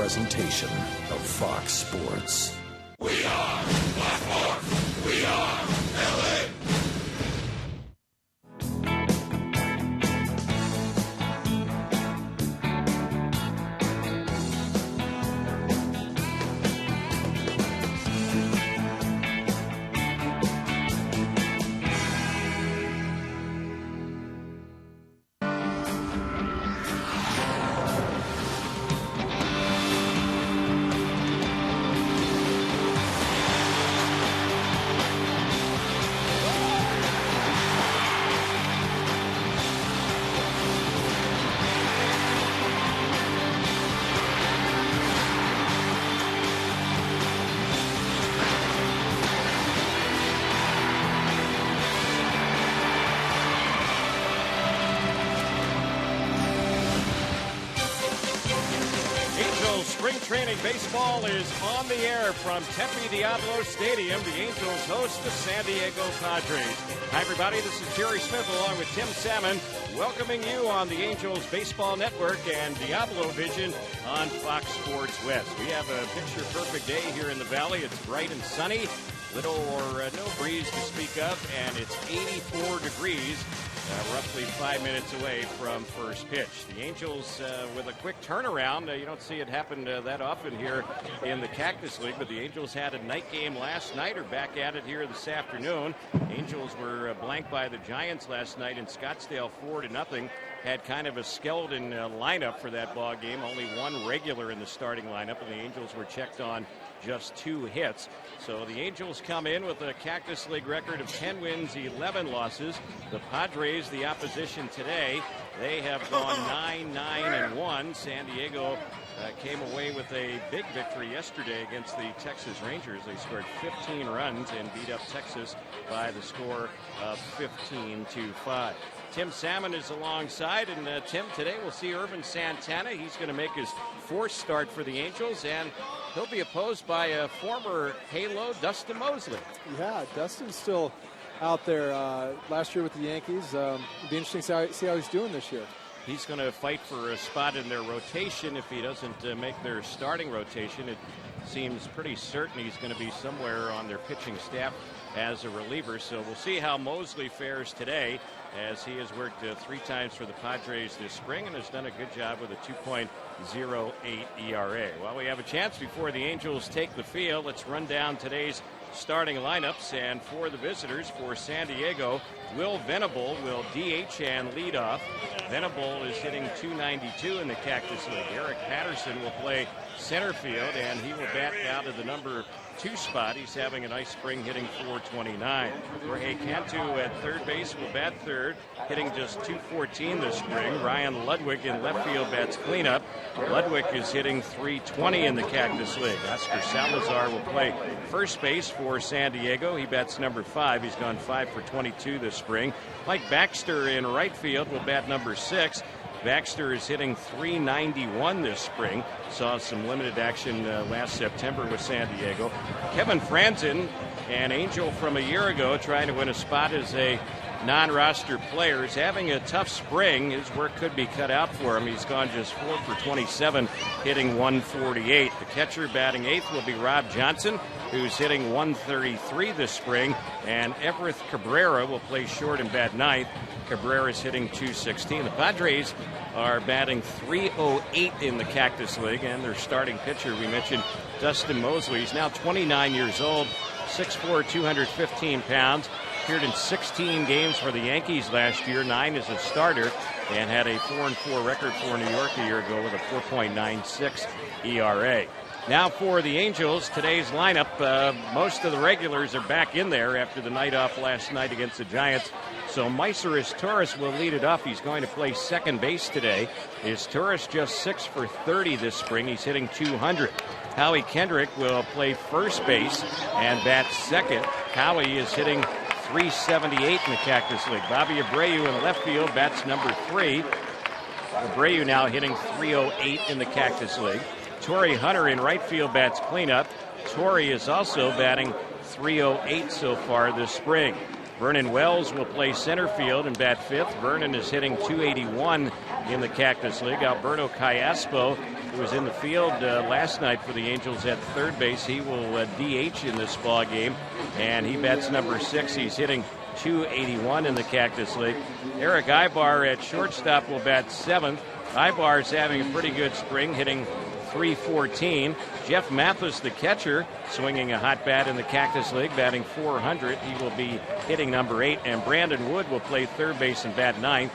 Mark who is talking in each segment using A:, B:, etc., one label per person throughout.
A: presentation of Fox Sports.
B: We are Black Hawk. We are LA.
C: Training baseball is on the air from Tempe Diablo Stadium. The Angels host the San Diego Padres. Hi, everybody. This is Jerry Smith along with Tim Salmon, welcoming you on the Angels Baseball Network and Diablo Vision on Fox Sports West. We have a picture-perfect day here in the Valley. It's bright and sunny, little or no breeze to speak of, and it's 84 degrees. Roughly 5 minutes away from first pitch. The Angels with a quick turnaround. You don't see it happen that often here in the Cactus League, but the Angels had a night game last night, are back at it here this afternoon. Angels were blanked by the Giants last night in Scottsdale 4-0. Had kind of a skeleton lineup for that ball game. Only one regular in the starting lineup, and the Angels were checked on just 2 hits. So the Angels come in with a Cactus League record of 10 wins, 11 losses. The Padres, the opposition today, they have gone 9-9-1. San Diego came away with a big victory yesterday against the Texas Rangers. They scored 15 runs and beat up Texas by the score of 15-5. Tim Salmon is alongside, and Tim, today we'll see Ervin Santana. He's going to make his 4th start for the Angels, and he'll be opposed by a former Halo, Dustin Mosley.
D: Yeah, Dustin's still out there last year with the Yankees. It'll be interesting to see how he's doing this year.
C: He's going to fight for a spot in their rotation. If he doesn't make their starting rotation, it seems pretty certain he's going to be somewhere on their pitching staff as a reliever. So we'll see how Mosley fares today, as he has worked 3 times for the Padres this spring and has done a good job with a 2.08 ERA. Well, we have a chance before the Angels take the field. Let's run down today's starting lineups. And for the visitors, for San Diego, Will Venable will DH and lead off. Venable is hitting .292 in the Cactus League. Eric Patterson will play center field, and he will bat out of the number 2 spot. He's having a nice spring, hitting .429. Jorge Cantu at third base will bat third, hitting just .214 this spring. Ryan Ludwig in left field bats cleanup. Ludwig is hitting .320 in the Cactus League. Oscar Salazar will play first base for San Diego. He bats number 5. He's gone 5 for 22 this spring. Mike Baxter in right field will bat number 6. Baxter is hitting .391 this spring. Saw some limited action last September with San Diego. Kevin Franzen, an Angel from a year ago, trying to win a spot as a non-roster player, is having a tough spring. His work could be cut out for him. He's gone just 4 for 27, hitting .148. The catcher batting 8th will be Rob Johnson, who's hitting .133 this spring, and Everett Cabrera will play short and bat 9th. Cabrera's hitting .216. The Padres are batting .308 in the Cactus League, and their starting pitcher, we mentioned Dustin Mosley. He's now 29 years old, 6'4", 215 pounds. Appeared in 16 games for the Yankees last year, 9 as a starter, and had a 4-4 record for New York a year ago with a 4.96 ERA. Now for the Angels, today's lineup, most of the regulars are back in there after the night off last night against the Giants. So Myceris Torres will lead it off. He's going to play second base today. Is Torres just 6 for 30 this spring? He's hitting .200. Howie Kendrick will play first base and bat second. Howie is hitting .378 in the Cactus League. Bobby Abreu in left field bats number 3. Abreu now hitting .308 in the Cactus League. Torrey Hunter in right field bats cleanup. Torrey is also batting .308 so far this spring. Vernon Wells will play center field and bat 5th. Vernon is hitting .281 in the Cactus League. Alberto Callaspo was in the field last night for the Angels at third base. He will DH in this ball game, and he bats number 6. He's hitting .281 in the Cactus League. Eric Ibar at shortstop will bat 7th. Ibar's having a pretty good spring, hitting .314. Jeff Mathis, the catcher, swinging a hot bat in the Cactus League, batting .400. He will be hitting number 8, and Brandon Wood will play third base and bat 9th.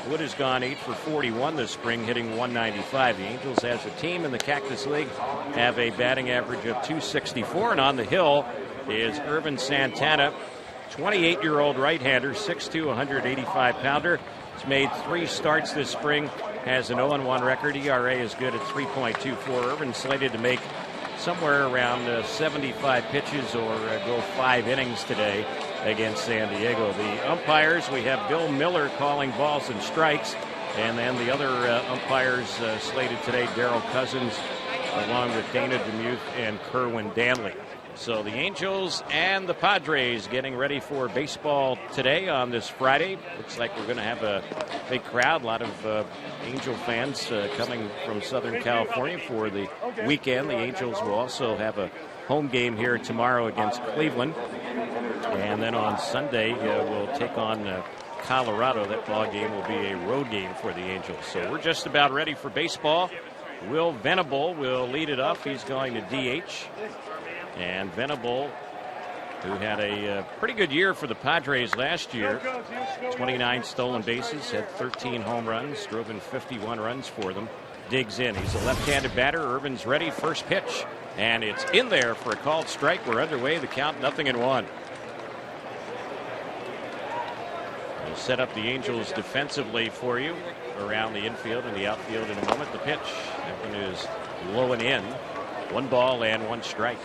C: Wood has gone 8 for 41 this spring, hitting .195. The Angels, as a team in the Cactus League, have a batting average of .264, and on the hill is Irvin Santana, 28-year-old right-hander, 6'2", 185-pounder. He's made 3 starts this spring, has an 0-1 record. ERA is good at 3.24. Irvin slated to make somewhere around 75 pitches or go 5 innings today against San Diego. The umpires, we have Bill Miller calling balls and strikes, and then the other umpires slated today, Darryl Cousins, along with Dana DeMuth and Kerwin Danley. So the Angels and the Padres getting ready for baseball today on this Friday. Looks like we're going to have a big crowd. A lot of Angel fans coming from Southern California for the weekend. The Angels will also have a home game here tomorrow against Cleveland. And then on Sunday, we'll take on Colorado. That ball game will be a road game for the Angels. So we're just about ready for baseball. Will Venable will lead it up. He's going to DH. And Venable, who had a pretty good year for the Padres last year, 29 stolen bases, had 13 home runs, drove in 51 runs for them, digs in. He's a left-handed batter. Irvin's ready. First pitch, and it's in there for a called strike. We're underway. The count 0-1. We'll set up the Angels defensively for you around the infield and the outfield in a moment. The pitch, that one is low and in. 1 ball and 1 strike.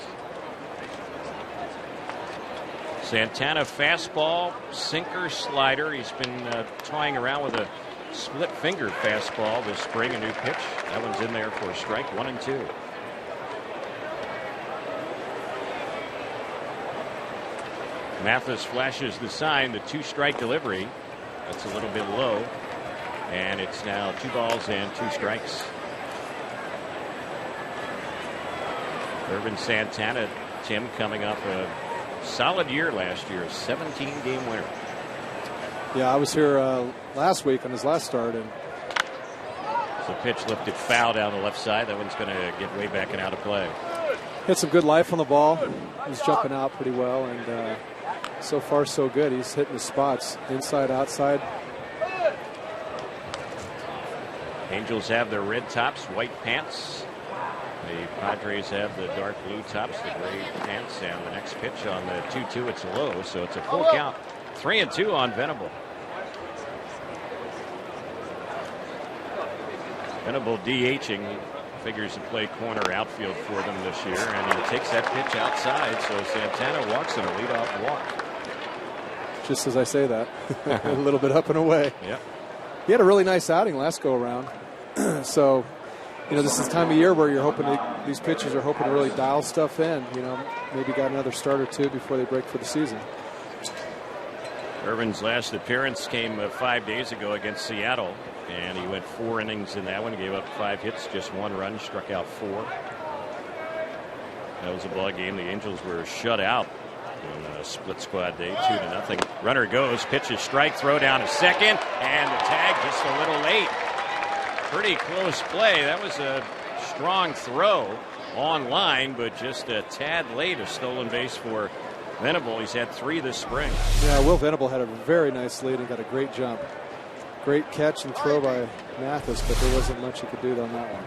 C: Santana fastball, sinker, slider. He's been toying around with a split finger fastball this spring. A new pitch. That one's in there for a strike. 1-2. Mathis flashes the sign, the 2-strike delivery. That's a little bit low. And it's now 2 balls and 2 strikes. Irvin Santana, Tim, coming up a solid year last year, a 17-game winner.
D: Yeah, I was here last week on his last start, and
C: the pitch lifted foul down the left side. That one's going to get way back and out of play.
D: Hit some good life on the ball. He's jumping out pretty well, and so far so good. He's hitting the spots inside, outside.
C: Angels have their red tops, white pants. The Padres have the dark blue tops, the gray pants, and the next pitch on the 2-2, it's low, so it's a full count. 3-2 on Venable. Venable DHing, figures to play corner outfield for them this year, and he takes that pitch outside, so Santana walks in a leadoff walk.
D: Just as I say that, a little bit up and away.
C: Yep.
D: He had a really nice outing last go around, so. You know, this is the time of year where you're hoping these pitchers are hoping to really dial stuff in. You know, maybe got another start or 2 before they break for the season.
C: Irvin's last appearance came 5 days ago against Seattle, and he went 4 innings in that one. Gave up 5 hits, just 1 run, struck out 4. That was a ball game. The Angels were shut out on a split squad day, 2-0. Runner goes, pitches, strike, throw down to second, and the tag just a little late. Pretty close play. That was a strong throw on line, but just a tad late. A stolen base for Venable. He's had 3 this spring.
D: Yeah, Will Venable had a very nice lead and got a great jump. Great catch and throw by Mathis, but there wasn't much he could do on that one.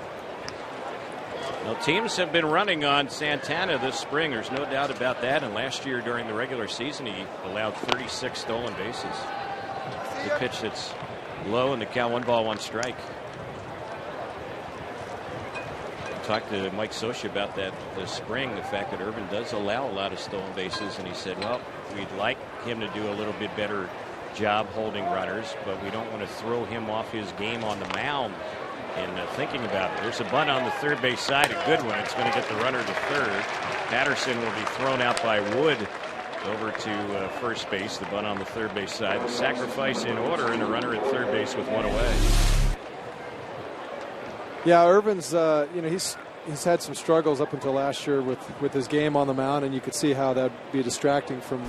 C: Well, teams have been running on Santana this spring. There's no doubt about that. And last year during the regular season, he allowed 36 stolen bases. The pitch that's low and the count 1 ball, 1 strike. Talked to Mike Socia about that this spring, the fact that Irvin does allow a lot of stolen bases, and he said, well, we'd like him to do a little bit better job holding runners, but we don't want to throw him off his game on the mound. And thinking about it, there's a bunt on the third base side, a good one. It's going to get the runner to third. Patterson will be thrown out by Wood over to first base. The bunt on the third base side. The sacrifice in order, and a runner at third base with 1 away.
D: Yeah, Irvin's, he's had some struggles up until last year with his game on the mound, and you could see how that'd be distracting from,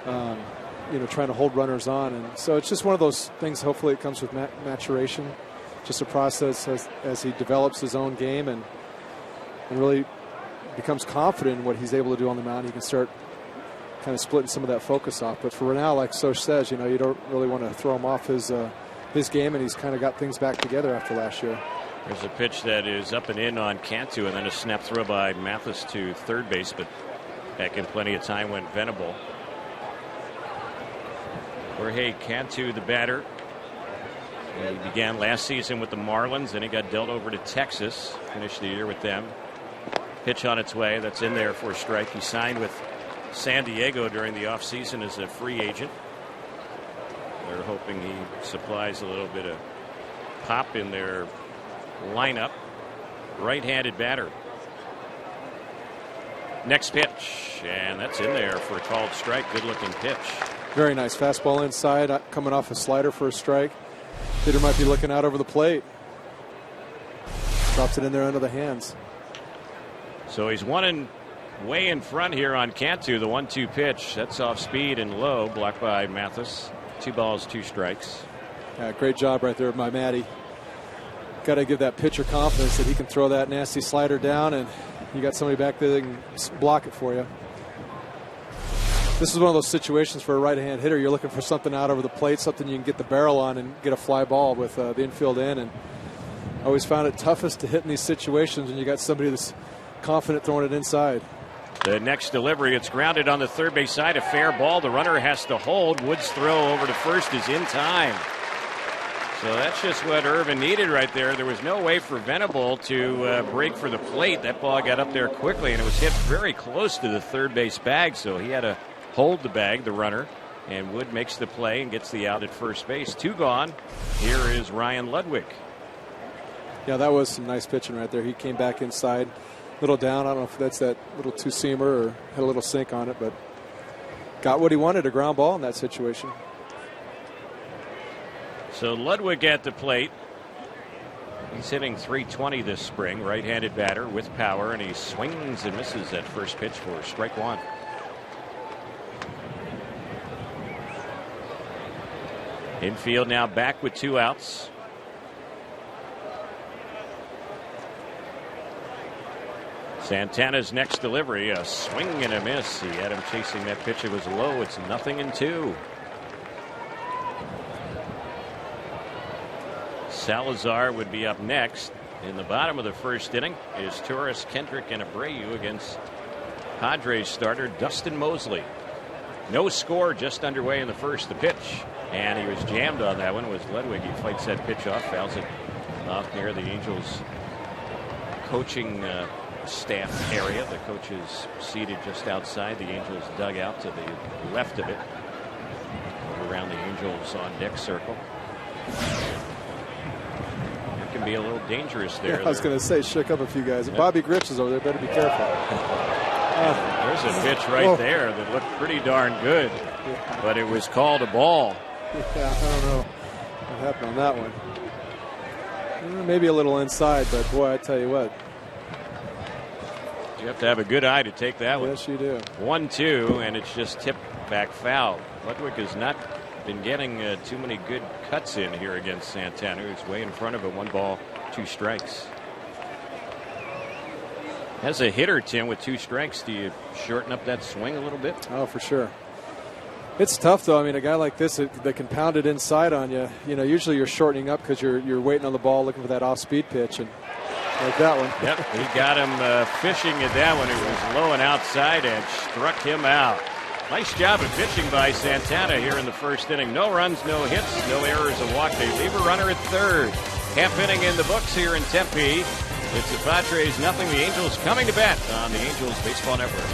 D: trying to hold runners on. And so it's just one of those things. Hopefully it comes with maturation, just a process as he develops his own game and really becomes confident in what he's able to do on the mound. He can start kind of splitting some of that focus off. But for now, like Soch says, you don't really want to throw him off his game, and he's kind of got things back together after last year.
C: There's a pitch that is up and in on Cantu, and then a snap throw by Mathis to third base, but back in plenty of time went Venable. Jorge Cantu, the batter. He began last season with the Marlins, and he got dealt over to Texas, finished the year with them. Pitch on its way, that's in there for a strike. He signed with San Diego during the offseason as a free agent. They're hoping he supplies a little bit of pop in their lineup. Right-handed batter. Next pitch, and that's in there for a called strike. Good looking pitch.
D: Very nice fastball inside, coming off a slider for a strike. Hitter might be looking out over the plate. Drops it in there under the hands.
C: So he's way in front here on Cantu. The 1-2 pitch, that's off speed and low, blocked by Mathis. 2 balls, 2 strikes.
D: Yeah, great job right there by Matty. Got to give that pitcher confidence that he can throw that nasty slider down, and you got somebody back there that can block it for you. This is one of those situations for a right-hand hitter. You're looking for something out over the plate, something you can get the barrel on and get a fly ball with the infield in. And I always found it toughest to hit in these situations when you got somebody that's confident throwing it inside.
C: The next delivery, it's grounded on the third base side. A fair ball. The runner has to hold. Wood's throw over to first is in time. So that's just what Irvin needed right there. There was no way for Venable to break for the plate. That ball got up there quickly, and it was hit very close to the third base bag. So he had to hold the bag, the runner, and Wood makes the play and gets the out at first base. 2 gone. Here is Ryan Ludwig.
D: Yeah, that was some nice pitching right there. He came back inside, little down. I don't know if that's that little two-seamer or had a little sink on it, but got what he wanted, a ground ball in that situation.
C: So Ludwig at the plate. He's hitting .320 this spring, right-handed batter with power, and he swings and misses at first pitch for strike 1. Infield now back with 2 outs. Santana's next delivery, a swing and a miss. He had him chasing that pitch. It was low. It's 0-2. Salazar would be up next. In the bottom of the first inning is Torres, Kendrick, and Abreu against Padres starter Dustin Mosley. No score, just underway in the first. The pitch, and he was jammed on that one. It was Ludwig. He fights that pitch off, fouls it off near the Angels coaching staff area. The coach is seated just outside the Angels dugout to the left of it, around the Angels on deck circle. It can be a little dangerous there.
D: Yeah, I was going to say, shook up a few guys. Yep. Bobby Grips is over there. Better be careful.
C: There's a pitch right there that looked pretty darn good, but it was called a ball.
D: Yeah, I don't know what happened on that one. Maybe a little inside, but boy, I tell you what.
C: You have to have a good eye to take that one.
D: Yes, you do.
C: 1-2, and it's just tipped back foul. Ludwig has not been getting too many good cuts in here against Santana, who's way in front of him. 1 ball, 2 strikes. As a hitter, Tim, with 2 strikes, do you shorten up that swing a little bit?
D: Oh, for sure. It's tough, though. I mean, a guy like this that can pound it inside on you, usually you're shortening up because you're waiting on the ball, looking for that off-speed pitch, and like that one.
C: Yep, he got him fishing at that one. It was low and outside and struck him out. Nice job of pitching by Santana here in the first inning. No runs, no hits, no errors, a walk. They leave a runner at third. Half inning in the books here in Tempe. It's the Padres 0. The Angels coming to bat on the Angels Baseball Network.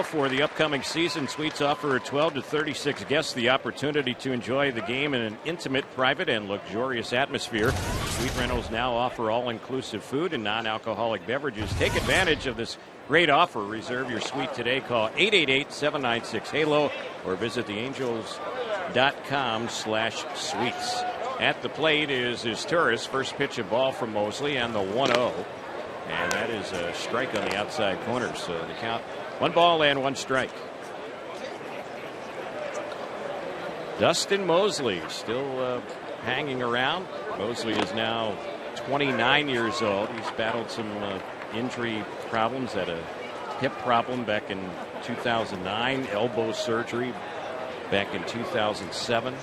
C: For the upcoming season, suites offer 12 to 36 guests the opportunity to enjoy the game in an intimate, private, and luxurious atmosphere. Suite rentals now offer all-inclusive food and non-alcoholic beverages. Take advantage of this great offer. Reserve your suite today. Call 888-796-HALO or visit theangels.com/suites. At the plate is Torres. First pitch of ball from Mosley and the 1-0. And that is a strike on the outside corner. So the count, 1 ball and 1 strike. Dustin Mosley still hanging around. Mosley is now 29 years old. He's battled some injury problems, had a hip problem back in 2009, elbow surgery back in 2007.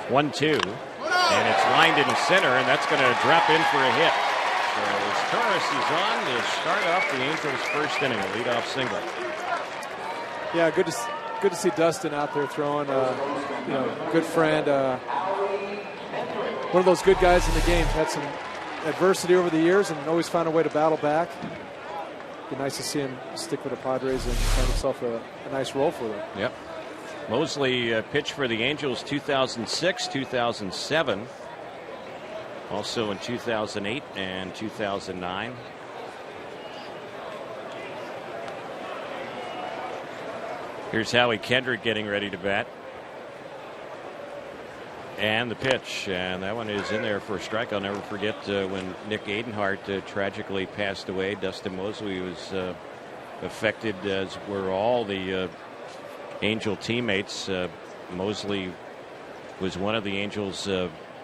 C: 1-2. And it's lined into center, and that's going to drop in for a hit. So as Torres is on to start off the Angels' first inning, a leadoff single.
D: Yeah, good to see Dustin out there throwing. Good friend, one of those good guys in the game. Had some adversity over the years and always found a way to battle back. Be nice to see him stick with the Padres and find himself a nice role for them.
C: Yep. Mosley pitched for the Angels 2006, 2007. Also in 2008 and 2009. Here's Howie Kendrick getting ready to bat. And the pitch. And that one is in there for a strike. I'll never forget when Nick Adenhart tragically passed away. Dustin Mosley was affected, as were all the Angel teammates. Mosley was one of the Angels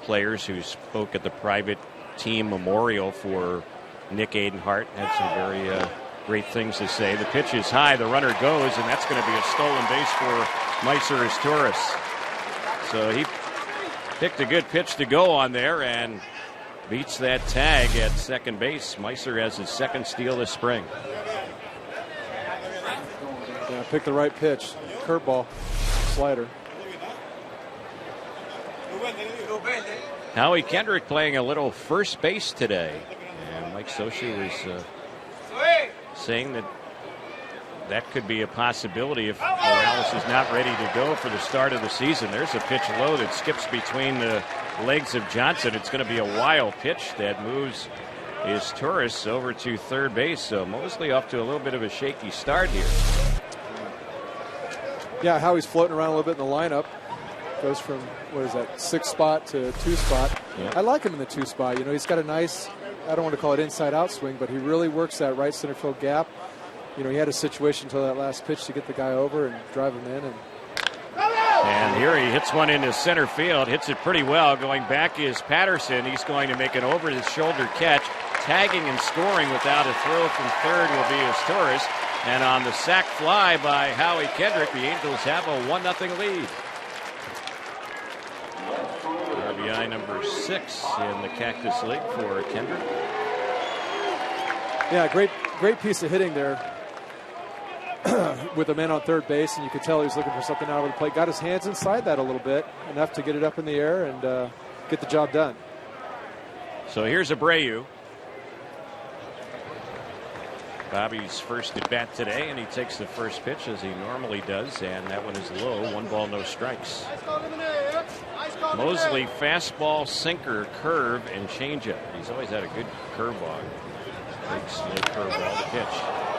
C: players who spoke at the private team memorial for Nick Adenhart. Had some very great things to say. The pitch is high, the runner goes, and that's going to be a stolen base for Meiser Torres. So he picked a good pitch to go on there and beats that tag at second base. Meiser has his second steal this spring.
D: Yeah, picked the right pitch. Curveball, slider.
C: Howie Kendrick playing a little first base today. And Mike Socia was saying that could be a possibility if Morales is not ready to go for the start of the season. There's a pitch low that skips between the legs of Johnson. It's going to be a wild pitch that moves his Torres over to third base. So Mosley off to a little bit of a shaky start here.
D: Yeah, Howie's floating around a little bit in the lineup. Goes from, 6 spot to 2 spot.
C: Yeah.
D: I like him in the 2 spot. He's got a nice, I don't want to call it inside out swing, but he really works that right center field gap. He had a situation until that last pitch to get the guy over and drive him in.
C: And here he hits one into center field, hits it pretty well. Going back is Patterson. He's going to make an over-the-shoulder catch. Tagging and scoring without a throw from third will be his Torres. And on the sac fly by Howie Kendrick, the Angels have a 1-0 lead. RBI number 6 in the Cactus League for Kendrick.
D: Yeah, great piece of hitting there with a man on third base, and you could tell he was looking for something out of the plate. Got his hands inside that a little bit, enough to get it up in the air and get the job done.
C: So here's Abreu. Bobby's first at bat today, and he takes the first pitch as he normally does, and that one is low. 1 ball, no strikes. Mosley, fastball, sinker, curve, and changeup. He's always had a good curveball. Big slow curveball to pitch.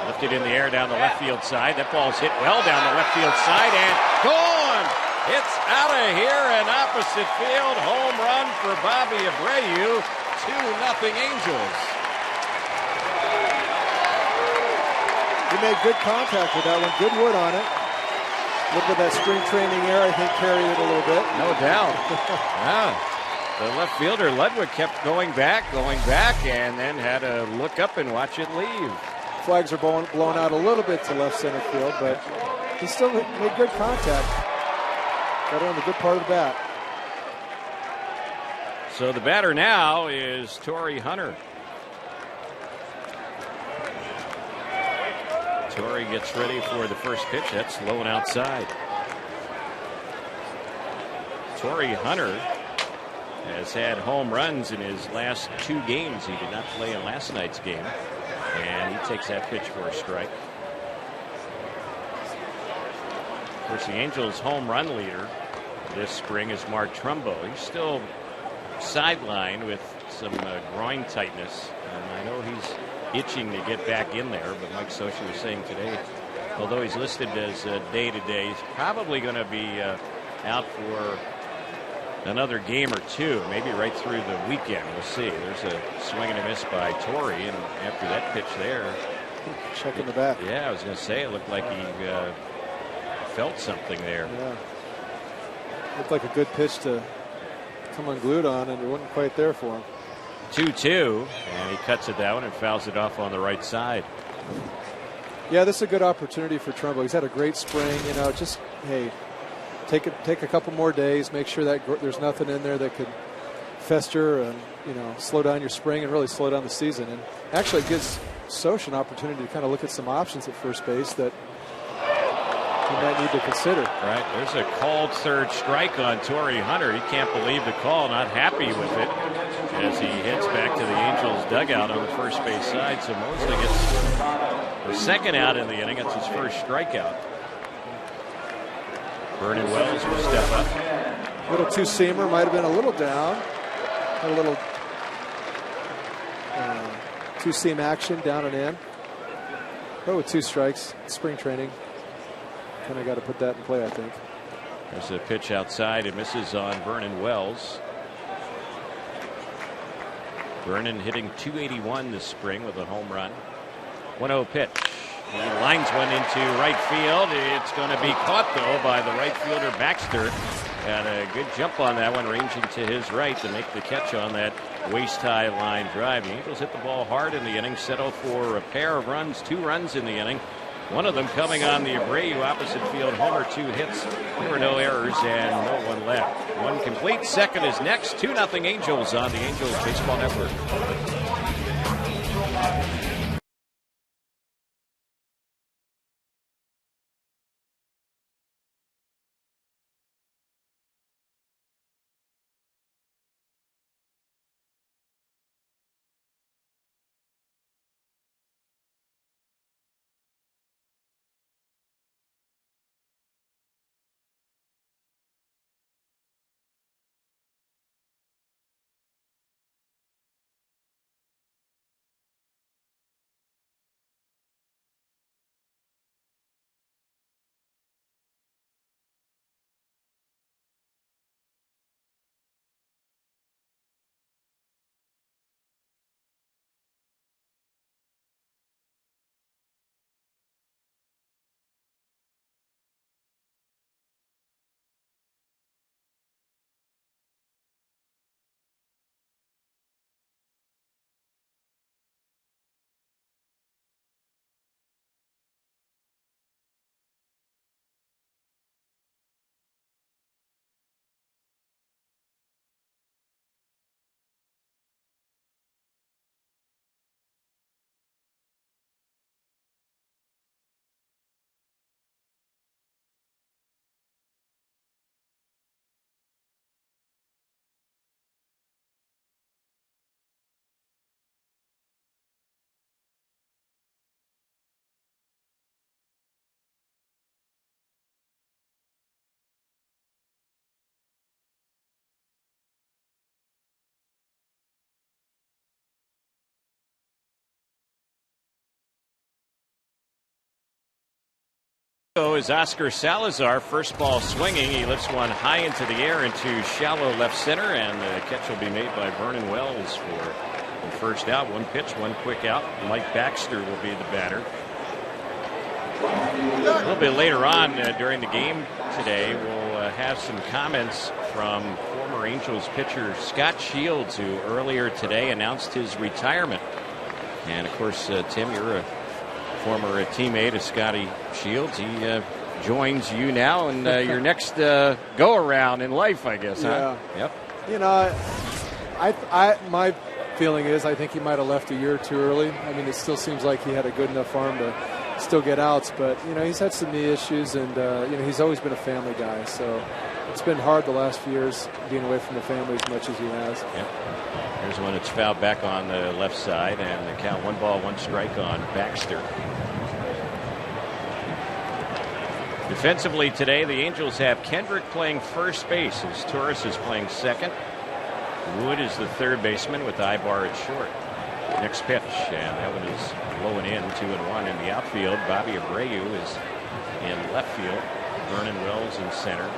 C: Lifted in the air down the left field side. That ball's hit well down the left field side and gone. It's out of here and opposite field. Home run for Bobby Abreu. 2-0 Angels.
D: He made good contact with that one. Good wood on it. A little bit of that spring training air, I think, carried it a little bit.
C: No doubt. Yeah. The left fielder, Ludwig, kept going back, and then had to look up and watch it leave.
D: Flags are blown out a little bit to left center field, but he still made good contact. Got it on the good part of the bat.
C: So the batter now is Torrey Hunter. Torrey gets ready for the first pitch. That's low and outside. Torrey Hunter has had home runs in his last 2 games. He did not play in last night's game. And he takes that pitch for a strike. course, the Angels' home run leader this spring is Mark Trumbo. He's still sidelined with some groin tightness, and I know he's itching to get back in there. But Mike Scioscia was saying today, although he's listed as day-to-day, he's probably going to be out for another game or two, maybe right through the weekend. We'll see. There's a swing and a miss by Torrey, and after that pitch there,
D: check in the back.
C: Yeah, I was going to say it looked like he felt something there.
D: Yeah, looked like a good pitch to come unglued on, and it wasn't quite there for him.
C: 2-2, and he cuts it down and fouls it off on the right side.
D: Yeah, this is a good opportunity for Trumbo. He's had a great spring. You know, just hey, take a couple more days. Make sure that there's nothing in there that could fester and slow down your spring and really slow down the season. And actually, it gives Scioscia an opportunity to kind of look at some options at first base that he might need to consider.
C: Right, there's a called third strike on Torrey Hunter. He can't believe the call, not happy with it, as he heads back to the Angels dugout on the first base side. So Mosley gets the second out in the inning. That's his first strikeout. Vernon Wells will step up.
D: Little two-seamer, might have been a little down. Had a little two-seam action down and in. But with 2 strikes, spring training, kind of got to put that in play, I think.
C: There's a pitch outside. It misses on Vernon Wells. Vernon hitting .281 this spring with a home run. 1-0 pitch. He lines one into right field. It's going to be caught, though, by the right fielder Baxter. Got a good jump on that one, ranging to his right to make the catch on that waist-high line drive. The Angels hit the ball hard in the inning, settle for a pair of runs, 2 runs in the inning. One of them coming on the Abreu opposite field homer, 2 hits. There were no errors and no one left. One complete. Second is next. 2-0 Angels on the Angels Baseball Network. Is Oscar Salazar, first ball swinging. He lifts one high into the air into shallow left center, and the catch will be made by Vernon Wells for the first out. 1 pitch, 1 quick out. Mike Baxter will be the batter. A little bit later on during the game today, we'll have some comments from former Angels pitcher Scott Shields, who earlier today announced his retirement. And of course, Tim, you're a former teammate of Scotty Shields. He joins you now in your next go around in life, I guess.
D: Yeah.
C: Huh? Yep.
D: You know, my feeling is I think he might have left a year or 2 early. I mean, it still seems like he had a good enough arm to still get outs, but he's had some knee issues, and he's always been a family guy. So it's been hard the last few years being away from the family as much as he has.
C: Yep. Here's one that's fouled back on the left side, and the count 1 ball, 1 strike on Baxter. Defensively today, the Angels have Kendrick playing first base as Torres is playing second. Wood is the third baseman with Ibar at short. Next pitch, and that one is low and in, 2-1 in the outfield. Bobby Abreu is in left field. Vernon Wells in center.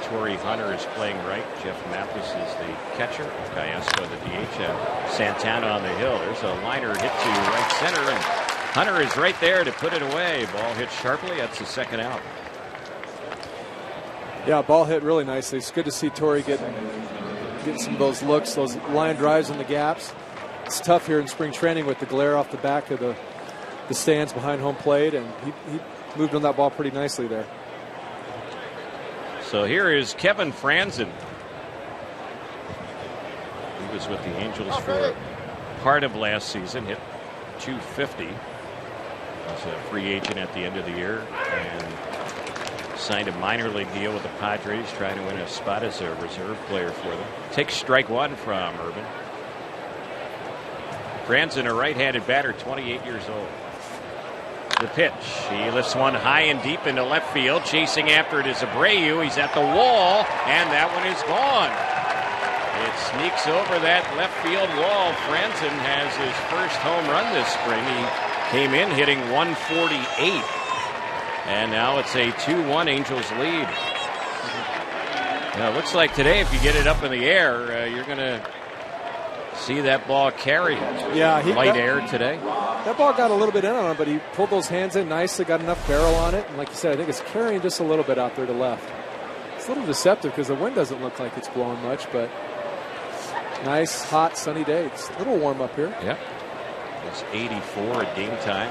C: Torrey Hunter is playing right. Jeff Mathis is the catcher. Callasco the DH. And Santana on the hill. There's a liner hit to right center, and Hunter is right there to put it away. Ball hit sharply. That's the second out.
D: Yeah, ball hit really nicely. It's good to see Torrey getting some of those looks, those line drives in the gaps. It's tough here in spring training with the glare off the back of the stands behind home plate, and he moved on that ball pretty nicely there.
C: So here is Kevin Franzen. He was with the Angels for part of last season, hit .250. Was a free agent at the end of the year and signed a minor league deal with the Padres, trying to win a spot as a reserve player for them. Takes strike one from Urban. Franzen, a right-handed batter, 28 years old. The pitch. He lifts one high and deep into left field. Chasing after it is Abreu. He's at the wall, and that one is gone. It sneaks over that left field wall. Franzen has his first home run this spring. He came in hitting 148. And now it's a 2-1 Angels lead. Now, it looks like today, if you get it up in the air, you're going to see that ball carry.
D: Yeah,
C: light air today.
D: That ball got a little bit in on him, but he pulled those hands in nicely, got enough barrel on it. And like you said, I think it's carrying just a little bit out there to left. It's a little deceptive because the wind doesn't look like it's blowing much, but nice, hot, sunny day. It's a little warm up here.
C: Yep. It's 84 at game time.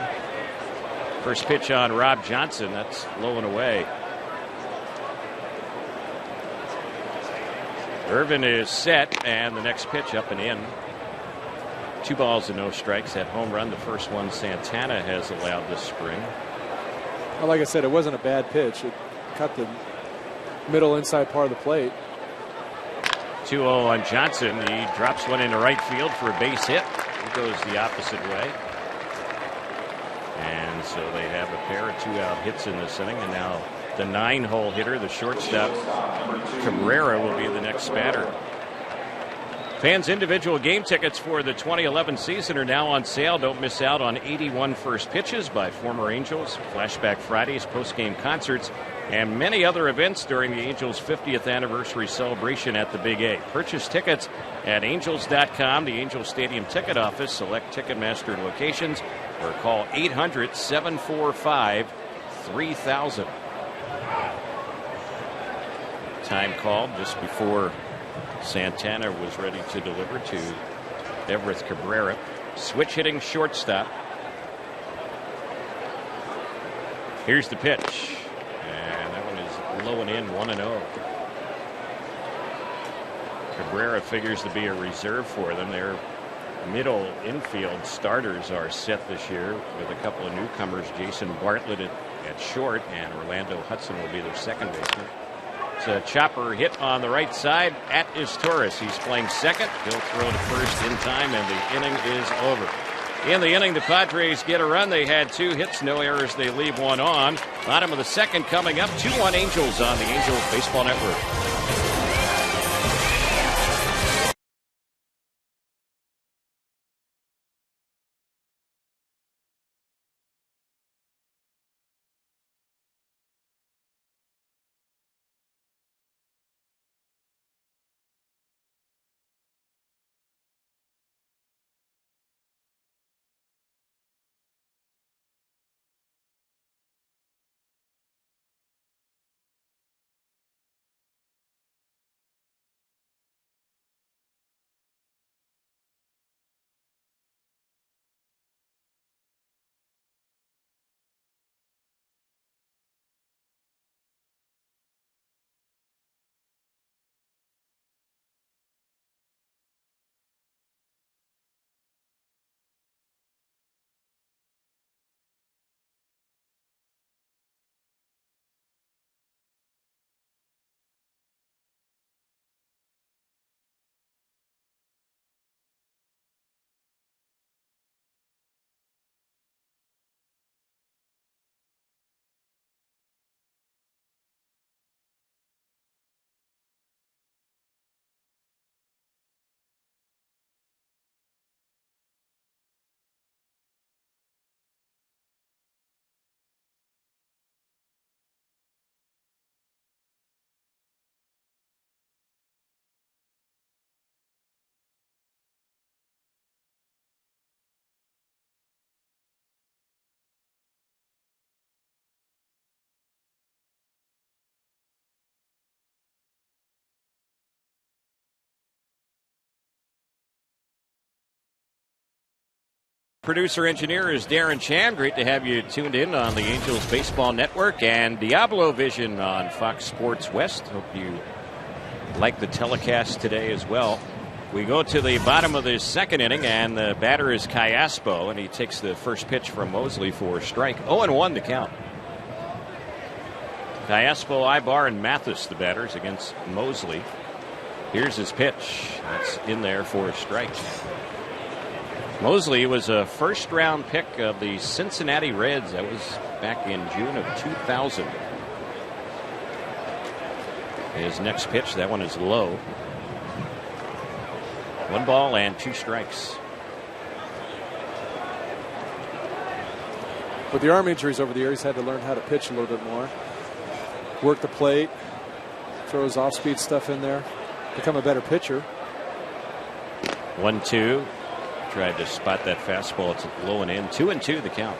C: First pitch on Rob Johnson. That's low and away. Irvin is set, and the next pitch up and in. 2 balls and no strikes. That home run, the first one Santana has allowed this spring.
D: Well, like I said, it wasn't a bad pitch. It cut the middle inside part of the plate.
C: 2-0 on Johnson. He drops one into right field for a base hit. He goes the opposite way. And so they have a pair of 2-out hits in this inning, and now the 9-hole hitter, the shortstop, Cabrera, will be the next batter. Fans' individual game tickets for the 2011 season are now on sale. Don't miss out on 81 first pitches by former Angels, Flashback Fridays, post-game concerts, and many other events during the Angels' 50th anniversary celebration at the Big A. Purchase tickets at angels.com, the Angels Stadium ticket office, select Ticketmaster locations, or call 800-745-3000. Time called just before Santana was ready to deliver to Everett Cabrera. Switch hitting shortstop. Here's the pitch. And that one is low and in, 1-0. Cabrera figures to be a reserve for them. Their middle infield starters are set this year with a couple of newcomers. Jason Bartlett at short, and Orlando Hudson will be their second baseman. It's a chopper hit on the right side. At is Torres. He's playing second. He'll throw to first in time, and the inning is over. In the inning, the Padres get a run. They had 2 hits, no errors. They leave one on. Bottom of the second coming up. 2-1 Angels on the Angels Baseball Network. Producer engineer is Darren Chan. Great to have you tuned in on the Angels Baseball Network and Diablo Vision on Fox Sports West. Hope you like the telecast today as well. We go to the bottom of the second inning, and the batter is Callaspo, and he takes the first pitch from Mosley for a strike. 0-1 to count. Callaspo, Ibar, and Mathis, the batters, against Mosley. Here's his pitch. That's in there for a strike. Mosley was a first-round pick of the Cincinnati Reds. That was back in June of 2000. His next pitch, that one is low. 1 ball and 2 strikes.
D: With the arm injuries over the years, he's had to learn how to pitch a little bit more. Work the plate, throw his off-speed stuff in there, become a better pitcher.
C: 1-2. Tried to spot that fastball. It's low and in. 2-2 the count.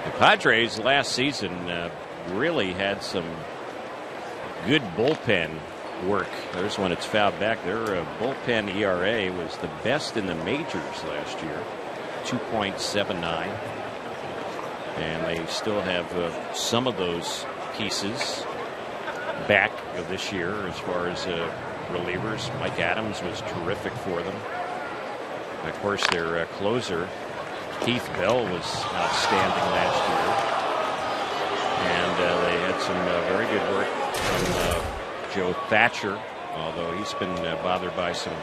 C: The Padres last season really had some good bullpen work. There's one that's fouled back. Their bullpen ERA was the best in the majors last year, 2.79. And they still have some of those pieces back of this year as far as relievers. Mike Adams was terrific for them. Of course, their closer, Keith Bell, was outstanding last year. And they had some very good work from Joe Thatcher, although he's been bothered by some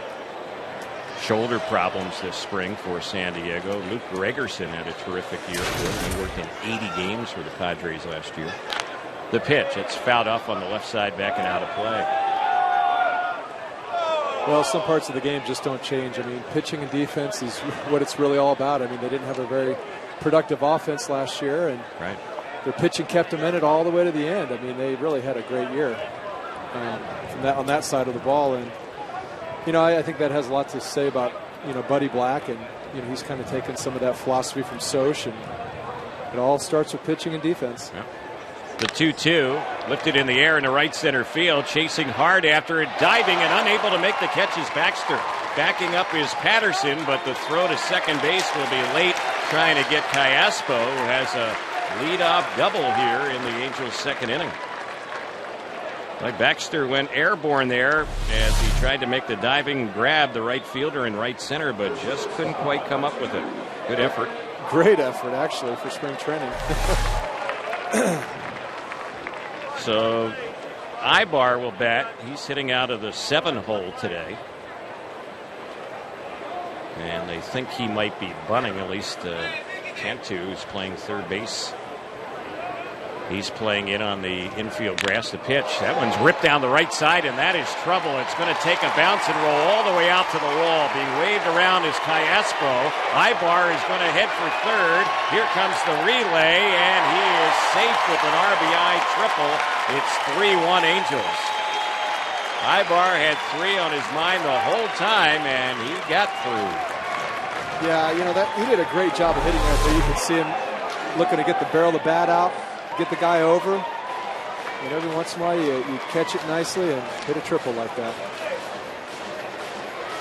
C: shoulder problems this spring for San Diego. Luke Gregerson had a terrific year for him. He worked in 80 games for the Padres last year. The pitch, it's fouled off on the left side, back and out of play.
D: Well, some parts of the game just don't change. I mean, pitching and defense is what it's really all about. I mean, they didn't have a very productive offense last year, and
C: right.
D: Their pitching kept them in it all the way to the end. I mean, they really had a great year on that side of the ball. And, you know, I think that has a lot to say about, you know, Buddy Black. And, you know, he's kind of taken some of that philosophy from Soch. And it all starts with pitching and defense.
C: Yeah. The 2-2 lifted in the air in the right center field, chasing hard after it, diving and unable to make the catch is Baxter. Backing up is Patterson, but the throw to second base will be late, trying to get Callaspo, who has a leadoff double here in the Angels' second inning. Like Baxter went airborne there as he tried to make the diving grab, the right fielder in right center, but just couldn't quite come up with it. Good effort.
D: Great effort, actually, for spring training.
C: So Ibar will bat. He's hitting out of the 7-hole today. And they think he might be bunting, at least Cantu, who's playing third base. He's playing in on the infield grass. The pitch, that one's ripped down the right side, and that is trouble. It's going to take a bounce and roll all the way out to the wall. Being waved around is Callaspo. Ibar is going to head for third. Here comes the relay, and he is safe with an RBI triple. It's 3-1 Angels. Ibar had 3 on his mind the whole time, and he got through.
D: Yeah, you know, he did a great job of hitting that there. You could see him looking to get the barrel of the bat out, get the guy over, and every once in a while you catch it nicely and hit a triple like that.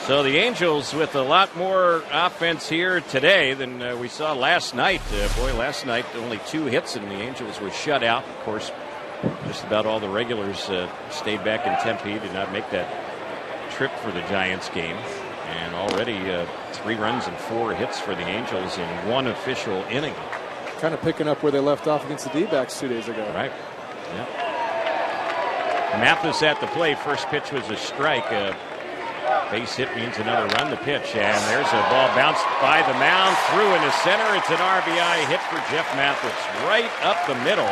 C: So the Angels with a lot more offense here today than we saw last night. Last night only 2 hits and the Angels were shut out. Of course, just about all the regulars stayed back in Tempe, did not make that trip for the Giants game. And already 3 runs and 4 hits for the Angels in 1 official inning.
D: Kind of picking up where they left off against the D-backs 2 days ago.
C: Right. Yeah. Mathis at the plate. First pitch was a strike. Base hit means another run. The pitch, and there's a ball bounced by the mound through into center. It's an RBI hit for Jeff Mathis right up the middle.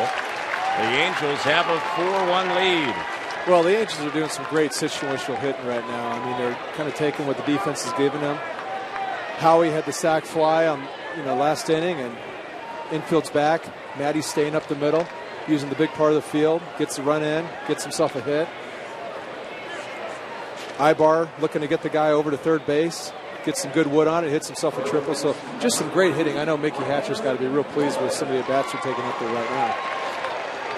C: The Angels have a 4-1 lead.
D: Well, the Angels are doing some great situational hitting right now. I mean, they're kind of taking what the defense is giving them. Howie had the sac fly on last inning, and infield's back. Matty's staying up the middle, using the big part of the field, gets the run in, gets himself a hit. Ibar looking to get the guy over to third base, gets some good wood on it, hits himself a triple. So just some great hitting. I know Mickey Hatcher's got to be real pleased with some of the at-bats are taking up there right now.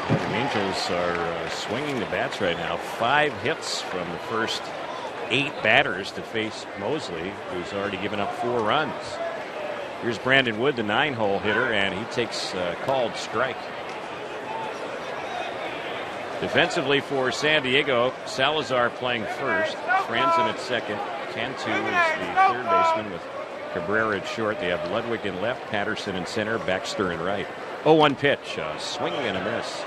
C: The Angels are swinging the bats right now. 5 hits from the first 8 batters to face Mosley, who's already given up 4 runs. Here's Brandon Wood, the 9-hole hitter, and he takes a called strike. Defensively for San Diego, Salazar playing first, Franzen at second, Cantu is the third baseman with Cabrera at short. They have Ludwig in left, Patterson in center, Baxter in right. 0-1 pitch, a swing and a miss.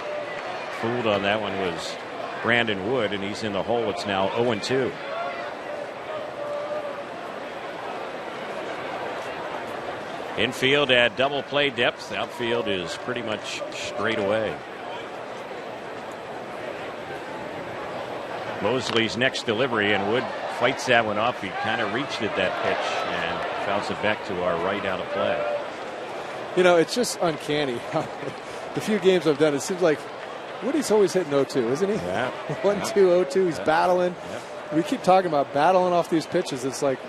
C: Fooled on that one was Brandon Wood, and he's in the hole. It's now 0-2. Infield at double play depth. Outfield is pretty much straight away. Mosley's next delivery, and Wood fights that one off. He kind of reached at that pitch and fouls it back to our right out of play.
D: You know, it's just uncanny. The few games I've done, it seems like Woody's always hitting 0-2, isn't he?
C: Yeah.
D: 1-2, 0-2. He's battling. Yeah. We keep talking about battling off these pitches. It's like,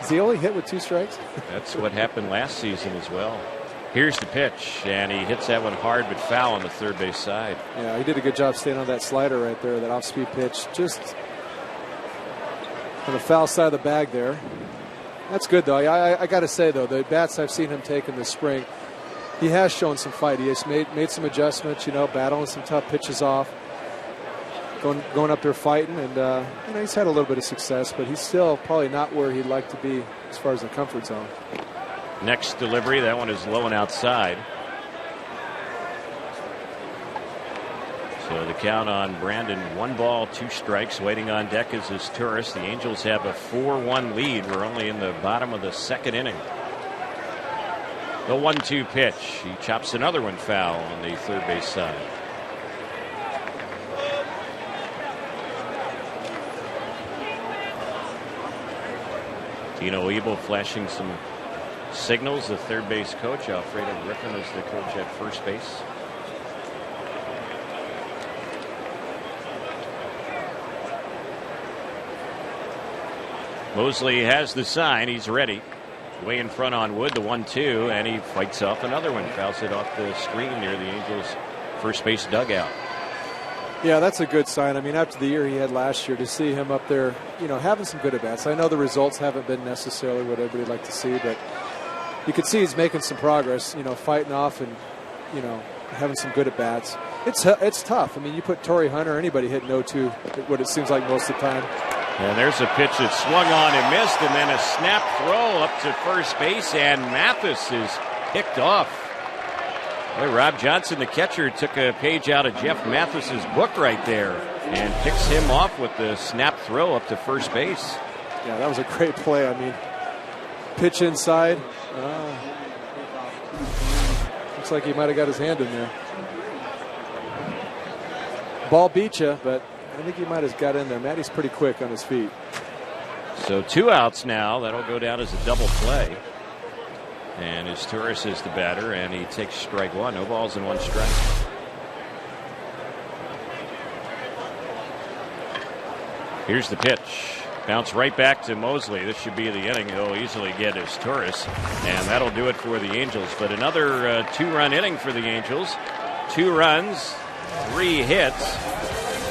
D: is he only hit with 2 strikes?
C: That's what happened last season as well. Here's the pitch, and he hits that one hard but foul on the third base side.
D: Yeah, he did a good job staying on that slider right there, that off-speed pitch. Just on the foul side of the bag there. That's good, though. I got to say, though, the bats I've seen him take in the spring, he has shown some fight. He has made some adjustments, battling some tough pitches off, going up there fighting, and he's had a little bit of success, but he's still probably not where he'd like to be as far as the comfort zone.
C: Next delivery, that one is low and outside. So the count on Brandon, 1 ball, 2 strikes. Waiting on deck is his tourist. The Angels have a 4-1 lead. We're only in the bottom of the 2nd inning. The 1-2 pitch. He chops another one foul on the third base side. Tino Ebel flashing some signals. The third base coach, Alfredo Griffin, is the coach at first base. Mosley has the sign. He's ready. Way in front on Wood, the 1-2, and he fights off another one. Fouls it off the screen near the Angels' first base dugout.
D: Yeah, that's a good sign. I mean, after the year he had last year, to see him up there, having some good at-bats. I know the results haven't been necessarily what everybody'd like to see, but you can see he's making some progress, fighting off and, having some good at-bats. It's tough. I mean, you put Torrey Hunter or anybody hitting 0-2, what it seems like most of the time.
C: And there's a pitch that swung on and missed, and then a snap throw up to first base, and Mathis is picked off. Boy, Rob Johnson, the catcher, took a page out of Jeff Mathis's book right there and picks him off with the snap throw up to first base.
D: Yeah, that was a great play. I mean, pitch inside. Looks like he might have got his hand in there. Ball beat you, but I think he might have got in there. Matty's pretty quick on his feet.
C: So 2 outs now. That'll go down as a double play. And his Torres is the batter, and he takes strike 1. No balls and 1 strike. Here's the pitch. Bounce right back to Mosley. This should be the inning. He'll easily get his Torres, and that'll do it for the Angels. But another 2-run inning for the Angels. 2 runs, 3 hits.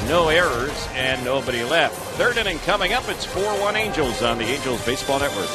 C: No errors, and nobody left. 3rd inning coming up. It's 4-1 Angels on the Angels Baseball Network.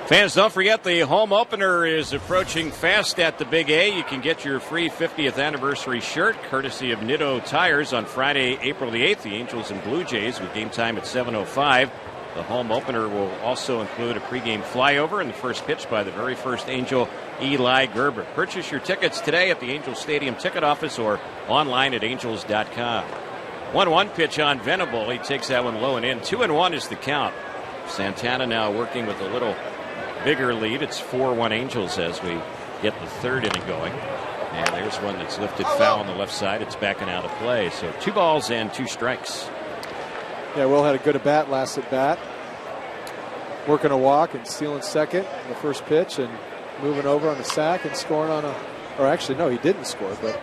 C: Fans, don't forget the home opener is approaching fast at the Big A. You can get your free 50th anniversary shirt courtesy of Nitto Tires on Friday, April the 8th. The Angels and Blue Jays with game time at 7:05. The home opener will also include a pregame flyover and the first pitch by the very first Angel, Eli Gerber. Purchase your tickets today at the Angels Stadium ticket office or online at angels.com. 1-1 pitch on Venable. He takes that one low and in. 2-1 is the count. Santana now working with a little bigger lead. It's 4-1 Angels as we get the third inning going. And there's one that's lifted foul on the left side. It's backing out of play. So 2 balls and 2 strikes.
D: Yeah, Will had a good at-bat last at-bat. Working a walk and stealing second in the first pitch and moving over on the sack and scoring on a... Or actually, no, he didn't score, but...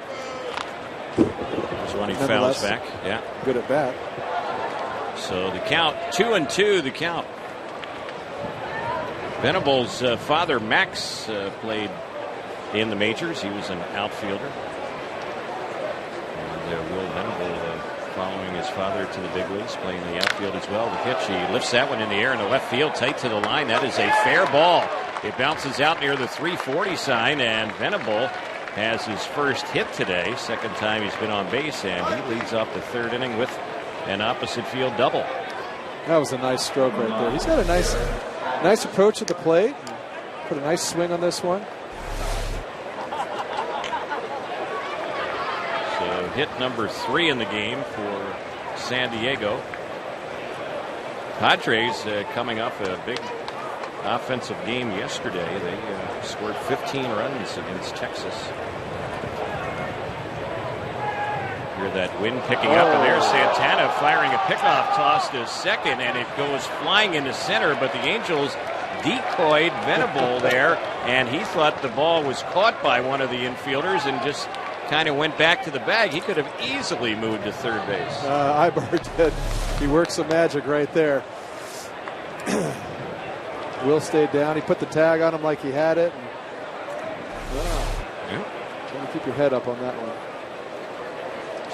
C: There's one he fouls back. Yeah.
D: Good at-bat.
C: So the count, 2-2 the count. Venable's father, Max, played in the majors. He was an outfielder. And Will Venable following his father to the big leagues, playing the outfield as well. The pitch, he lifts that one in the air in the left field, tight to the line. That is a fair ball. It bounces out near the 340 sign, and Venable has his first hit today. Second time he's been on base, and he leads off the third inning with an opposite field double.
D: That was a nice stroke right there. He's got a nice approach at the plate. Put a nice swing on this one.
C: So hit number 3 in the game for San Diego. Padres coming off a big offensive game yesterday. They scored 15 runs against Texas. Hear that wind picking up, and there's Santana firing a pickoff toss to second, and it goes flying into center, but the Angels decoyed Venable there, and he thought the ball was caught by one of the infielders and just kind of went back to the bag. He could have easily moved to third base.
D: Ibar did. He worked some magic right there. Will stayed down. He put the tag on him like he had it. Trying to keep your head up on that one.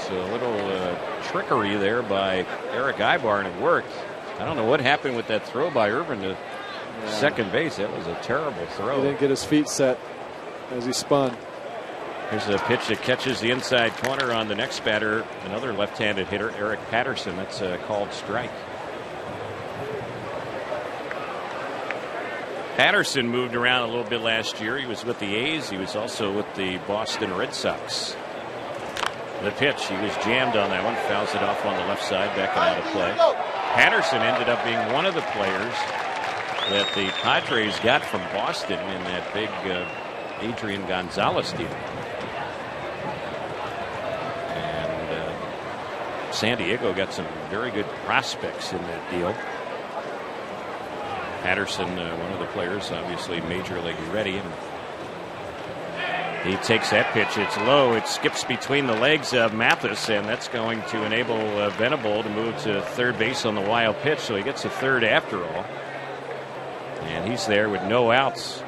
C: So a little trickery there by Eric Ibar, and it worked. I don't know what happened with that throw by Irvin to second base. That was a terrible throw.
D: He didn't get his feet set as he spun.
C: Here's a pitch that catches the inside corner on the next batter. Another left-handed hitter, Eric Patterson. That's a called strike. Patterson moved around a little bit last year. He was with the A's. He was also with the Boston Red Sox. The pitch, he was jammed on that one. Fouls it off on the left side, backing out of play. Patterson ended up being one of the players that the Padres got from Boston in that big Adrian Gonzalez deal. And San Diego got some very good prospects in that deal. Patterson, one of the players, obviously major league ready. And he takes that pitch. It's low. It skips between the legs of Mathis, and that's going to enable Venable to move to third base on the wild pitch. So he gets a third after all. And he's there with no outs.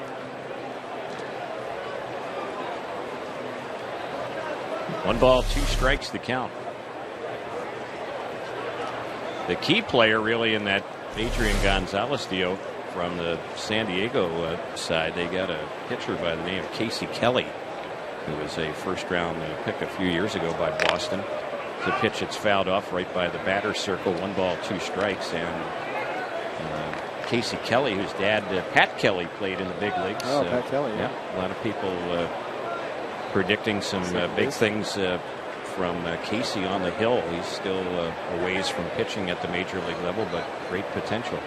C: One ball, 2 strikes the count. The key player really in that Adrian Gonzalez deal from the San Diego side, they got a pitcher by the name of Casey Kelly, who was a first-round pick a few years ago by Boston. The pitch that's fouled off right by the batter's circle. 1 ball, 2 strikes. And Casey Kelly, whose dad, Pat Kelly, played in the big leagues.
D: Oh, Pat Kelly, yeah.
C: A lot of people predicting some big things from Casey on the hill. He's still a ways from pitching at the major league level, but great potential.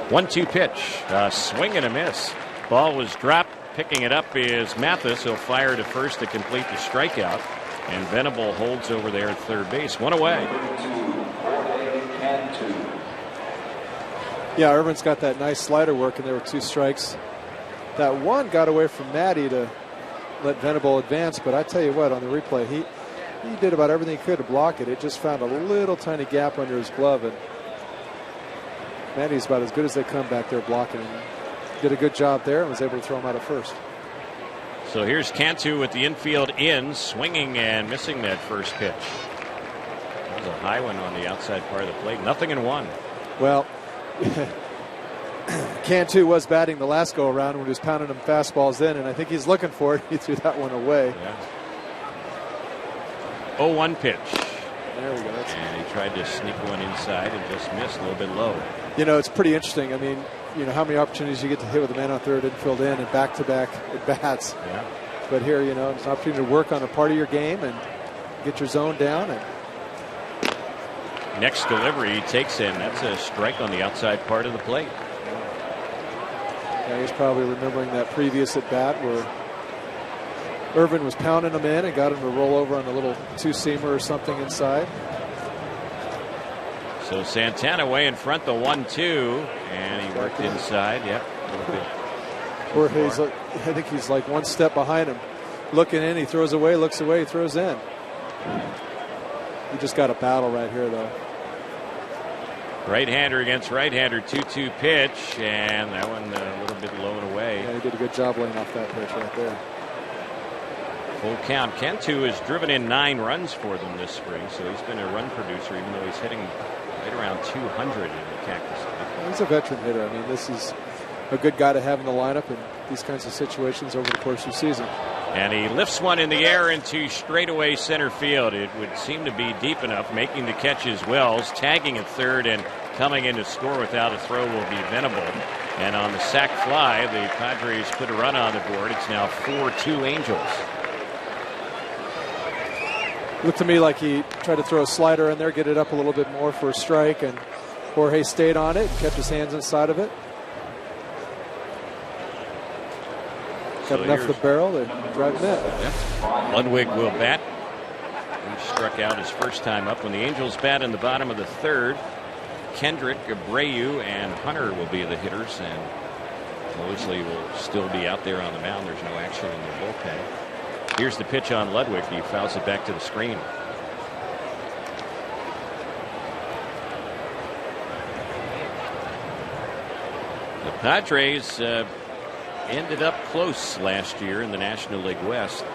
C: 1-2 pitch, swing and a miss. Ball was dropped. Picking it up is Mathis. He'll fire to first to complete the strikeout, and Venable holds over there at third base. 1 away.
D: Yeah, Irvin's got that nice slider work, and there were 2 strikes. That one got away from Matty to let Venable advance, but I tell you what, on the replay, he did about everything he could to block it. It just found a little tiny gap under his glove, and Matty's about as good as they come back there blocking him. Did a good job there and was able to throw him out at first.
C: So here's Cantu with the infield in, swinging and missing that first pitch. That was a high one on the outside part of the plate. 0-1.
D: Well, Cantu was batting the last go around when he was pounding them fastballs in, and I think he's looking for it. He threw that one away.
C: Yeah. 0-1 pitch.
D: There we go.
C: And he tried to sneak one inside and just missed a little bit low.
D: You know, it's pretty interesting. I mean, you know, how many opportunities you get to hit with a man on third and filled in and back-to-back at bats.
C: Yeah.
D: But here, you know, it's an opportunity to work on a part of your game and get your zone down. And
C: next delivery he takes in. That's a strike on the outside part of the plate.
D: Yeah, he's probably remembering that previous at bat where Irvin was pounding him in and got him to roll over on a little two-seamer or something inside.
C: So Santana way in front, the 1-2, and he worked inside. Yep.
D: Jorge's, I think he's like one step behind him. Looking in, he throws away, looks away, he throws in. He just got a battle right here, though.
C: Right-hander against right-hander, 2-2 pitch, and that one a little bit low and away.
D: Yeah, he did a good job laying off that pitch right there.
C: Full count. Cantu has driven in 9 runs for them this spring, so he's been a run producer, even though he's hitting right around 200 in the Cactus League.
D: He's a veteran hitter. I mean, this is a good guy to have in the lineup in these kinds of situations over the course of the season.
C: And he lifts one in the air into straightaway center field. It would seem to be deep enough, making the catch as Wells, tagging at third and coming in to score without a throw will be Venable. And on the sac fly, the Padres put a run on the board. It's now 4-2 Angels.
D: Looked to me like he tried to throw a slider in there, get it up a little bit more for a strike, and Jorge stayed on it and kept his hands inside of it. Got enough of the barrel to drive him in.
C: Yep. Ludwig will bat. He struck out his first time up. When the Angels bat in the bottom of the third, Kendrick, Abreu, and Hunter will be the hitters, and Mosley will still be out there on the mound. There's no action in the bullpen. Here's the pitch on Ludwig. He fouls it back to the screen. The Padres ended up close last year in the National League West.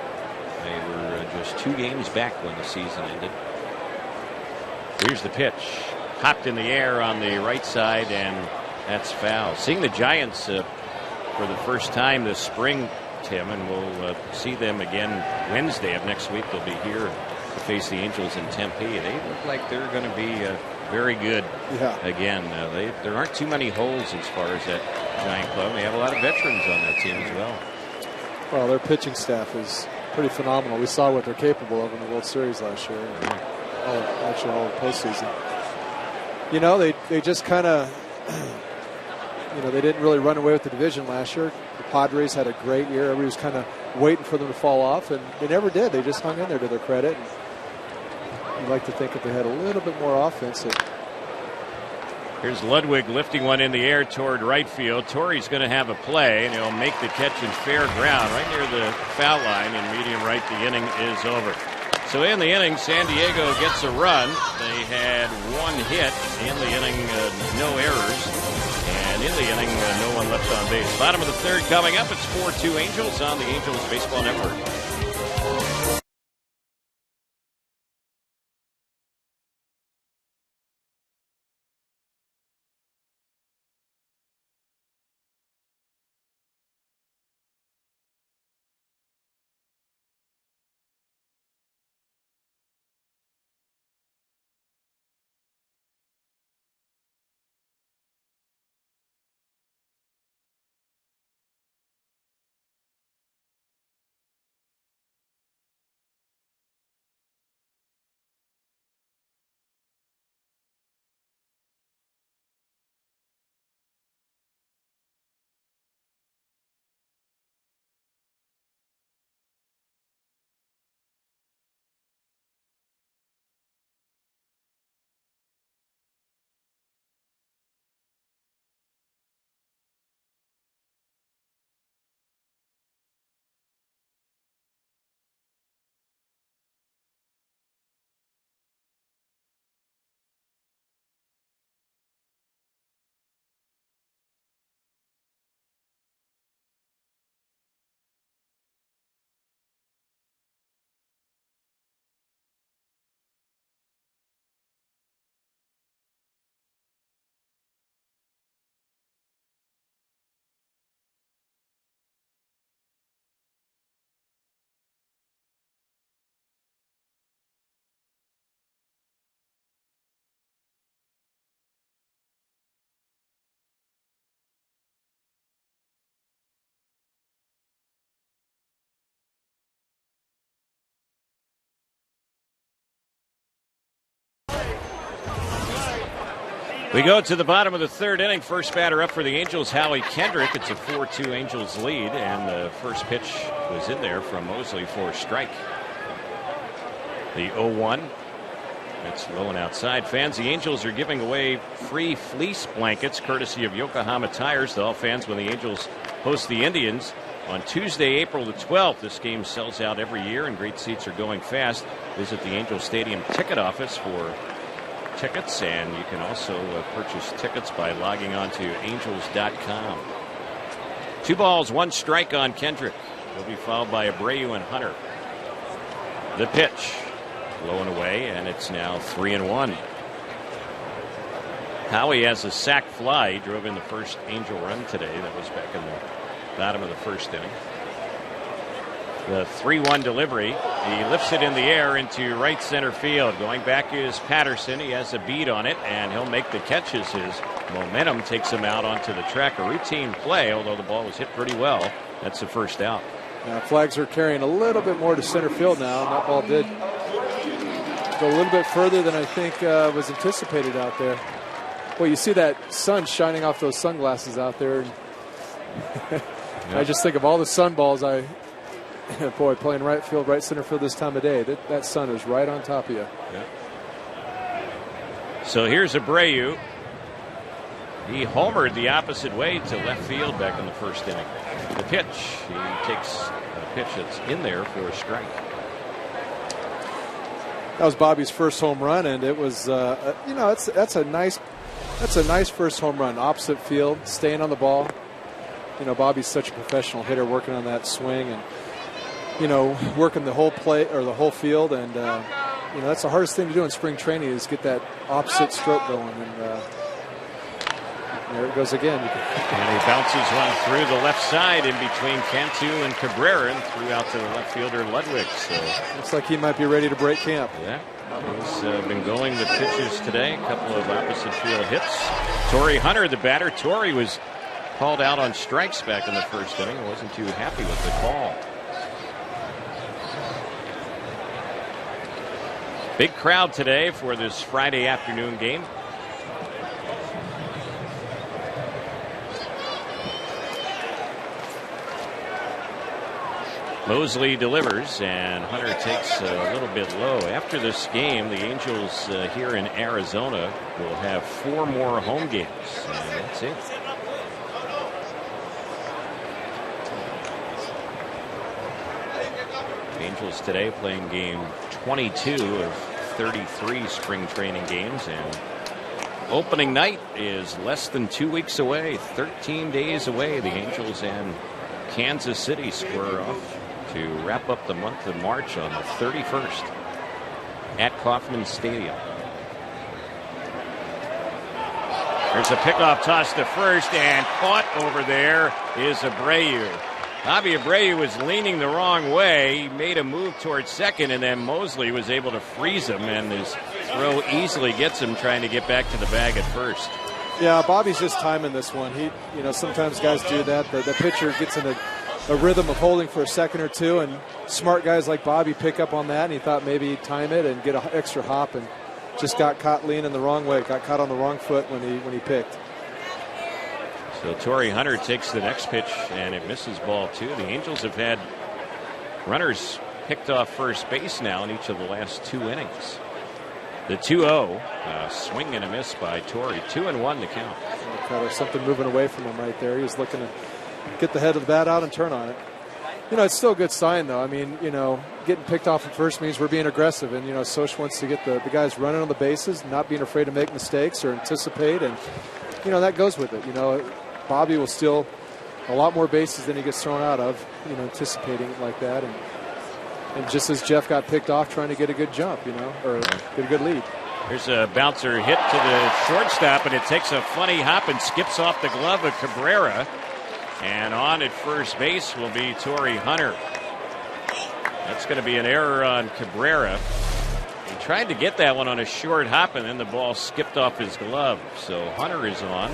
C: They were just 2 games back when the season ended. Here's the pitch. Hopped in the air on the right side, and that's foul. Seeing the Giants for the first time this spring, Tim, and we'll see them again Wednesday of next week. They'll be here to face the Angels in Tempe. They look like they're going to be very good again. There aren't too many holes as far as that Giant club. They have a lot of veterans on that team as well.
D: Well, their pitching staff is pretty phenomenal. We saw what they're capable of in the World Series last year. Actually, all the postseason. You know, they just kind of, you know, they didn't really run away with the division last year. The Padres had a great year. Everybody was kind of waiting for them to fall off, and they never did. They just hung in there to their credit. And you'd like to think if they had a little bit more offense.
C: Here's Ludwig lifting one in the air toward right field. Torrey's going to have a play, and he'll make the catch in fair ground right near the foul line in medium right. The inning is over. So in the inning, San Diego gets a run. They had 1 hit in the inning, no errors. And in the inning, no one left on base. Bottom of the third coming up. It's 4-2 Angels on the Angels Baseball Network. We go to the bottom of the third inning. First batter up for the Angels, Howie Kendrick. It's a 4-2 Angels lead, and the first pitch was in there from Mosley for a strike. The 0-1. It's low and outside. Fans, the Angels are giving away free fleece blankets courtesy of Yokohama Tires to all fans when the Angels host the Indians on Tuesday, April the 12th. This game sells out every year, and great seats are going fast. Visit the Angels Stadium ticket office for tickets, and you can also purchase tickets by logging on to angels.com. 2 balls, 1 strike on Kendrick. He'll be followed by Abreu and Hunter. The pitch, low and away, and it's now 3-1. Howie has a sac fly. He drove in the first Angel run today. That was back in the bottom of the first inning. The 3-1 delivery. He lifts it in the air into right center field. Going back is Patterson. He has a bead on it, and he'll make the catches. His momentum takes him out onto the track. A routine play, although the ball was hit pretty well. That's the first out.
D: Flags are carrying a little bit more to center field now, and that ball did go a little bit further than I think was anticipated out there. Well, you see that sun shining off those sunglasses out there. And I just think of all the sun balls boy, playing right field, right center field this time of day. That sun is right on top of you.
C: Yeah. So here's Abreu. He homered the opposite way to left field back in the first inning. The pitch. He takes a pitch that's in there for a strike.
D: That was Bobby's first home run, and it was, that's a nice first home run. Opposite field, staying on the ball. Bobby's such a professional hitter, working on that swing and working the whole play or the whole field, and that's the hardest thing to do in spring training is get that opposite stroke going. And there it goes again.
C: And he bounces one through the left side in between Cantu and Cabrera and threw out to the left fielder Ludwig. So
D: looks like he might be ready to break camp.
C: Yeah, he's been going with pitches today. A couple of opposite field hits. Torrey Hunter, the batter. Torrey was called out on strikes back in the first inning. I wasn't too happy with the call. Big crowd today for this Friday afternoon game. Mosley delivers, and Hunter takes a little bit low. After this game, the Angels here in Arizona will have 4 more home games, and that's it. Angels today playing game 22 of 33 spring training games, and opening night is less than 2 weeks away, 13 days away. The Angels and Kansas City square off to wrap up the month of March on the 31st at Kauffman Stadium. There's a pickoff toss to first, and caught over there is Abreu. Bobby Abreu was leaning the wrong way. He made a move towards second, and then Mosley was able to freeze him, and his throw easily gets him trying to get back to the bag at first.
D: Yeah, Bobby's just timing this one. Sometimes guys do that. The pitcher gets in a rhythm of holding for a second or two, and smart guys like Bobby pick up on that, and he thought maybe he'd time it and get an extra hop, and just got caught leaning the wrong way. Got caught on the wrong foot when he picked.
C: So Torrey Hunter takes the next pitch, and it misses ball 2. The Angels have had runners picked off first base now in each of the last 2 innings. The 2-0, swing and a miss by Torrey. 2-1 to count.
D: There's something moving away from him right there. He was looking to get the head of the bat out and turn on it. It's still a good sign, though. I mean, getting picked off at first means we're being aggressive, and Soch wants to get the guys running on the bases, not being afraid to make mistakes or anticipate, and that goes with it. Bobby will steal a lot more bases than he gets thrown out of, anticipating it like that. And just as Jeff got picked off trying to get a good jump, or get a good lead.
C: Here's a bouncer hit to the shortstop, and it takes a funny hop and skips off the glove of Cabrera. And on at first base will be Torrey Hunter. That's going to be an error on Cabrera. He tried to get that one on a short hop, and then the ball skipped off his glove. So Hunter is on.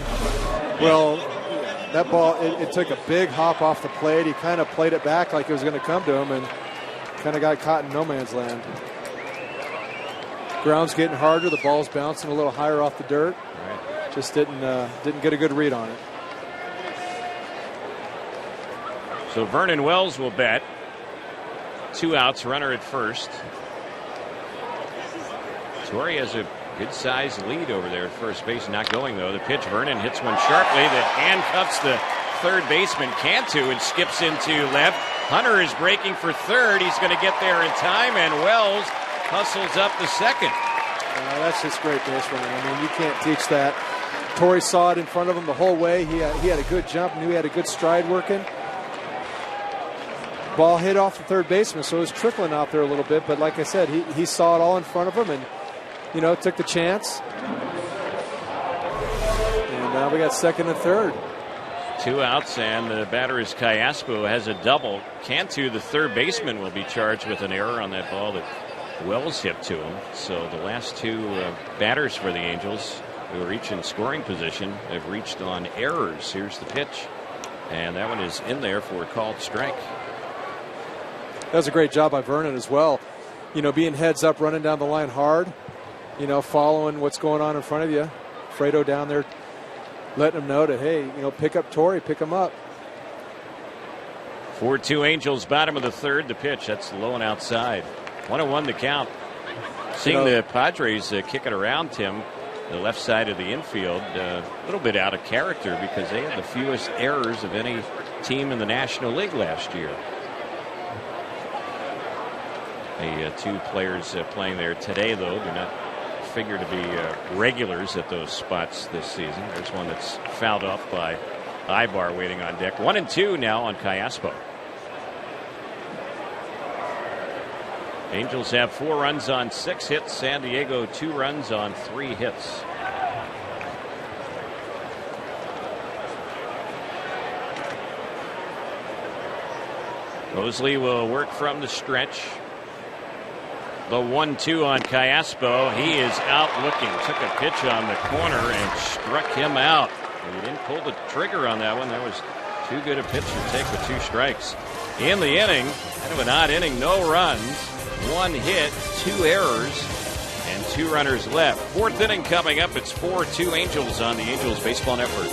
D: Well, that ball, it took a big hop off the plate. He kind of played it back like it was going to come to him, and kind of got caught in no man's land. Ground's getting harder. The ball's bouncing a little higher off the dirt.
C: Right.
D: Just didn't get a good read on it.
C: So Vernon Wells will bat. 2 outs, runner at first. Torrey has a good-sized lead over there at first base. Not going, though. The pitch, Vernon hits one sharply that handcuffs the third baseman, Cantu, and skips into left. Hunter is breaking for third. He's going to get there in time, and Wells hustles up the second.
D: That's just great base running. I mean, you can't teach that. Torrey saw it in front of him the whole way. He had a good jump, knew he had a good stride working. Ball hit off the third baseman, so it was trickling out there a little bit. But like I said, he saw it all in front of him and, took the chance. And now we got second and third.
C: 2 outs, and the batter is Callaspo, has a double. Cantu, the third baseman, will be charged with an error on that ball that Wells hit to him. So the last 2 batters for the Angels, who are each in scoring position, have reached on errors. Here's the pitch, and that one is in there for a called strike.
D: That was a great job by Vernon as well. Being heads up, running down the line hard, following what's going on in front of you. Fredo down there letting him know that, hey, pick up Torrey, pick him up.
C: 4-2 Angels, bottom of the third. The pitch, that's low and outside. 1-1 the count. Seeing the Padres kick it around, Tim, the left side of the infield, a little bit out of character because they had the fewest errors of any team in the National League last year. The 2 players playing there today, though, do not figure to be regulars at those spots this season. There's one that's fouled off by Ibar waiting on deck. 1-2 now on Callaspo. Angels have 4 runs on 6 hits. San Diego 2 runs on 3 hits. Mosley will work from the stretch. The 1-2 on Callaspo. He is out looking. Took a pitch on the corner and struck him out. He didn't pull the trigger on that one. That was too good a pitch to take with 2 strikes. In the inning, kind of an odd inning, no runs, 1 hit, 2 errors, and 2 runners left. 4th inning coming up. It's 4-2 Angels on the Angels Baseball Network.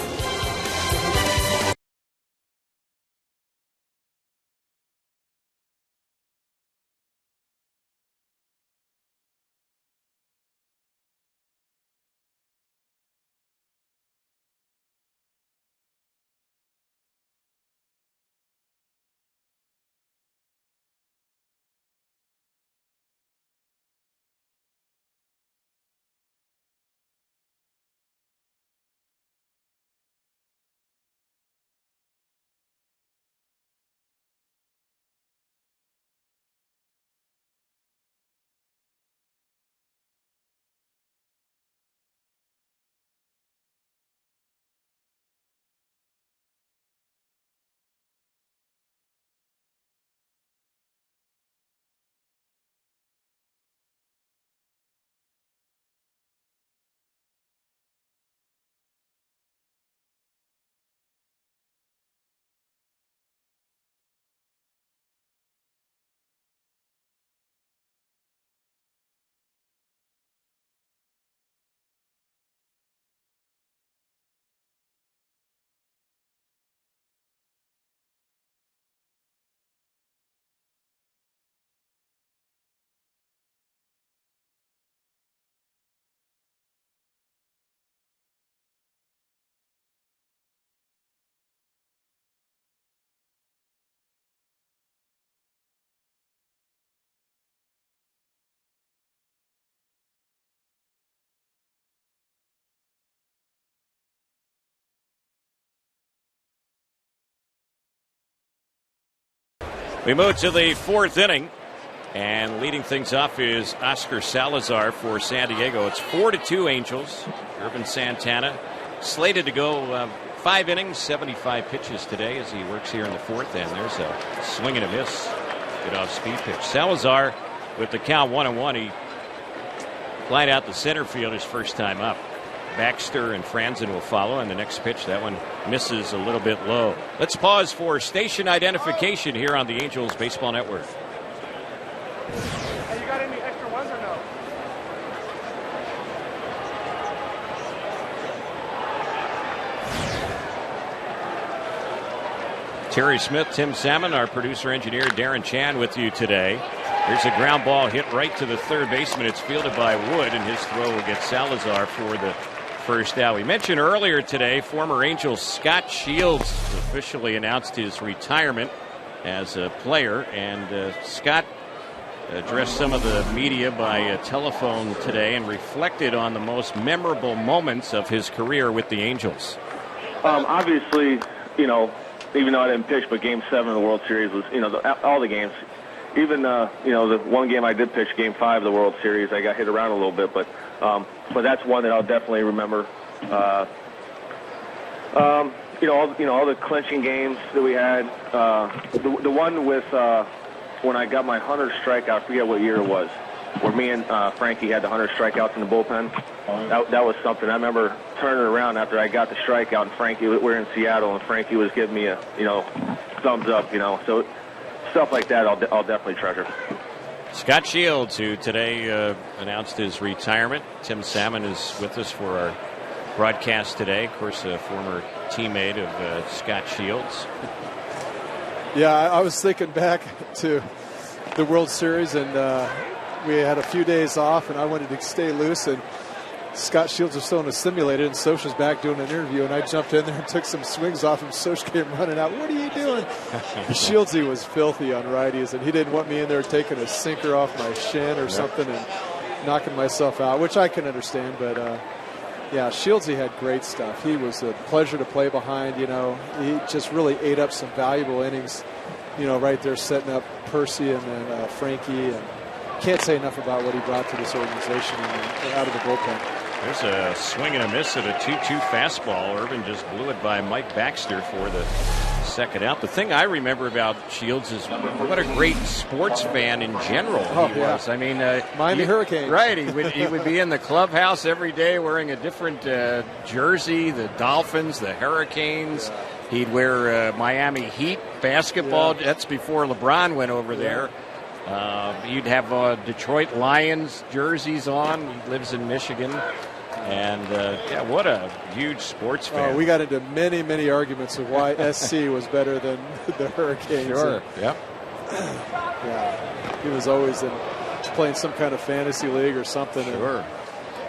C: We move to the 4th inning, and leading things off is Oscar Salazar for San Diego. It's 4-2 Angels. Irvin Santana slated to go 5 innings, 75 pitches today as he works here in the 4th, and there's a swing and a miss. Good off-speed pitch. Salazar with the count 1-1. He flied out the center field his first time up. Baxter and Franzen will follow, and the next pitch, that one misses a little bit low. Let's pause for station identification here on the Angels Baseball Network.
E: Hey, you got any extra ones or no?
C: Terry Smith, Tim Salmon, our producer-engineer Darren Chan with you today. Here's a ground ball hit right to the third baseman. It's fielded by Wood, and his throw will get Salazar for the first out. We mentioned earlier today, former Angels Scott Shields officially announced his retirement as a player, and Scott addressed some of the media by telephone today and reflected on the most memorable moments of his career with the Angels.
E: Obviously, even though I didn't pitch, but Game 7 of the World Series was, all the games. Even, the one game I did pitch, Game 5 of the World Series, I got hit around a little bit, but that's one that I'll definitely remember. All the clinching games that we had. The one with when I got my 100 strikeout, I forget what year it was, where me and Frankie had the 100 strikeouts in the bullpen. That was something. I remember turning around after I got the strikeout, and Frankie, we're in Seattle, and Frankie was giving me a thumbs up. So stuff like that, I'll definitely treasure.
C: Scott Shields, who today announced his retirement. Tim Salmon is with us for our broadcast today. Of course, a former teammate of Scott Shields.
D: Yeah, I was thinking back to the World Series, and we had a few days off, and I wanted to stay loose, and Scott Shields was still in a simulator, and Soch was back doing an interview, and I jumped in there and took some swings off him. Soch came running out. What are you doing? Shieldsy was filthy on righties, and he didn't want me in there taking a sinker off my shin or something and knocking myself out, which I can understand, but yeah, Shieldsy had great stuff. He was a pleasure to play behind. He just really ate up some valuable innings, right there setting up Percy and then Frankie. And can't say enough about what he brought to this organization and out of the bullpen.
C: There's a swing and a miss at a 2-2 fastball. Irvin just blew it by Mike Baxter for the second out. The thing I remember about Shields is what a great sports fan in general he was. I mean,
D: Miami Hurricanes.
C: Right. He would be in the clubhouse every day wearing a different jersey, the Dolphins, the Hurricanes. He'd wear Miami Heat basketball. Yeah. That's before LeBron went over there. You'd have Detroit Lions jerseys on. He lives in Michigan. And, what a huge sports fan.
D: We got into many, many arguments of why SC was better than the Hurricanes.
C: Sure, yep.
D: Yeah, he was always playing some kind of fantasy league or something.
C: Sure.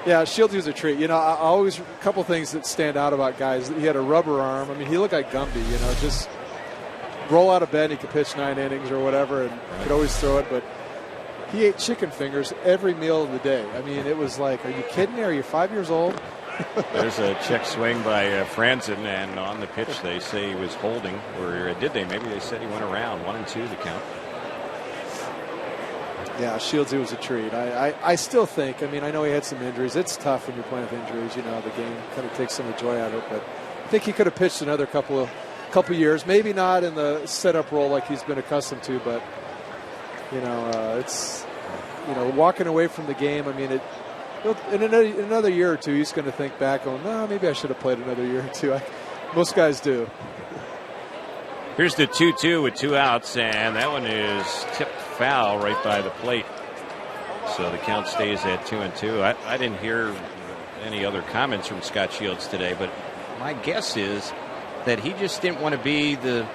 D: Yeah, Shields was a treat. A couple things that stand out about guys. He had a rubber arm. I mean, he looked like Gumby, just roll out of bed and he could pitch 9 innings or whatever and could always throw it, but he ate chicken fingers every meal of the day. I mean, it was like, are you kidding me? Are you 5 years old?
C: There's a check swing by Franzen, and on the pitch they say he was holding. Or did they? Maybe they said he went around. 1-2 the count.
D: Yeah, Shields, he was a treat. I still think, I know he had some injuries. It's tough when you're playing with injuries. The game kind of takes some of the joy out of it. But I think he could have pitched another couple years. Maybe not in the setup role like he's been accustomed to, but it's walking away from the game. I mean, in another year or two, he's going to think back on, no, maybe I should have played another year or two. Most guys do.
C: Here's the 2-2 with 2 outs, and that one is tipped foul right by the plate. So the count stays at 2-2. I didn't hear any other comments from Scott Shields today, but my guess is that he just didn't want to be the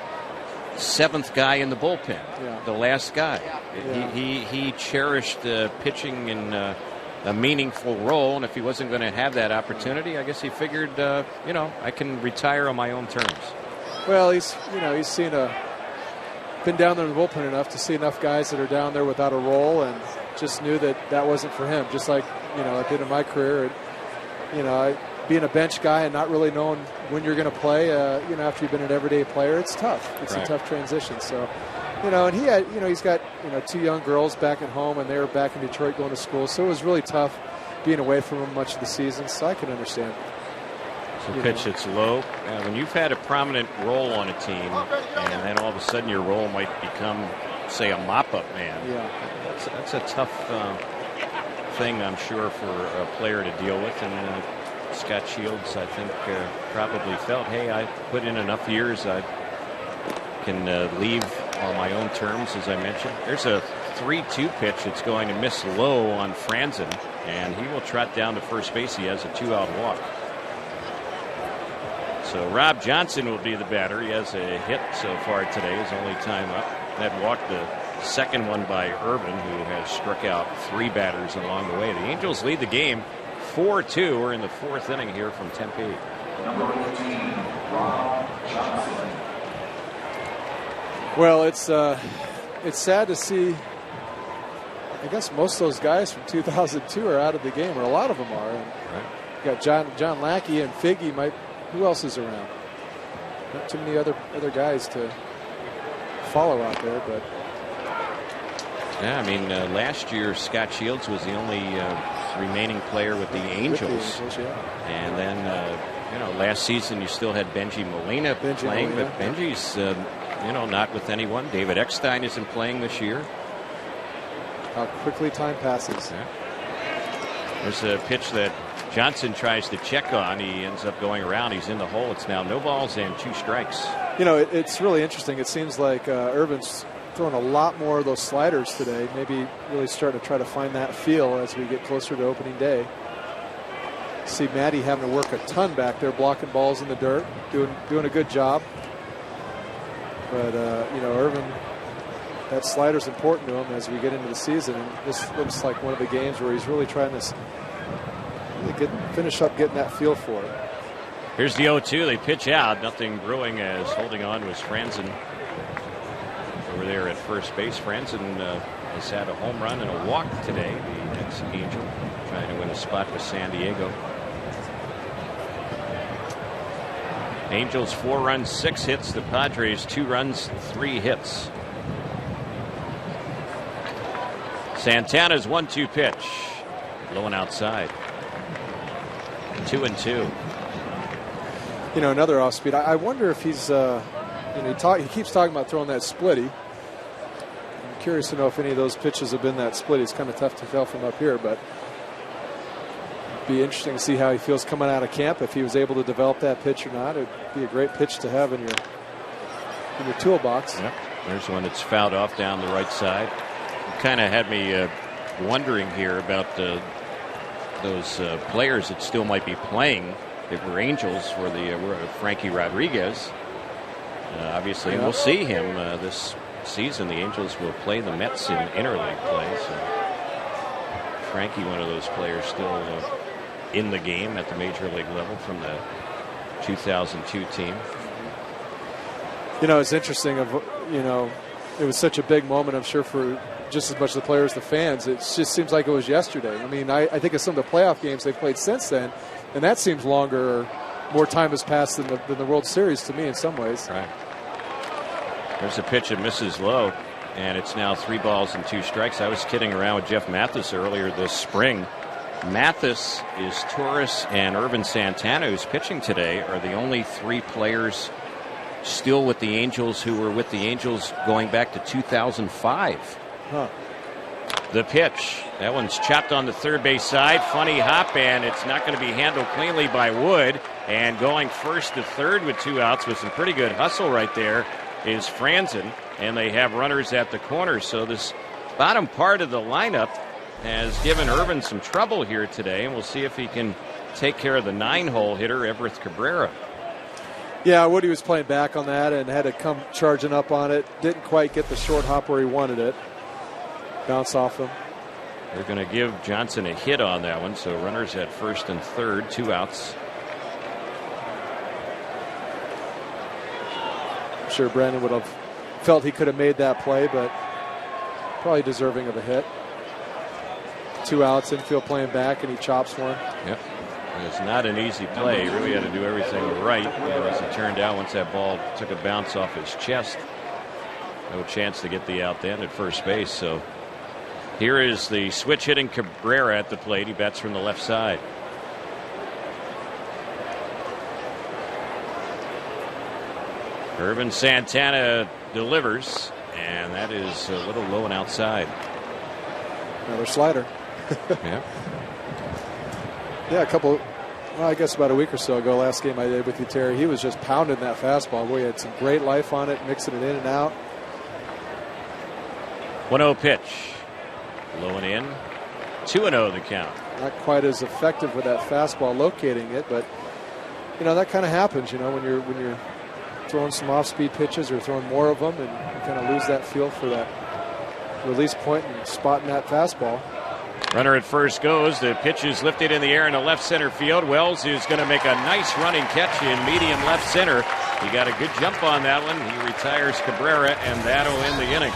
C: 7th guy in the bullpen, the last guy. Yeah. He cherished pitching in a meaningful role, and if he wasn't going to have that opportunity, I guess he figured, I can retire on my own terms.
D: Well, he's been down there in the bullpen enough to see enough guys that are down there without a role, and just knew that wasn't for him. Just like I did in my career, being a bench guy and not really knowing when you're going to play, after you've been an everyday player, it's tough. It's a tough transition. So, and he had, he's got, 2 young girls back at home, and they were back in Detroit going to school. So it was really tough being away from him much of the season. So I can understand.
C: So pitch that's low. When you've had a prominent role on a team, and then all of a sudden your role might become, say, a mop-up man.
D: Yeah,
C: that's a tough thing, I'm sure, for a player to deal with. And Scott Shields, I think, probably felt, hey, I put in enough years, I can leave on my own terms, as I mentioned. There's a 3-2 pitch that's going to miss low on Franzen, and he will trot down to first base. He has a 2-out walk. So Rob Johnson will be the batter. He has a hit so far today, his only time up. That walked the second one by Irvin, who has struck out 3 batters along the way. The Angels lead the game 4-2. We're in the 4th inning here from Tempe.
B: Number 14, Rob Johnson.
D: Well, it's sad to see. I guess most of those guys from 2002 are out of the game, or a lot of them are. And you got John Lackey and Figgy. Who else is around? Not too many other guys to follow out there, but.
C: Yeah, I mean, last year Scott Shields was the only remaining player with the Angels. And then, last season you still had Benji Molina playing, but Benji's, not with anyone. David Eckstein isn't playing this year.
D: How quickly time passes.
C: Yeah. There's a pitch that Johnson tries to check on. He ends up going around. He's in the hole. It's now no balls and 2 strikes.
D: It's really interesting. It seems like Irvin's throwing a lot more of those sliders today. Maybe really starting to try to find that feel as we get closer to opening day. See Matty having to work a ton back there, blocking balls in the dirt, doing a good job. But Irvin, that slider's important to him as we get into the season. And this looks like one of the games where he's really trying to finish up getting that feel for it.
C: Here's the 0-2. They pitch out. Nothing brewing, as holding on was Franzen. Over there at first base. Franzen has had a home run and a walk today. The ex-Angel trying to win a spot with San Diego. Angels 4 runs, 6 hits. The Padres 2 runs, 3 hits. Santana's 1-2 pitch. Low and outside. 2-2.
D: Another off speed. I wonder if he's he keeps talking about throwing that splitty. I'm curious to know if any of those pitches have been that splitty. It's kind of tough to tell from up here, but it'd be interesting to see how he feels coming out of camp, if he was able to develop that pitch or not. It'd be a great pitch to have in your toolbox.
C: Yep. There's one that's fouled off down the right side. Kind of had me wondering here about those players that still might be playing that were Angels for the Frankie Rodriguez. Obviously, we'll see him this season. The Angels will play the Mets in interleague play. So Frankie, one of those players, still in the game at the major league level from the 2002 team.
D: It's interesting. It was such a big moment, I'm sure, for just as much the players as the fans. It just seems like it was yesterday. I mean, I think of some of the playoff games they've played since then, and that seems longer, or more time has passed than the World Series to me in some ways.
C: Right. There's a pitch that misses low, and it's now 3 balls and 2 strikes. I was kidding around with Jeff Mathis earlier this spring. Mathis, is Torres, and Irvin Santana, who's pitching today, are the only 3 players still with the Angels who were with the Angels going back to 2005.
D: Huh.
C: The pitch. That one's chopped on the third base side. Funny hop, and it's not going to be handled cleanly by Wood. And going first to third with 2 outs with some pretty good hustle right there is Franzen. And they have runners at the corner. So this bottom part of the lineup has given Irvin some trouble here today. And we'll see if he can take care of the 9-hole hitter, Everett Cabrera.
D: Yeah, Woody was playing back on that and had to come charging up on it. Didn't quite get the short hop where he wanted it. Bounce off him.
C: They're going to give Johnson a hit on that one. So runners at first and third, 2 outs.
D: I'm sure Brandon would have felt he could have made that play, but probably deserving of a hit. 2 outs, infield playing back, and he chops one.
C: Yep. It's not an easy play. He really had to do everything right. And as it turned out, once that ball took a bounce off his chest, no chance to get the out then at first base. So here is the switch hitting Cabrera at the plate. He bats from the left side. Irvin Santana delivers, and that is a little low and outside.
D: Another slider.
C: Yeah.
D: Yeah, I guess about a week or so ago, last game I did with you, Terry, he was just pounding that fastball. Boy, he had some great life on it, mixing it in and out.
C: 1-0 pitch. Low and in. 2-0 the count.
D: Not quite as effective with that fastball locating it, but that kind of happens, when you're throwing some off-speed pitches or throwing more of them, and you kind of lose that feel for that release point and spotting that fastball.
C: Runner at first goes. The pitch is lifted in the air in the left center field. Wells is going to make a nice running catch in medium left center. He got a good jump on that one. He retires Cabrera, and that'll end the inning.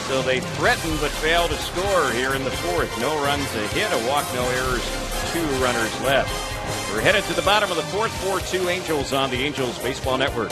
C: So they threaten but fail to score here in the fourth. No runs, a hit, a walk, no errors, 2 runners left. We're headed to the bottom of the fourth. 4-2 Angels on the Angels Baseball Network.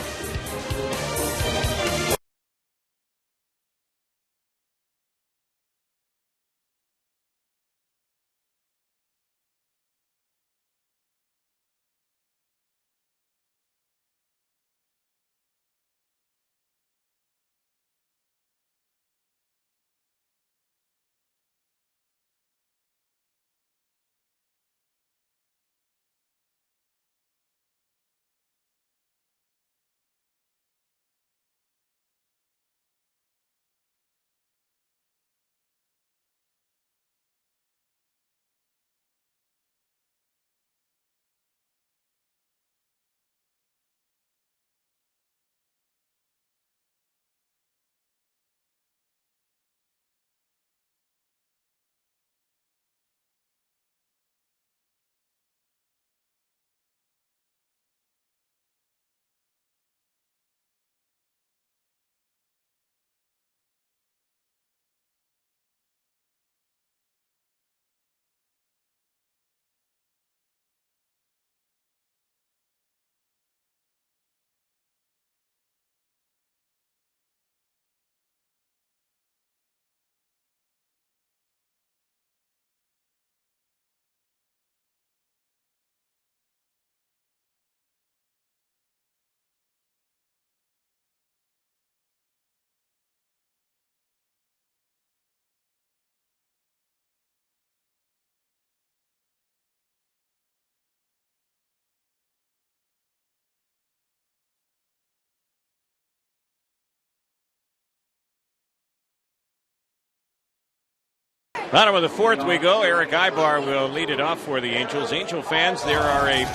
C: Bottom of the fourth we go. Eric Ibar will lead it off for the Angels. Angel fans, there are a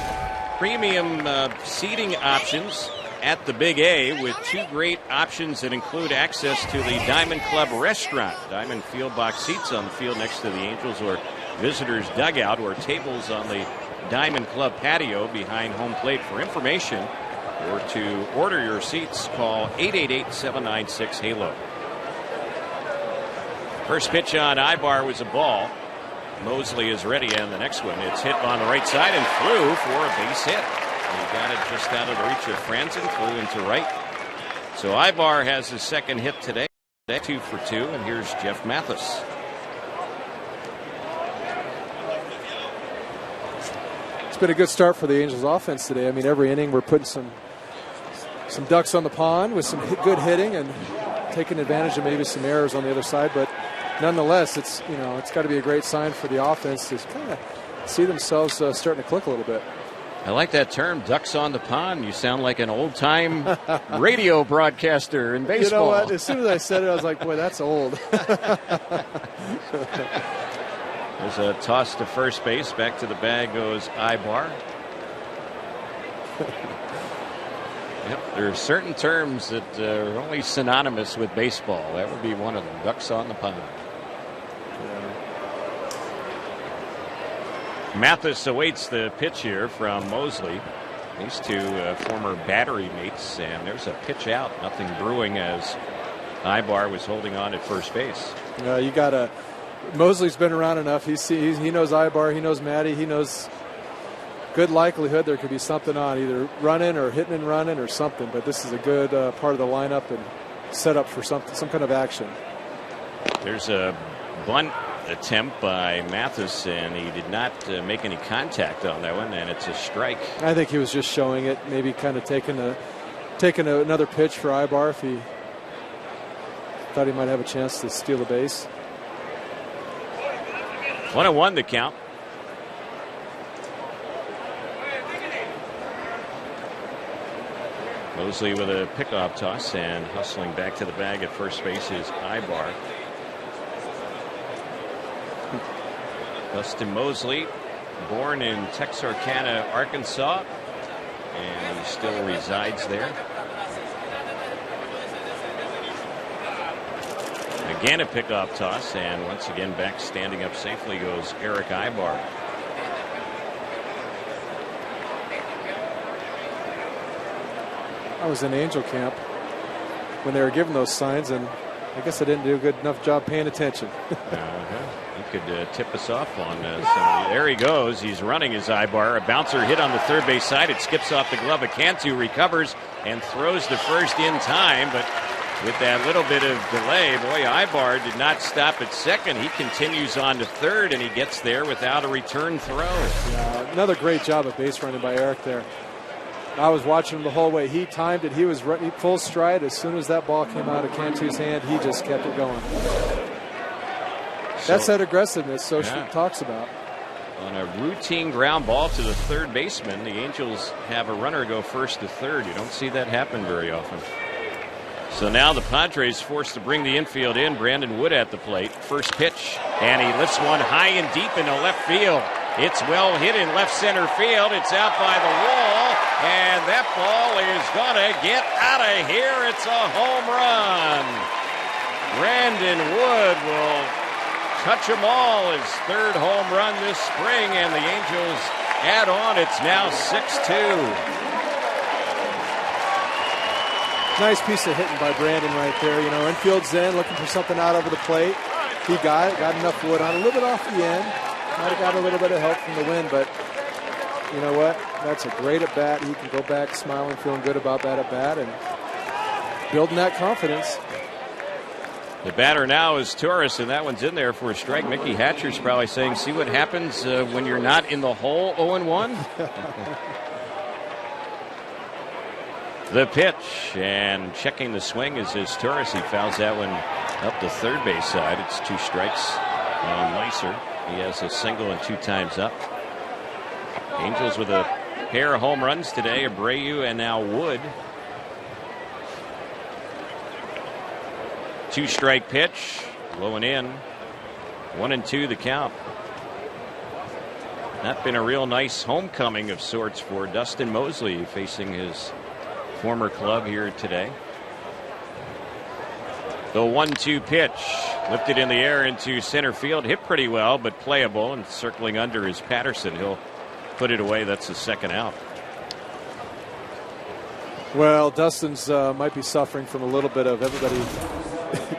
C: premium seating options at the Big A with 2 great options that include access to the Diamond Club restaurant. Diamond field box seats on the field next to the Angels or visitors dugout, or tables on the Diamond Club patio behind home plate. For information or to order your seats, call 888-796-HALO. First pitch on Ibar was a ball. Mosley is ready, and the next one, it's hit on the right side and flew for a base hit. He got it just out of the reach of Franzen, flew into right. So Ibar has his second hit today. 2 for 2, and here's Jeff Mathis.
D: It's been a good start for the Angels offense today. I mean, every inning we're putting some ducks on the pond with some good hitting and taking advantage of maybe some errors on the other side, but nonetheless, it's got to be a great sign for the offense to kind of see themselves starting to click a little bit.
C: I like that term, ducks on the pond. You sound like an old-time radio broadcaster in baseball.
D: You know what? As soon as I said it, I was like, boy, that's old.
C: There's a toss to first base. Back to the bag goes Ibar. Yep, there are certain terms that are only synonymous with baseball. That would be one of them, ducks on the pond. Mathis awaits the pitch here from Mosley. These two former battery mates, and there's a pitch out. Nothing brewing as Ibar was holding on at first base.
D: You got to. Mosley's been around enough. He knows Ibar. He knows Matty. He knows. Good likelihood there could be something on, either running or hitting and running or something. But this is a good part of the lineup and set up for some kind of action.
C: There's a bunt attempt by Mathis, and he did not make any contact on that one, and it's a strike.
D: I think he was just showing it, maybe kind of taking another pitch for Ibar if he thought he might have a chance to steal the base.
C: 1-1 the count. Mosley with a pickoff toss, and hustling back to the bag at first base is Ibar. Dustin Mosley, born in Texarkana, Arkansas. and he still resides there. Again, a pickoff toss, and once again back standing up safely goes Eric Ibar.
D: I was in Angel camp when they were giving those signs, and I guess I didn't do a good enough job paying attention.
C: He could tip us off on some. There he goes. He's running his Ibar. A bouncer hit on the third base side. It skips off the glove of Cantu, recovers, and throws to first in time, but with that little bit of delay, boy, Ibar did not stop at second. He continues on to third, and he gets there without a return throw.
D: Yeah, another great job of base running by Eric there. I was watching him the whole way. He timed it. He was full stride. As soon as that ball came out of Cantu's hand, he just kept it going. That's that aggressiveness Socha talks about.
C: On a routine ground ball to the third baseman, the Angels have a runner go first to third. You don't see that happen very often. So now the Padres forced to bring the infield in. Brandon Wood at the plate. First pitch, and he lifts one high and deep into left field. It's well hit in left center field. It's out by the wall, and that ball is going to get out of here. It's a home run. Brandon Wood will touch them all. His third home run this spring, and the Angels add on. It's now 6-2.
D: Nice piece of hitting by Brandon right there. You know, infield's in, looking for something out over the plate. He got enough wood on, a little bit off the end. Might have got a little bit of help from the wind, but you know what? That's a great at-bat. He can go back smiling, feeling good about that at-bat, and building that confidence.
C: The batter now is Torres, and that one's in there for a strike. Mickey Hatcher's probably saying, see what happens when you're not in the hole 0-1? The pitch, and checking the swing is Torres. He fouls that one up the third base side. It's 2 strikes on Meiser. He has a single and 2 times up. Angels with a pair of home runs today, Abreu and now Wood. 2-strike pitch, low and in. 1-2 the count. Not been a real nice homecoming of sorts for Dustin Mosley, facing his former club here today. The 1-2 pitch, lifted in the air into center field, hit pretty well, but playable, and circling under is Patterson. He'll put it away. That's the second out.
D: Well, Dustin's might be suffering from a little bit of everybody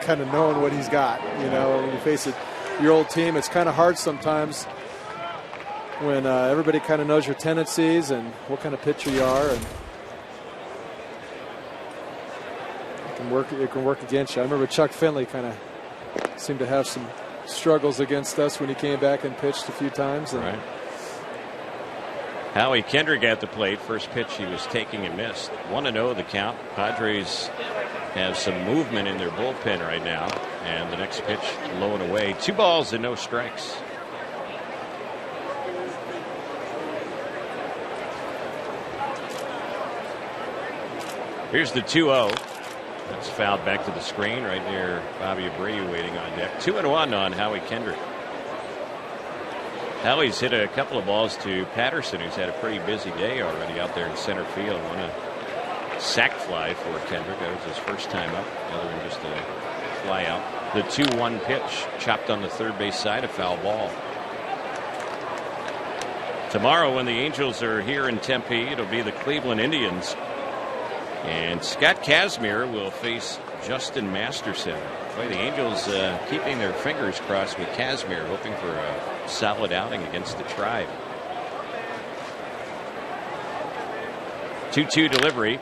D: kind of knowing what he's got. You know, when you face your old team, it's kind of hard sometimes when everybody kind of knows your tendencies and what kind of pitcher you are, and it can work against you. I remember Chuck Finley kind of seemed to have some struggles against us when he came back and pitched a few times. And
C: right. Howie Kendrick at the plate. First pitch he was taking and missed. 1-0 the count. Padres have some movement in their bullpen right now. And the next pitch low and away. 2 balls and no strikes. Here's the 2-0. That's fouled back to the screen right near Bobby Abreu waiting on deck. 2-1 on Howie Kendrick. Howie's hit a couple of balls to Patterson, who's had a pretty busy day already out there in center field. One a sac fly for Kendrick. That was his first time up. The other one just a fly out. The 2-1 pitch chopped on the third base side, a foul ball. Tomorrow when the Angels are here in Tempe, it'll be the Cleveland Indians. And Scott Kazmir will face Justin Masterson. Boy, the Angels keeping their fingers crossed with Kazmir, hoping for a solid outing against the Tribe. 2-2 delivery.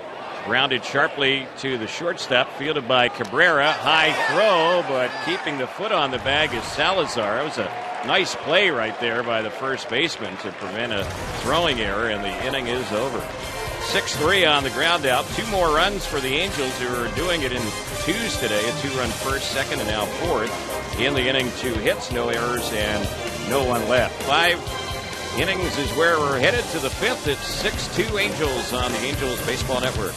C: Grounded sharply to the shortstop, fielded by Cabrera. High throw, but keeping the foot on the bag is Salazar. It was a nice play right there by the first baseman to prevent a throwing error, and the inning is over. 6-3 on the ground out. 2 more runs for the Angels, who are doing it in twos today. A 2-run first, second, and now fourth. In the inning, 2 hits, no errors, and no one left. 5 innings is where we're headed to the 5th. It's 6-2 Angels on the Angels Baseball Network.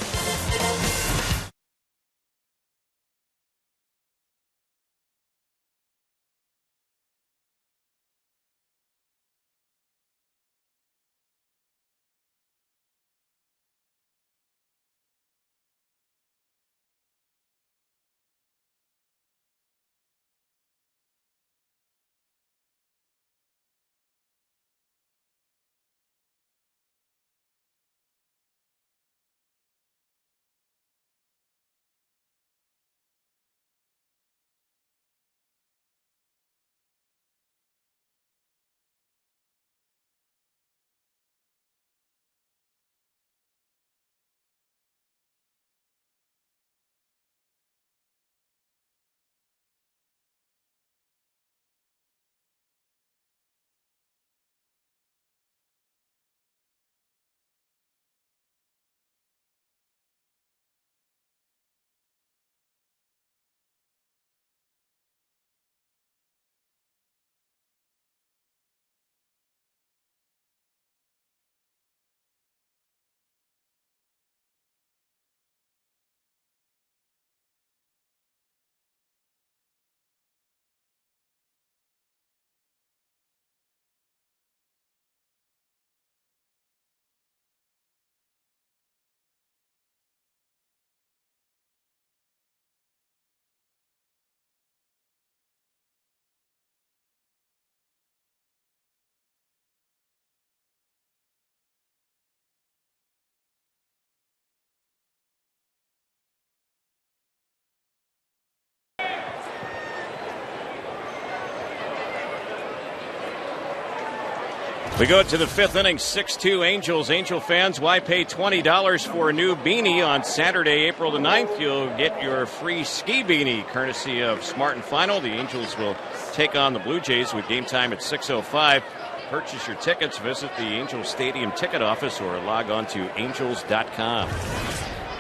C: We go to the fifth inning, 6-2 Angels. Angel fans, why pay $20 for a new beanie? On Saturday, April the 9th, you'll get your free ski beanie, courtesy of Smart and Final. The Angels will take on the Blue Jays with game time at 6:05. Purchase your tickets, visit the Angels Stadium ticket office, or log on to angels.com.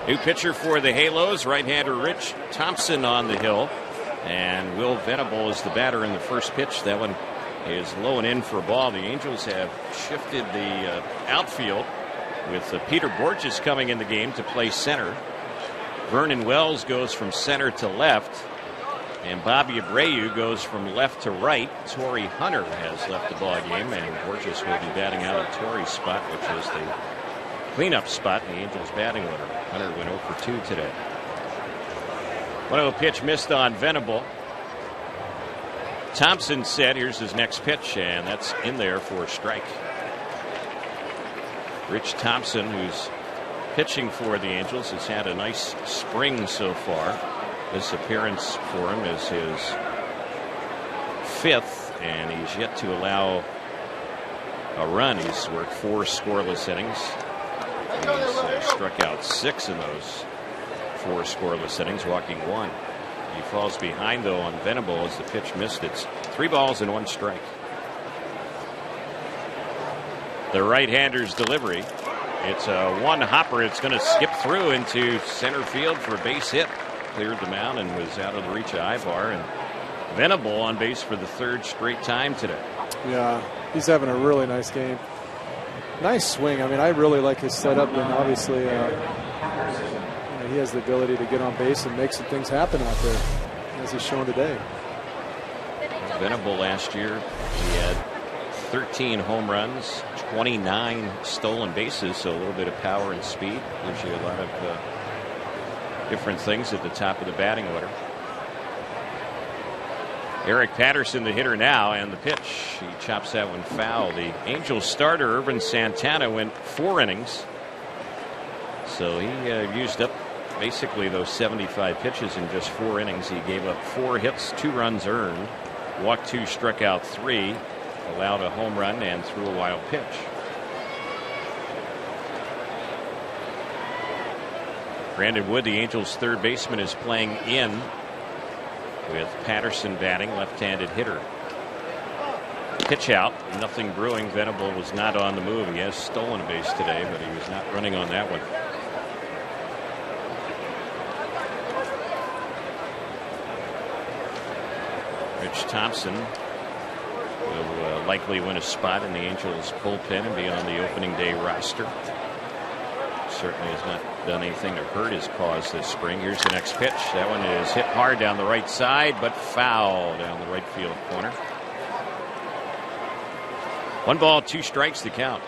C: New pitcher for the Halos, right-hander Rich Thompson on the hill. And Will Venable is the batter in the first pitch. That one is low and in for a ball. The Angels have shifted the outfield with Peter Borges coming in the game to play center. Vernon Wells goes from center to left, and Bobby Abreu goes from left to right. Torrey Hunter has left the ball game, and Borges will be batting out of Torrey's spot, which is the cleanup spot in the Angels batting order. Hunter went 0 for 2 today. 1-0 pitch missed on Venable. Thompson said, here's his next pitch, and that's in there for a strike. Rich Thompson, who's pitching for the Angels, has had a nice spring so far. This appearance for him is his 5th, and he's yet to allow a run. He's worked 4 scoreless innings. He's struck out 6 in those 4 scoreless innings, walking 1. He falls behind, though, on Venable as the pitch missed. It's 3 balls and 1 strike. The right-hander's delivery. It's a one hopper. It's going to skip through into center field for a base hit. Cleared the mound and was out of the reach of Ivar. And Venable on base for the 3rd straight time today.
D: Yeah, he's having a really nice game. Nice swing. I mean, I really like his setup, and obviously he has the ability to get on base and make some things happen out there, as he's shown today.
C: Venable last year, he had 13 home runs, 29 stolen bases, so a little bit of power and speed. Gives you a lot of different things at the top of the batting order. Eric Patterson, the hitter now, and the pitch. He chops that one foul. The Angels starter, Irvin Santana, went 4 innings. So he used up basically those 75 pitches in just 4 innings. He gave up 4 hits, 2 runs earned, walked 2, struck out 3, allowed a home run, and threw a wild pitch. Brandon Wood, the Angels' 3rd baseman, is playing in with Patterson batting, left-handed hitter. Pitch out, nothing brewing. Venable was not on the move. He has stolen a base today, but he was not running on that one. Rich Thompson will likely win a spot in the Angels bullpen and be on the opening day roster. Certainly has not done anything to hurt his cause this spring. Here's the next pitch. That one is hit hard down the right side, but foul down the right field corner. 1 ball, 2 strikes to count.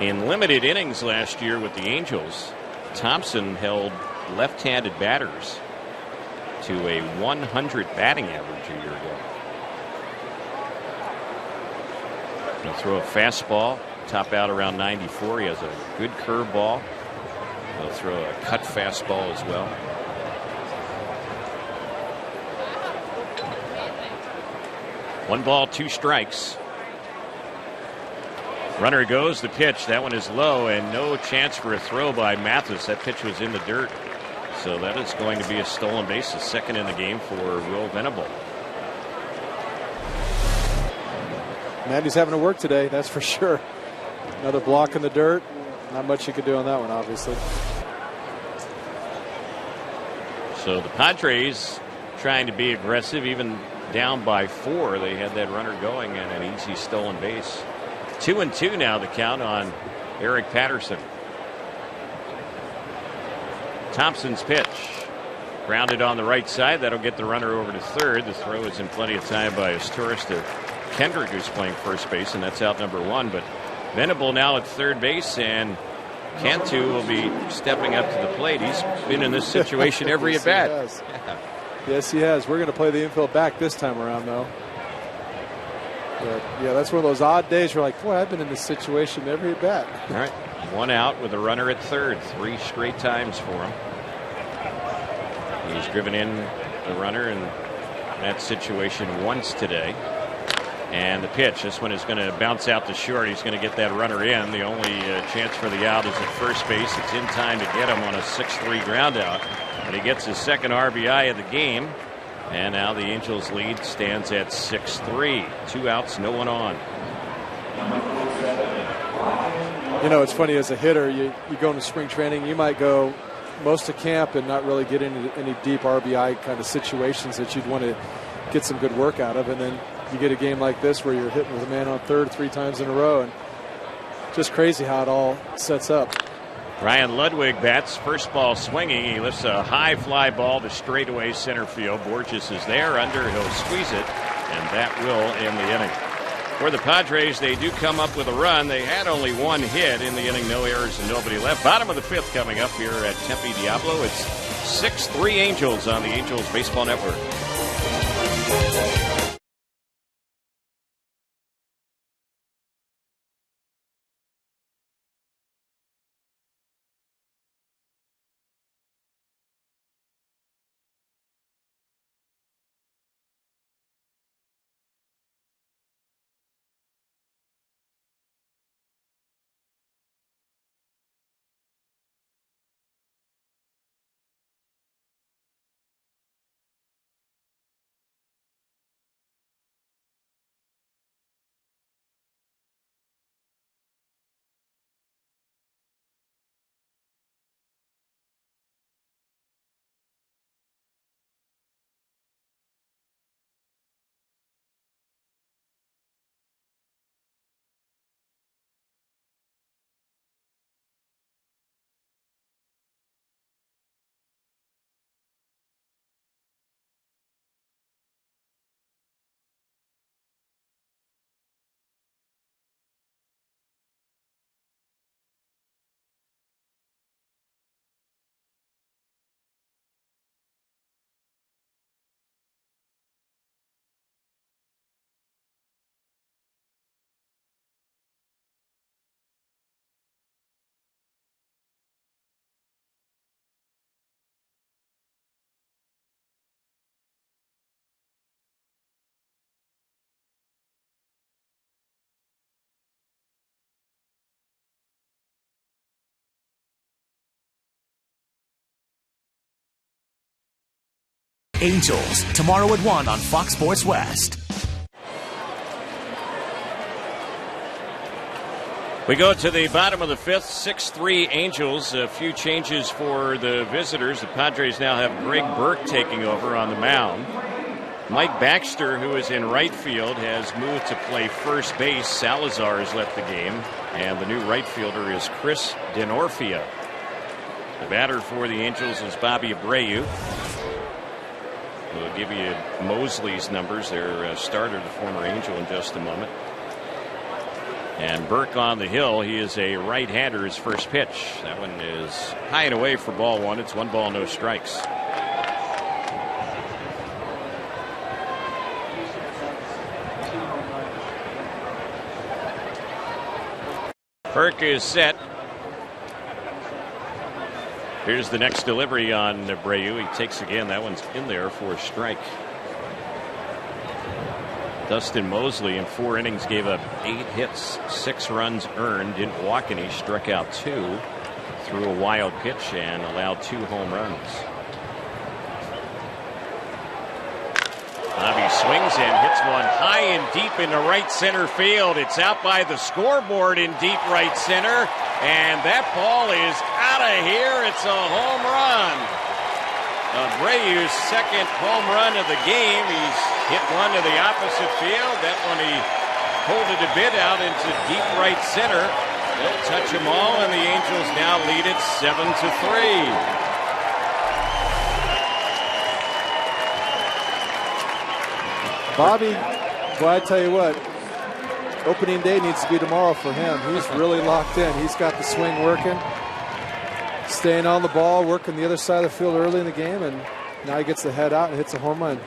C: In limited innings last year with the Angels, Thompson held left-handed batters to a 100 batting average a year ago. He'll throw a fastball, top out around 94. He has a good curveball. He'll throw a cut fastball as well. One ball, 2 strikes. Runner goes, the pitch. That one is low, and no chance for a throw by Mathis. That pitch was in the dirt. So that is going to be a stolen base, the 2nd in the game for Will Venable.
D: Matty's having to work today, that's for sure. Another block in the dirt. Not much you could do on that one, obviously.
C: So the Padres trying to be aggressive, even down by 4. They had that runner going and an easy stolen base. 2-2 now the count on Eric Patterson. Thompson's pitch. Grounded on the right side. That'll get the runner over to 3rd. The throw is in plenty of time by Asturias to Kendrick, who's playing first base, and that's out number 1. But Venable now at 3rd base, and Cantu will be stepping up to the plate. He's been in this situation every
D: yes,
C: at-bat.
D: Yeah. Yes, he has. We're going to play the infield back this time around, though. But, yeah, that's one of those odd days where you're like, boy, I've been in this situation every at-bat.
C: All right. 1 out with a runner at 3rd. 3 straight times for him. He's driven in the runner in that situation once today. And the pitch, this one is going to bounce out to short. He's going to get that runner in. The only chance for the out is at first base. It's in time to get him on a 6-3 ground out. And he gets his second RBI of the game. And now the Angels lead stands at 6-3. 2 outs, no one on.
D: You know, it's funny, as a hitter, you go into spring training, you might go most of camp and not really get into any deep RBI kind of situations that you'd want to get some good work out of. And then you get a game like this where you're hitting with a man on third 3 times in a row. And just crazy how it all sets up.
C: Ryan Ludwig bats, first ball swinging. He lifts a high fly ball to straightaway center field. Borges is there under. He'll squeeze it, and that will end the inning. For the Padres, they do come up with a run. They had only 1 hit in the inning, no errors and nobody left. Bottom of the 5th coming up here at Tempe Diablo. It's 6-3 Angels on the Angels Baseball Network.
A: Angels, tomorrow at 1 on Fox Sports West.
C: We go to the bottom of the 5th, 6-3 Angels. A few changes for the visitors. The Padres now have Greg Burke taking over on the mound. Mike Baxter, who is in right field, has moved to play first base. Salazar has left the game. And the new right fielder is Chris Denorfia. The batter for the Angels is Bobby Abreu. We'll give you Mosley's numbers, their starter, the former Angel, in just a moment. And Burke on the hill. He is a right-hander. His first pitch. That one is high and away for ball 1. It's 1 ball, no strikes. Burke is set. Here's the next delivery on Abreu. He takes again. That one's in there for a strike. Dustin Mosley in 4 innings gave up 8 hits, 6 runs earned, didn't walk any, struck out 2, threw a wild pitch, and allowed 2 home runs. Bobby swings and hits one high and deep into right center field. It's out by the scoreboard in deep right center, and that ball is out of here. It's a home run. Abreu's second home run of the game. He's hit one to the opposite field. That one he pulled it a bit out into deep right center. They'll touch them all, and the Angels now lead it 7-3.
D: Bobby, well, I tell you what, opening day needs to be tomorrow for him. He's really locked in. He's got the swing working, staying on the ball, working the other side of the field early in the game, and now he gets the head out and hits a home run.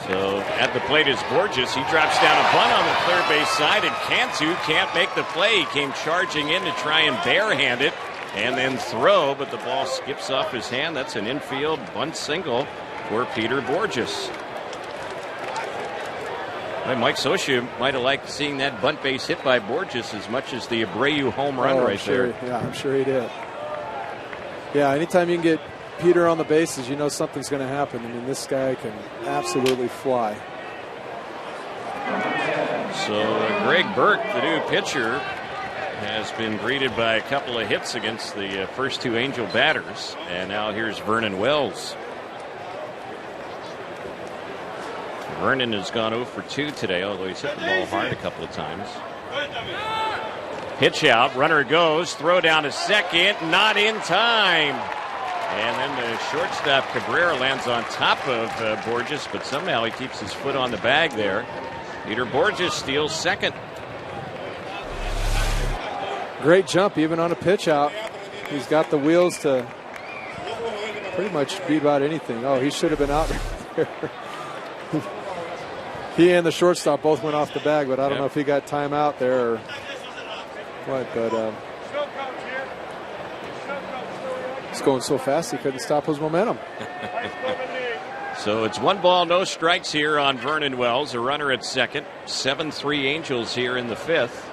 C: So at the plate is Borges. He drops down a bunt on the third base side, and Cantu can't make the play. He came charging in to try and barehand it and then throw, but the ball skips off his hand. That's an infield bunt single for Peter Borges. Well, Mike Scioscia might have liked seeing that bunt base hit by Borges as much as the Abreu home run there.
D: Yeah, I'm sure he did. Yeah, anytime you can get Peter on the bases, you know something's going to happen. I mean, this guy can absolutely fly.
C: So Greg Burke, the new pitcher, has been greeted by a couple of hits against the first two Angel batters. And now here's Vernon Wells. Vernon has gone 0 for 2 today, although he's hit the ball hard a couple of times. Pitch out, runner goes, throw down to second, not in time. And then the shortstop Cabrera lands on top of Borges, but somehow he keeps his foot on the bag there. Peter Borges steals second.
D: Great jump, even on a pitch out. He's got the wheels to pretty much beat about anything. Oh, he should have been out there. He and the shortstop both went off the bag, but I don't know if he got time out there or what. But he's going so fast he couldn't stop his momentum.
C: So it's 1 ball, no strikes here on Vernon Wells. A runner at second. 7-3 Angels here in the fifth.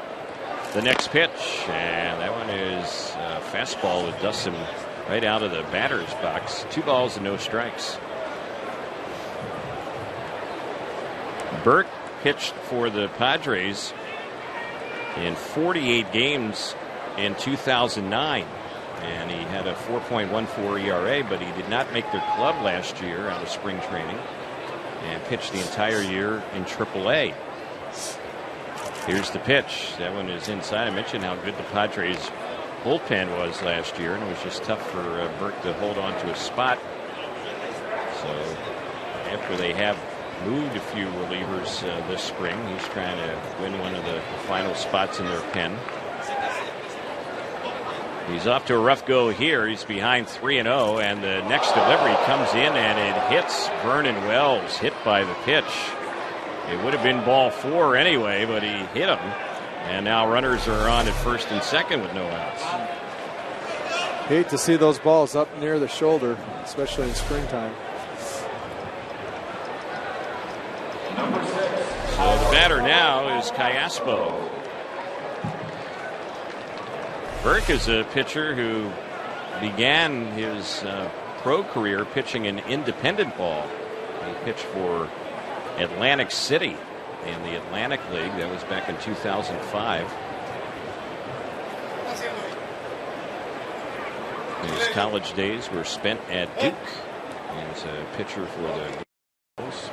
C: The next pitch, and that one is a fastball that dusts him right out of the batter's box. 2 balls and no strikes. Burke pitched for the Padres in 48 games in 2009, and he had a 4.14 ERA, but he did not make their club last year out of spring training and pitched the entire year in AAA. Here's the pitch. That one is inside. I mentioned how good the Padres bullpen was last year, and it was just tough for Burke to hold on to a spot. So after they have moved a few relievers this spring, he's trying to win one of the final spots in their pen. He's off to a rough go here. He's behind 3-0, and the next delivery comes in and it hits Vernon Wells, hit by the pitch. It would have been ball 4 anyway, but he hit him, and now runners are on at first and second with no outs.
D: Hate to see those balls up near the shoulder, especially in springtime.
C: So the batter now is Callaspo. Burke is a pitcher who began his pro career pitching in independent ball. He pitched for Atlantic City in the Atlantic League. That was back in 2005. His college days were spent at Duke. He's a pitcher for the Bulls.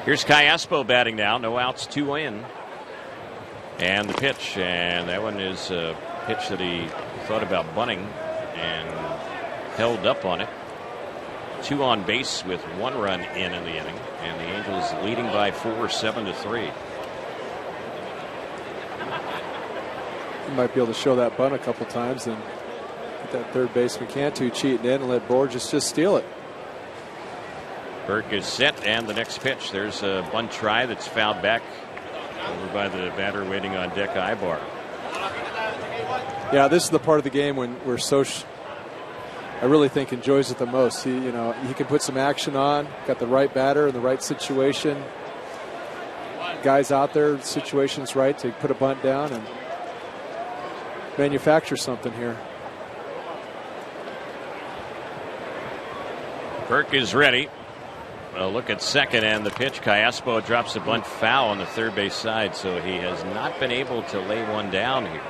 C: Here's Callaspo batting now. No outs, 2 in. And the pitch, and that one is a pitch that he thought about bunting and held up on it. 2 on base with 1 run in the inning, and the Angels leading by 4, 7-3.
D: You might be able to show that bunt a couple times and get that third baseman Cantu cheating in and let Borges just steal it.
C: Burke is set, and the next pitch. There's a bunt try that's fouled back over by the batter waiting on deck Ibar.
D: Yeah, this is the part of the game where Soch, I really think, enjoys it the most. He can put some action on, got the right batter in the right situation. Guys out there, the situation's right to put a bunt down and manufacture something here.
C: Burke is ready. A look at second, and the pitch. Callaspo drops a bunt foul on the third base side, so he has not been able to lay one down here.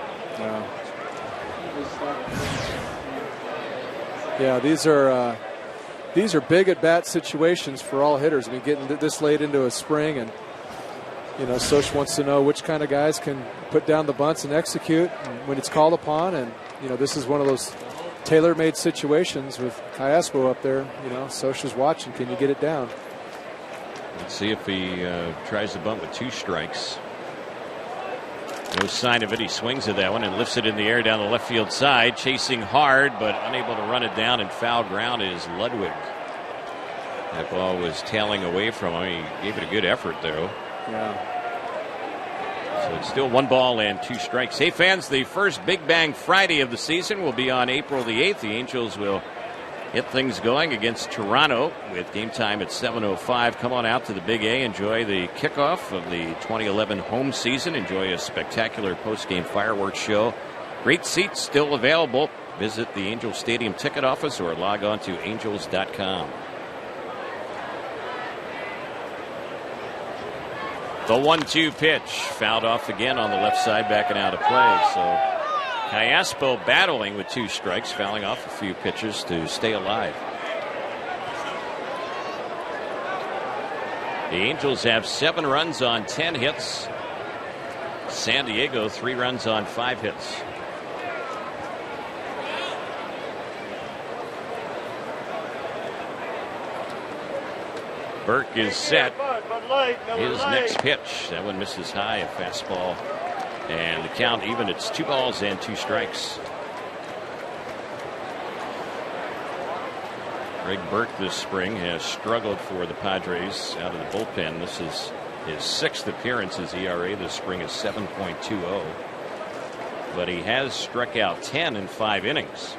D: Yeah, these are big at bat situations for all hitters. I mean, getting this late into a spring, and Soch wants to know which kind of guys can put down the bunts and execute when it's called upon. And this is one of those tailor-made situations with Callaspo up there. Soch is watching. Can you get it down?
C: Let's see if he tries the bunt with 2 strikes. No sign of it. He swings at that one and lifts it in the air down the left field side. Chasing hard, but unable to run it down in foul ground is Ludwig. That ball was tailing away from him. He gave it a good effort, though.
D: Yeah.
C: So it's still 1 ball and 2 strikes. Hey, fans, the first Big Bang Friday of the season will be on April the 8th. The Angels will get things going against Toronto with game time at 7:05. Come on out to the Big A. Enjoy the kickoff of the 2011 home season. Enjoy a spectacular post-game fireworks show. Great seats still available. Visit the Angels Stadium ticket office or log on to angels.com. The 1-2 pitch fouled off again on the left side, backing out of play. So Callaspo battling with 2 strikes, fouling off a few pitches to stay alive. The Angels have 7 runs on 10 hits. San Diego 3 runs on 5 hits. Burke is set. His next pitch. That one misses high, a fastball. And the count even, it's 2 balls and 2 strikes. Greg Burke this spring has struggled for the Padres out of the bullpen. This is his 6th appearance. His ERA this spring is 7.20. But he has struck out 10 in 5 innings.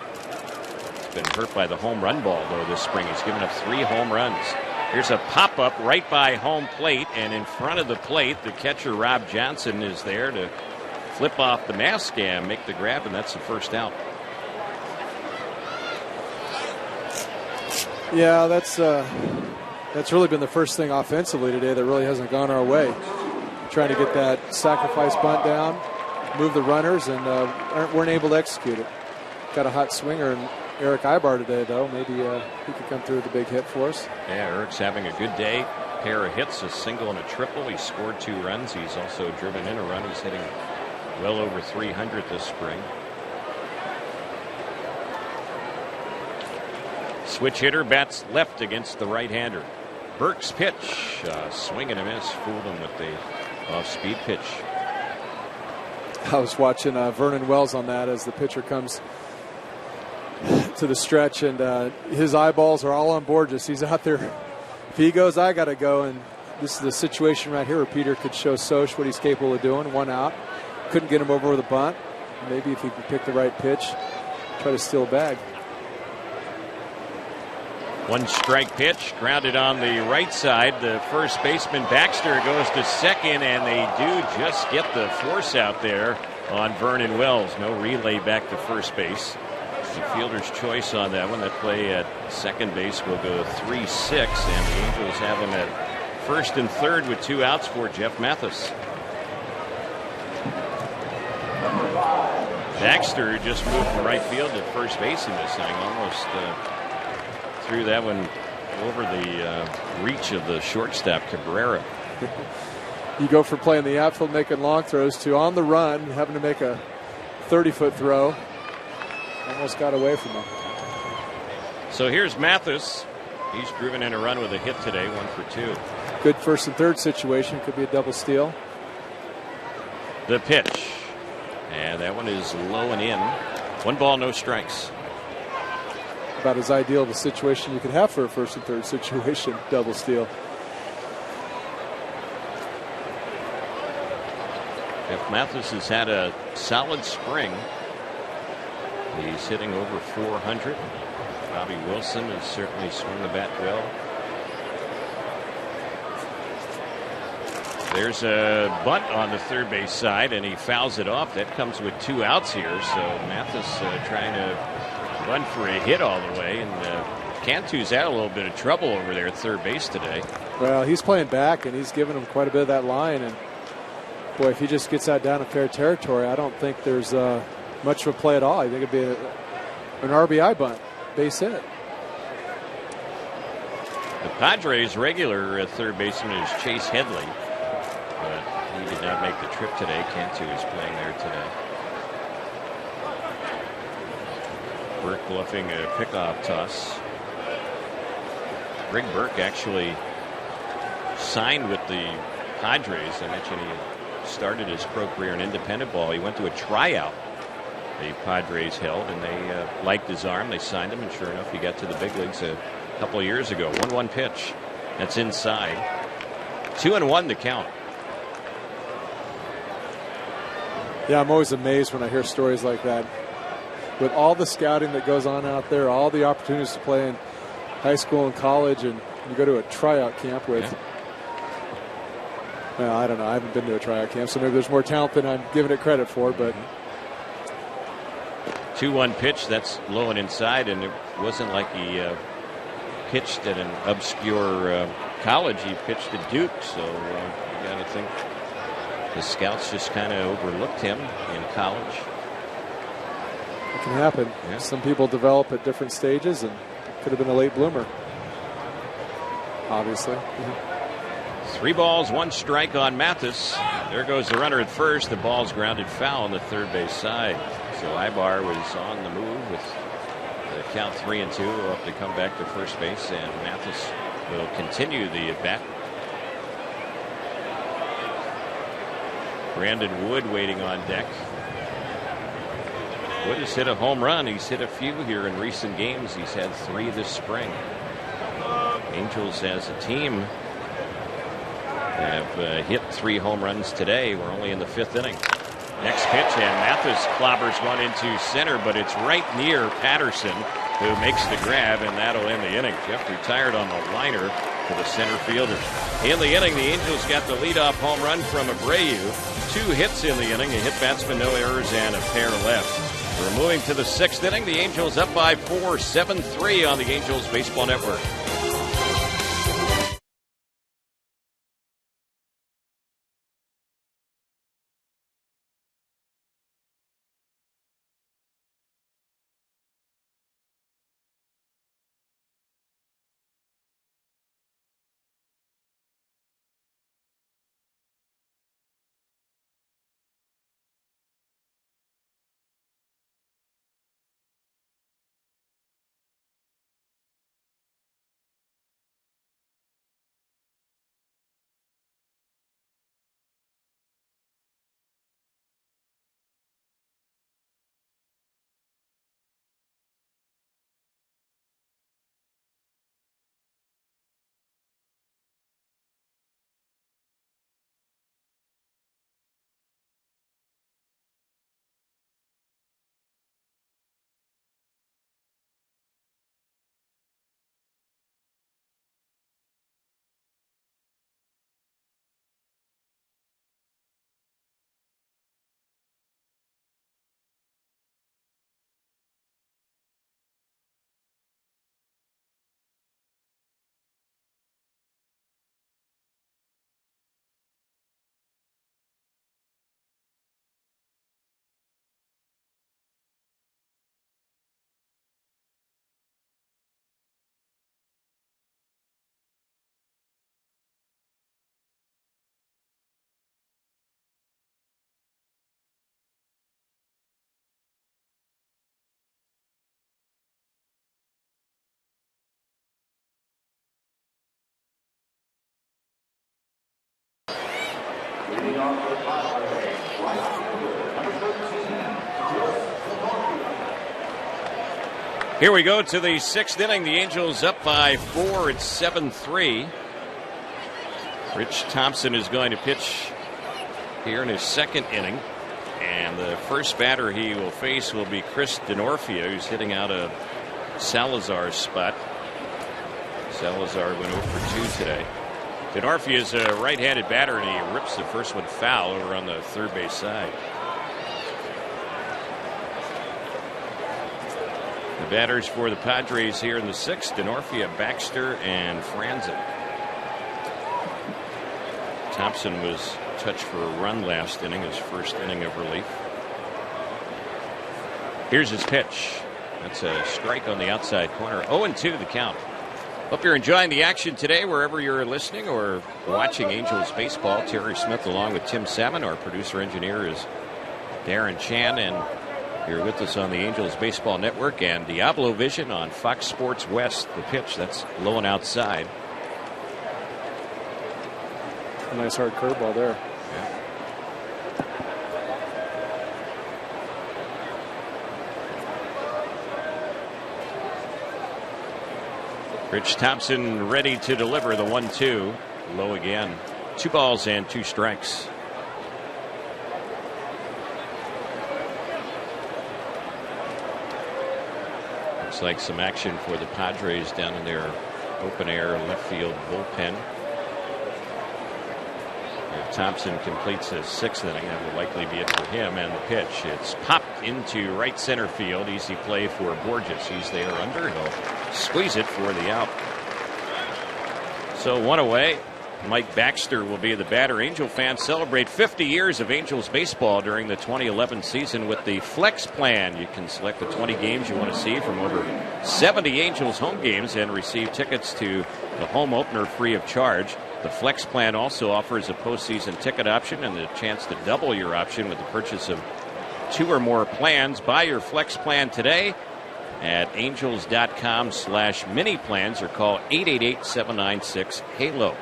C: He's been hurt by the home run ball, though, this spring. He's given up 3 home runs. Here's a pop-up right by home plate, and in front of the plate, the catcher, Rob Johnson, is there to flip off the mask and make the grab, and that's the first out.
D: Yeah, that's really been the first thing offensively today that really hasn't gone our way. Trying to get that sacrifice bunt down, move the runners, and weren't able to execute it. Got a hot swinger in Eric Ibar today, though. Maybe he could come through with a big hit for us.
C: Yeah, Eric's having a good day. Pair of hits, a single and a triple. He scored 2 runs. He's also driven in a run. He's hitting well over 300 this spring. Switch hitter bats left against the right-hander. Burke's pitch, swing and a miss, fooled him with the off-speed pitch.
D: I was watching Vernon Wells on that as the pitcher comes to the stretch, and his eyeballs are all on board. Just he's out there. If he goes, I got to go. And this is the situation right here where Peter could show Soch what he's capable of doing. 1 out. Couldn't get him over with a bunt. Maybe if he can pick the right pitch, try to steal a bag.
C: 1 strike pitch, grounded on the right side. The first baseman Baxter goes to second, and they do just get the force out there on Vernon Wells. No relay back to first base. The fielder's choice on that one. That play at second base will go 3-6, and the Angels have him at first and third with 2 outs for Jeff Mathis. Baxter just moved from right field to first base in this inning, almost threw that one over the reach of the shortstop Cabrera.
D: You go from playing the outfield, making long throws, to on the run, having to make a 30-foot throw. Almost got away from him.
C: So here's Mathis. He's driven in a run with a hit today, 1 for 2.
D: Good first and third situation. Could be a double steal.
C: The pitch. And that one is low and in. 1 ball, no strikes.
D: About as ideal of a situation you could have for a first and third situation. Double steal.
C: Jeff Mathis has had a solid spring. He's hitting over 400. Bobby Wilson has certainly swung the bat well. There's a bunt on the third base side, and he fouls it off. That comes with 2 outs here. So Mathis trying to run for a hit all the way. And Cantu's had a little bit of trouble over there at third base today.
D: Well, he's playing back, and he's giving him quite a bit of that line. And boy, if he just gets that down in fair territory, I don't think there's much of a play at all. I think it'd be an RBI bunt, base hit.
C: The Padres' regular third baseman is Chase Headley, but he did not make the trip today. Cantu is playing there today. Burke bluffing a pickoff toss. Greg Burke actually signed with the Padres. I mentioned he started his pro career in independent ball. He went to a tryout the Padres held, and they liked his arm. They signed him, and sure enough, he got to the big leagues a couple of years ago. 1-1 pitch. That's inside. 2-1 the count.
D: Yeah, I'm always amazed when I hear stories like that. with all the scouting that goes on out there, all the opportunities to play in high school and college, and you go to a tryout camp with, well, I don't know, I haven't been to a tryout camp, so maybe there's more talent than I'm giving it credit for, but.
C: 2-1 pitch, that's low and inside, and it wasn't like he pitched at an obscure college. He pitched at Duke, so you got to think the scouts just kind of overlooked him in college.
D: It can happen. Yeah. Some people develop at different stages, and could have been a late bloomer, obviously.
C: 3 balls, 1 strike on Mathis. There goes the runner at first. The ball's grounded foul on the third base side. So Ibar was on the move with the count 3-2. Will have to come back to first base, and Mathis will continue the at bat. Brandon Wood waiting on deck. Wood has hit a home run. He's hit a few here in recent games. He's had 3 this spring. Angels as a team have hit 3 home runs today. We're only in the 5th inning. Next pitch, and Mathis clobbers one into center, but it's right near Patterson, who makes the grab, and that'll end the inning. Jeff retired on the liner to the center fielder. In the inning, the Angels got the leadoff home run from Abreu. 2 hits in the inning, a hit batsman, no errors, and a pair left. We're moving to the 6th inning. The Angels up by 4, 7-3 on the Angels Baseball Network. Here we go to the 6th inning. The Angels up by 4. It's 7-3. Rich Thompson is going to pitch here in his 2nd inning. And the first batter he will face will be Chris Denorfia, who's hitting out of Salazar's spot. Salazar went 0 for 2 today. Denorfia is a right-handed batter, and he rips the first one foul over on the third base side. The batters for the Padres here in the 6th, Denorfia, Baxter, and Franzen. Thompson was touched for a run last inning, his first inning of relief. Here's his pitch. That's a strike on the outside corner. 0-2 the count. Hope you're enjoying the action today wherever you're listening or watching Angels baseball. Terry Smith along with Tim Salmon. Our producer engineer is Darren Chan, and you're with us on the Angels Baseball Network and Diablo Vision on Fox Sports West. The pitch, that's low and outside.
D: A nice hard curveball there.
C: Yeah. Rich Thompson ready to deliver the 1-2. Low again. 2 balls and 2 strikes. Looks like some action for the Padres down in their open air left field bullpen. If Thompson completes his 6th inning, that will likely be it for him. And the pitch, it's popped into right center field. Easy play for Borges. He's there under. He'll squeeze it for the out. So 1 away. Mike Baxter will be the batter. Angel fans celebrate 50 years of Angels baseball during the 2011 season with the Flex Plan. You can select the 20 games you want to see from over 70 Angels home games and receive tickets to the home opener free of charge. The Flex Plan also offers a postseason ticket option and the chance to double your option with the purchase of 2 or more plans. Buy your Flex Plan today at angels.com/mini plans or call 888-796-HALO.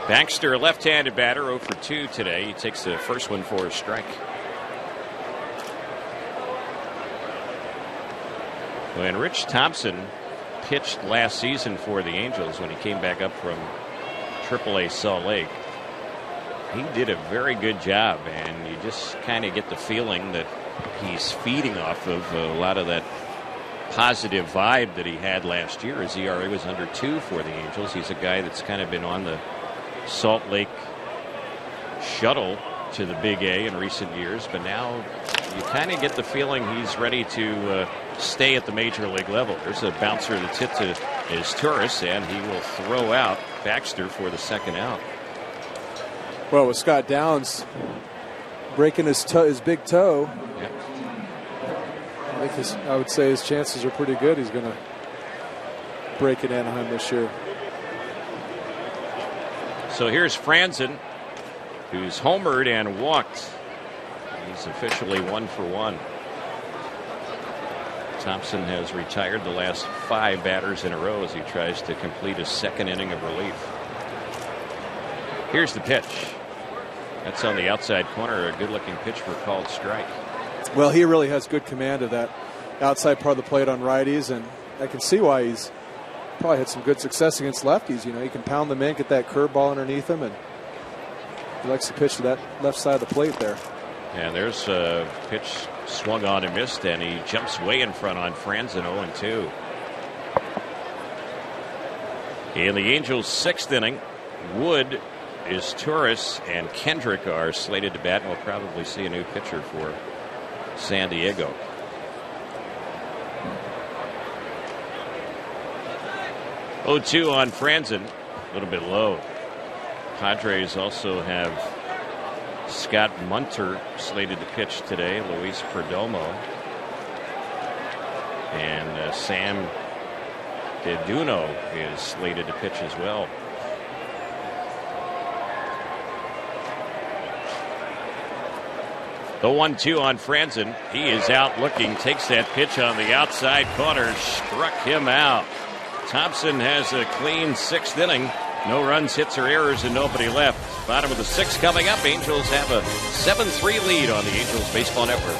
C: Baxter, a left-handed batter, 0 for 2 today. He takes the first one for a strike. When Rich Thompson pitched last season for the Angels when he came back up from AAA Salt Lake, he did a very good job, and you just kind of get the feeling that he's feeding off of a lot of that positive vibe that he had last year. His ERA was under 2 for the Angels. He's a guy that's kind of been on the Salt Lake shuttle to the Big A in recent years, but now you kind of get the feeling he's ready to stay at the major league level. There's a bouncer that's hit to his Turris, and he will throw out Baxter for the 2nd out.
D: Well, with Scott Downs breaking his big toe,
C: Yep.
D: I would say his chances are pretty good. He's going to break in Anaheim this year.
C: So here's Franzen, who's homered and walked. He's officially 1 for 1. Thompson has retired the last 5 batters in a row as he tries to complete his 2nd inning of relief. Here's the pitch. That's on the outside corner. A good-looking pitch for a called strike.
D: Well, he really has good command of that outside part of the plate on righties, and I can see why he's probably had some good success against lefties. You know, he can pound them in, get that curveball underneath him, and he likes to pitch to that left side of the plate there.
C: And there's a pitch swung on and missed, and he jumps way in front on Franzen, 0-2. In the Angels' 6th inning, Wood, is Turris, and Kendrick are slated to bat, and we'll probably see a new pitcher for San Diego. Oh, 2 on Franzen, a little bit low. Padres also have Scott Munter slated to pitch today, Luis Perdomo, and Sam Deduno is slated to pitch as well. The 1-2 on Franzen. He is out looking, takes that pitch on the outside corner, struck him out. Thompson has a clean 6th inning. No runs, hits, or errors, and nobody left. Bottom of the 6th coming up. Angels have a 7-3 lead on the Angels Baseball Network.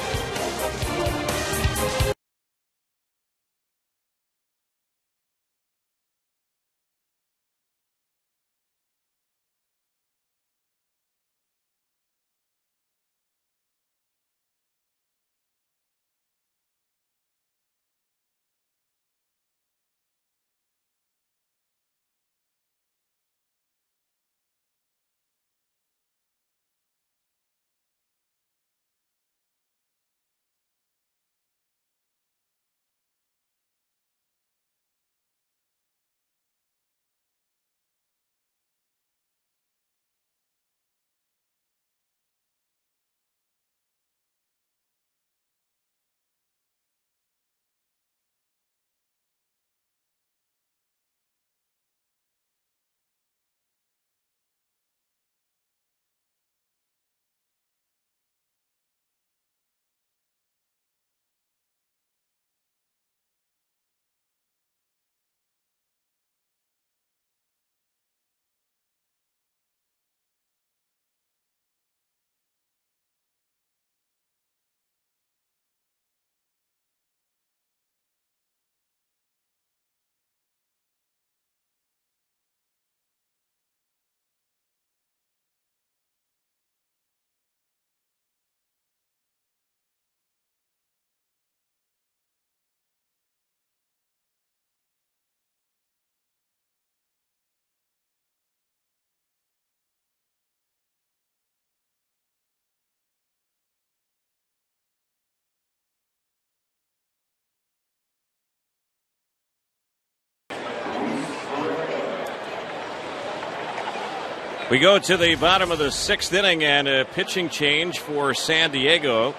C: We go to the bottom of the 6th inning and a pitching change for San Diego.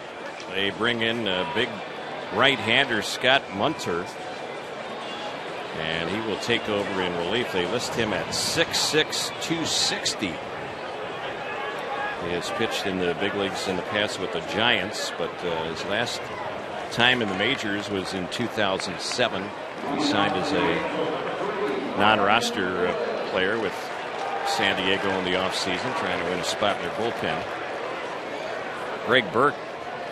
C: They bring in a big right-hander, Scott Munter, and he will take over in relief. They list him at 6'6", 260. He has pitched in the big leagues in the past with the Giants, but his last time in the majors was in 2007. He signed as a non-roster player with San Diego in the offseason, trying to win a spot in their bullpen. Greg Burke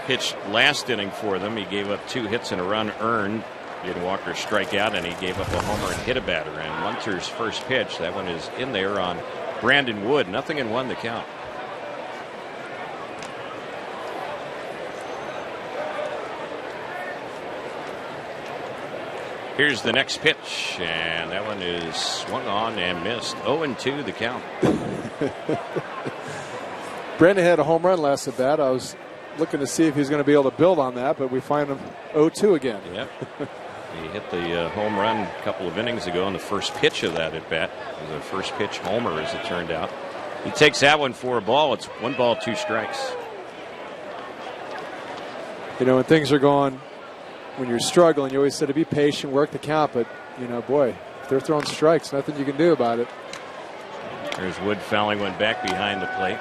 C: pitched last inning for them. He gave up 2 hits and a run earned. Did Walker strike out, and he gave up a homer and hit a batter. And Munter's first pitch, that one is in there on Brandon Wood. 0-1 the count. Here's the next pitch, and that one is swung on and missed. 0-2 the count.
D: Brandon had a home run last at bat. I was looking to see if he's going to be able to build on that, but we find him 0-2 again.
C: Yep. He hit the home run a couple of innings ago on the first pitch of that at bat. It was a first pitch homer, as it turned out. He takes that one for a ball. It's 1 ball, 2 strikes.
D: You know, when things are going, when you're struggling, you always say to be patient, work the count. But, you know, boy, if they're throwing strikes, nothing you can do about it.
C: There's Wood fouling one back behind the plate.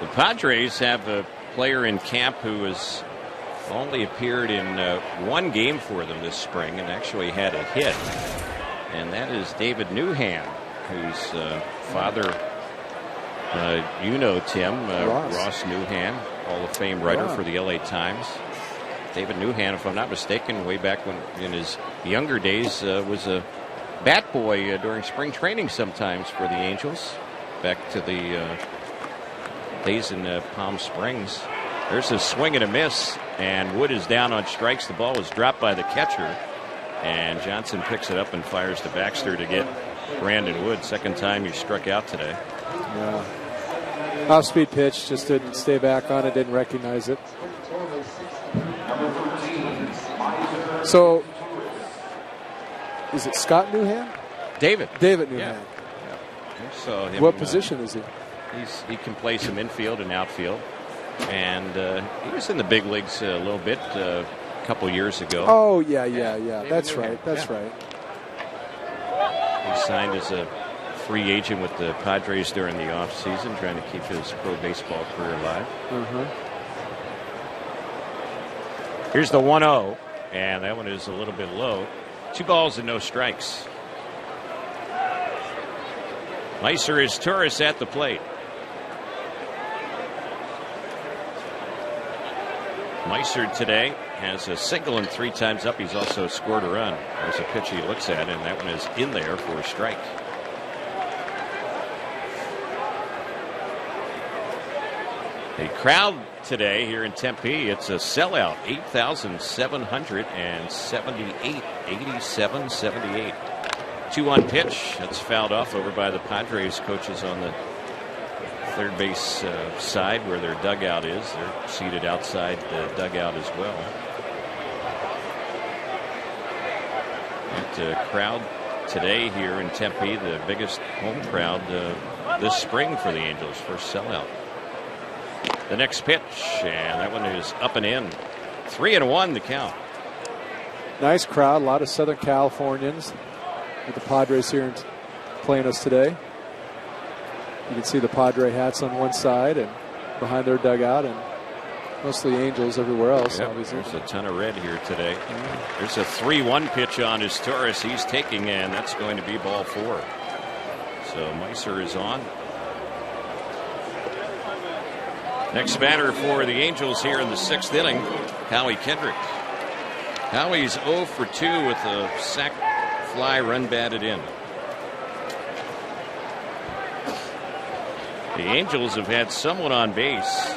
C: The Padres have a player in camp who has only appeared in 1 game for them this spring and actually had a hit. And that is David Newham, whose father, you know, Tim, Ross Newham, Hall of Fame writer for the LA Times. David Newham, if I'm not mistaken, way back when in his younger days, was a bat boy during spring training sometimes for the Angels. Back to the days in Palm Springs. There's a swing and a miss, and Wood is down on strikes. The ball was dropped by the catcher, and Johnson picks it up and fires to Baxter to get Brandon Wood. Second time he struck out today.
D: Yeah. Off-speed pitch, just didn't stay back on it, didn't recognize it. So, is it Scott Newham?
C: David
D: Newham.
C: Yeah. So him,
D: what position is he?
C: He can play some infield and outfield. And he was in the big leagues a little bit a couple years ago.
D: Oh, yeah. That's right.
C: He signed as a free agent with the Padres during the offseason, trying to keep his pro baseball career alive. Here's the 1-0, and that one is a little bit low. 2 balls and no strikes. Meiser is Torres at the plate. Meiser today has a single and 3 times up. He's also scored a run. There's a pitch he looks at, and that one is in there for a strike. The crowd today here in Tempe, it's a sellout. 8,778, 87-78. 2-1 pitch. That's fouled off over by the Padres coaches on the third base side where their dugout is. They're seated outside the dugout as well. And crowd today here in Tempe, the biggest home crowd this spring for the Angels. First sellout. The next pitch, and that one is up and in. 3-1 the count.
D: Nice crowd, a lot of Southern Californians with the Padres here playing us today. You can see the Padre hats on one side and behind their dugout, and mostly Angels everywhere else.
C: Yep,
D: obviously.
C: there's a ton of red here today. There's a 3-1 pitch on his Torres. He's taking, and that's going to be ball 4. So Meiser is on. Next batter for the Angels here in the 6th inning, Howie Kendrick. Howie's 0 for 2 with a sac fly run batted in. The Angels have had someone on base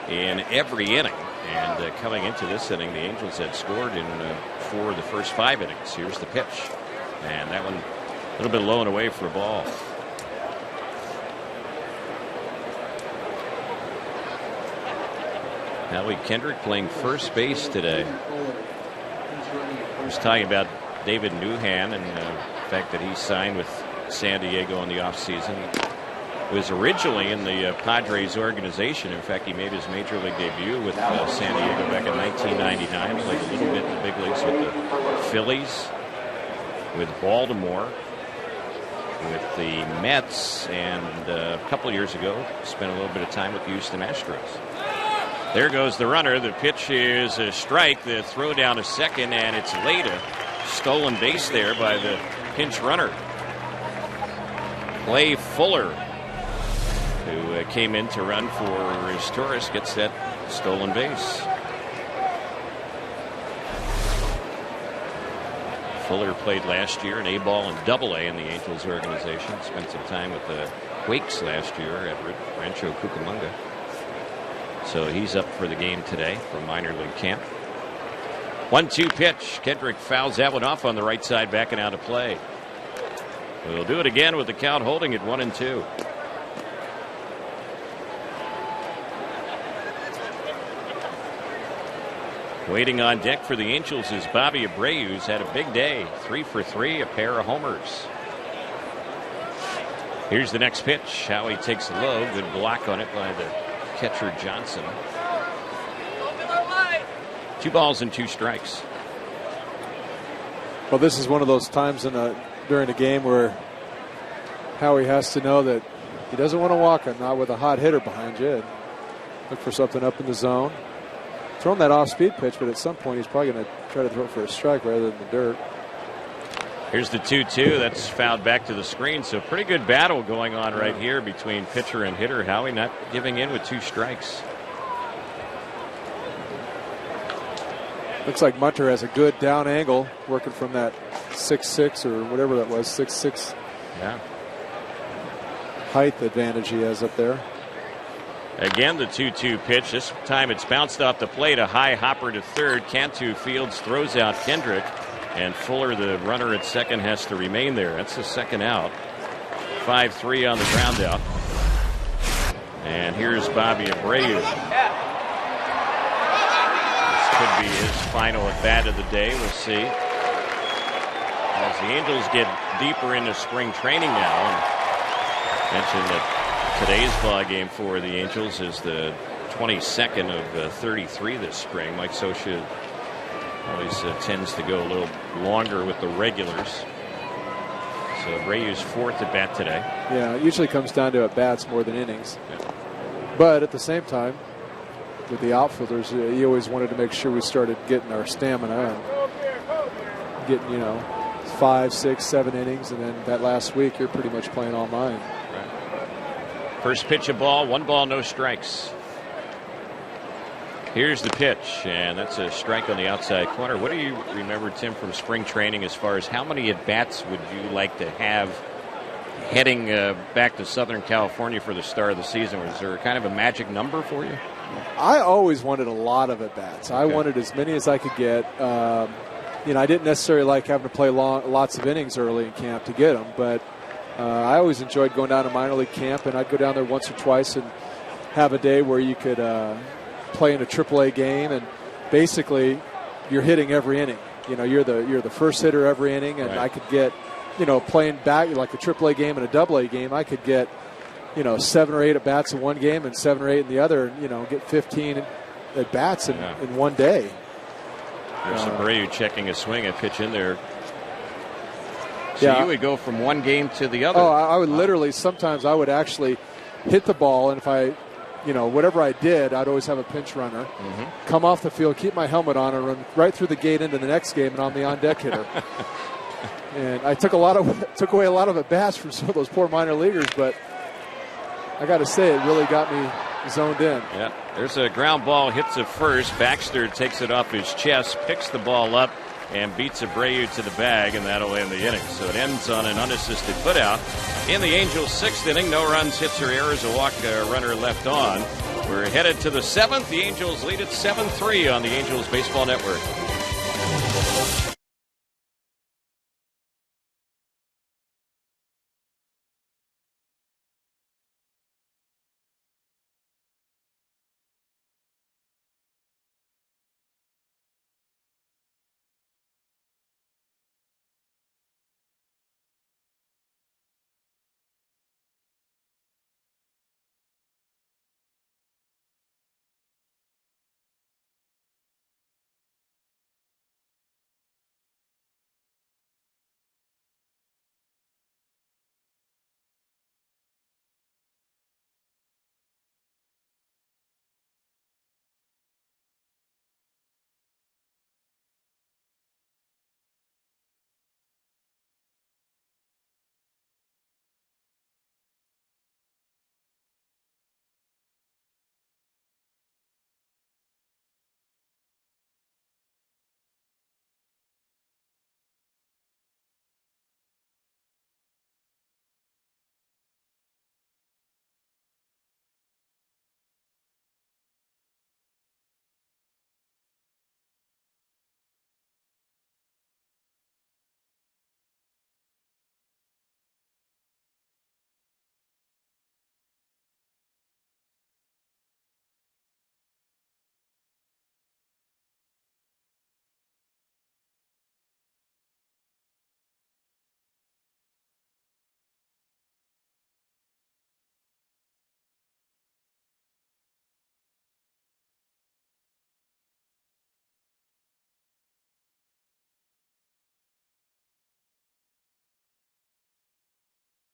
C: in every inning, and coming into this inning, the Angels had scored in 4 of the first 5 innings. Here's the pitch, and that one a little bit low and away for a ball. Howie Kendrick playing first base today. I was talking about David Newham and the fact that he signed with San Diego in the offseason. He was originally in the Padres organization. In fact, he made his major league debut with San Diego back in 1999. Played a little bit in the big leagues with the Phillies, with Baltimore, with the Mets, and a couple of years ago spent a little bit of time with the Houston Astros. There goes the runner. The pitch is a strike. The throw down to second, and it's late. A stolen base there by the pinch runner. Clay Fuller, who came in to run for his Taurus, gets that stolen base. Fuller played last year in A-ball and Double-A in the Angels organization. Spent some time with the Quakes last year at Rancho Cucamonga. So he's up for the game today from minor league camp. 1-2 pitch. Kendrick fouls that one off on the right side, backing out of play. We'll do it again with the count holding at 1-2. Waiting on deck for the Angels is Bobby Abreu, who's had a big day. 3 for 3, a pair of homers. Here's the next pitch. Howie takes a low. Good block on it by the catcher Johnson. 2 balls and 2 strikes.
D: Well, this is one of those times during a game where Howie has to know that he doesn't want to walk it, not with a hot hitter behind you. Look for something up in the zone. Throwing that off-speed pitch, but at some point he's probably going to try to throw it for a strike rather than the dirt.
C: Here's the 2-2. That's fouled back to the screen. So pretty good battle going on right here between pitcher and hitter. Howie not giving in with 2 strikes.
D: Looks like Munter has a good down angle working from that 6'6" or whatever that was, 6'6".
C: Yeah.
D: Height advantage he has up there.
C: Again, the 2-2 pitch. This time it's bounced off the plate. A high hopper to third. Cantu fields, throws out Kendrick. And Fuller, the runner at second, has to remain there. That's the second out. 5-3 on the ground out. And here's Bobby Abreu. This could be his final at bat of the day. We'll see. As the Angels get deeper into spring training now. And mentioned that today's ball game for the Angels is the 22nd of 33 this spring. Mike Scioscia always tends to go a little longer with the regulars. So Abreu's 4th at bat today.
D: Yeah, it usually comes down to at bats more than innings.
C: Yeah.
D: But at the same time, with the outfielders, you always wanted to make sure we started getting our stamina and getting, 5, 6, 7 innings, and then that last week you're pretty much playing all 9.
C: First pitch a ball, 1 ball, no strikes. Here's the pitch, and that's a strike on the outside corner. What do you remember, Tim, from spring training as far as how many at-bats would you like to have heading back to Southern California for the start of the season? Was there kind of a magic number for you?
D: I always wanted a lot of at-bats. I wanted as many as I could get. I didn't necessarily like having to play lots of innings early in camp to get them, but I always enjoyed going down to minor league camp, and I'd go down there once or twice and have a day where you could play in a AAA game, and basically you're hitting every inning. You're the first hitter every inning, and I could get, playing back like a AAA game and a AA game, I could get, 7 or 8 at bats in one game and 7 or 8 in the other, and get 15 at bats in one day.
C: There's Abreu checking a swing, a pitch in there. So you would go from one game to the other.
D: Oh, I would literally, sometimes I would actually hit the ball, and if I, whatever I did, I'd always have a pinch runner.
C: Mm-hmm.
D: Come off the field, keep my helmet on, and run right through the gate into the next game, and I'm the on-deck hitter. And I took away a lot of at-bats from some of those poor minor leaguers, but I got to say, it really got me zoned in.
C: Yeah, there's a ground ball, hits it first. Baxter takes it off his chest, picks the ball up, and beats Abreu to the bag, and that'll end the inning. So it ends on an unassisted putout. In the Angels' 6th inning, no runs, hits, or errors, a walk, runner left on. We're headed to the 7th. The Angels lead at 7-3 on the Angels Baseball Network.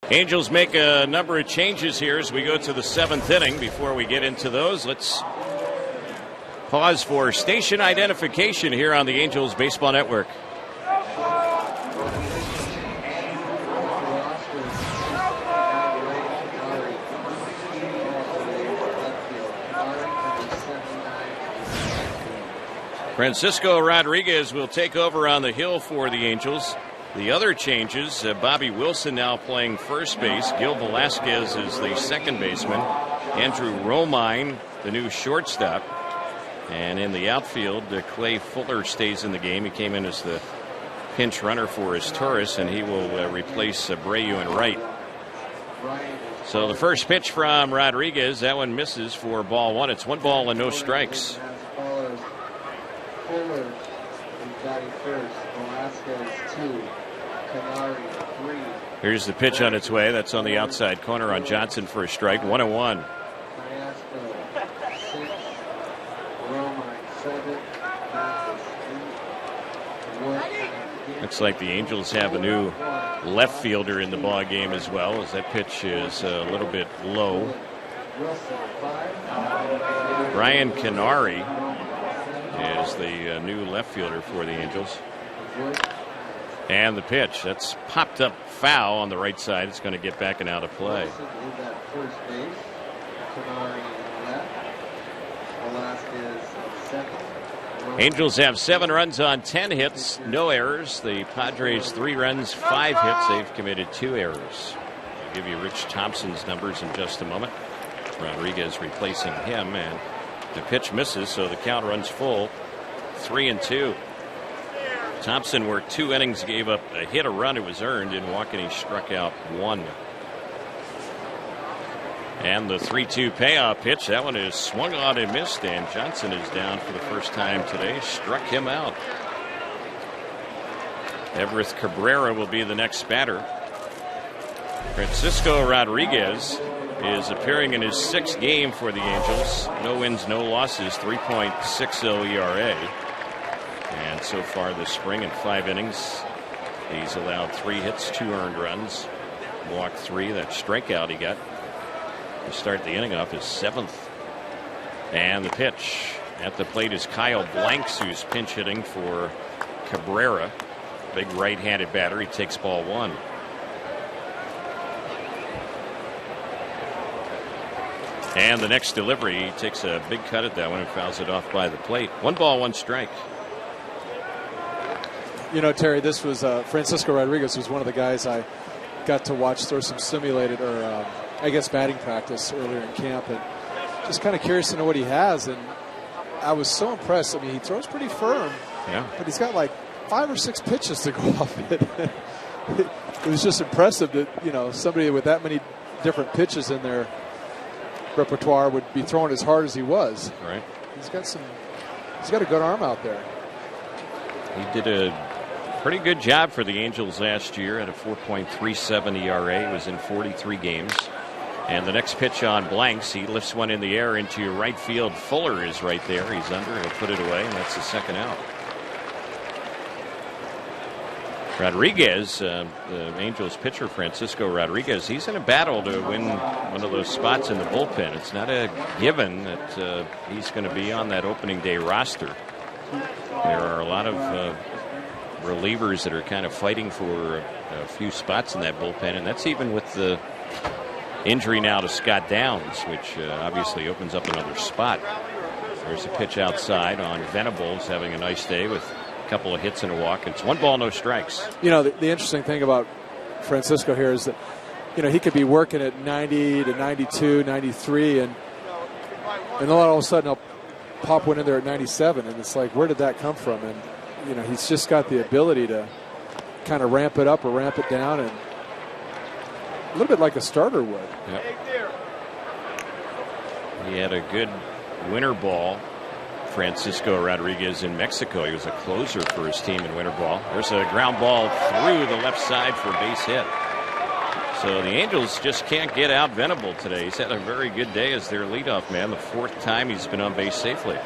C: Angels make a number of changes here as we go to the 7th inning. Before we get into those, let's pause for station identification here on the Angels Baseball Network. Francisco Rodriguez will take over on the hill for the Angels. The other changes, Bobby Wilson now playing first base. Gil Velasquez is the second baseman. Andrew Romine, the new shortstop. And in the outfield, Clay Fuller stays in the game. He came in as the pinch runner for his Taurus, and he will replace Abreu in right. So the first pitch from Rodriguez, that one misses for ball 1. It's 1 ball and no strikes.
F: Fuller is batting first. Velasquez 2. Canary 3.
C: Here's the pitch on its way. That's on the outside corner on Johnson for a strike. 1-1.
F: Maestro 6. Romine 7. Mathis 8.
C: Looks like the Angels have a new left fielder in the ball game as well, as that pitch is a little bit low. Brian Canary is the new left fielder for the Angels. And the pitch, that's popped up foul on the right side. It's going to get back and out of play. Angels have 7 runs on 10 hits, no errors. The Padres 3 runs, 5 hits. They've committed 2 errors. I'll give you Rich Thompson's numbers in just a moment. Rodriguez replacing him, and the pitch misses, so the count runs full. 3-2. Thompson worked 2 innings, gave up a hit, a run. It was earned. In walking, he struck out 1. And the 3-2 payoff pitch, that one is swung on and missed, and Johnson is down for the first time today. Struck him out. Everett Cabrera will be the next batter. Francisco Rodriguez is appearing in his 6th game for the Angels. No wins, no losses, 3.60 ERA. And so far this spring in 5 innings, he's allowed 3 hits, 2 earned runs, walked 3. That strikeout he got to start the inning off his 7th. And the pitch at the plate is Kyle Blanks, who's pinch hitting for Cabrera. Big right-handed batter. He takes ball 1. And the next delivery, he takes a big cut at that one and fouls it off by the plate. 1 ball, 1 strike.
D: You know, Terry, this was Francisco Rodriguez was one of the guys I got to watch throw some simulated or I guess batting practice earlier in camp, and just kind of curious to know what he has. And I was so impressed. I mean, he throws pretty firm, but he's got like 5 or 6 pitches to go off it. It was just impressive that, you know, somebody with that many different pitches in their repertoire would be throwing as hard as he was.
C: Right.
D: He's got a good arm out there.
C: He did a pretty good job for the Angels last year at a 4.37 ERA. He was in 43 games. And the next pitch on Blanks, he lifts one in the air into right field. Fuller is right there. He's under. He'll put it away, and that's the second out. Rodriguez, the Angels pitcher Francisco Rodriguez, he's in a battle to win one of those spots in the bullpen. It's not a given that he's going to be on that opening day roster. There are a lot of relievers that are kind of fighting for a few spots in that bullpen, and that's even with the injury now to Scott Downs, which obviously opens up another spot. There's a pitch outside on Venables, having a nice day with a couple of hits and a walk. It's 1 ball, no strikes. You know,
D: the interesting thing about Francisco here is that, you know, he could be working at 90 to 92, 93, and then all of a sudden he'll pop one in there at 97, and it's like, where did that come from? And, you know, he's just got the ability to kind of ramp it up or ramp it down, and a little bit like a starter would.
C: Yep. He had a good winter ball, Francisco Rodriguez, in Mexico. He was a closer for his team in winter ball. There's a ground ball through the left side for a base hit. So the Angels just can't get out Venable today. He's had a very good day as their leadoff man, the 4th time he's been on base safely.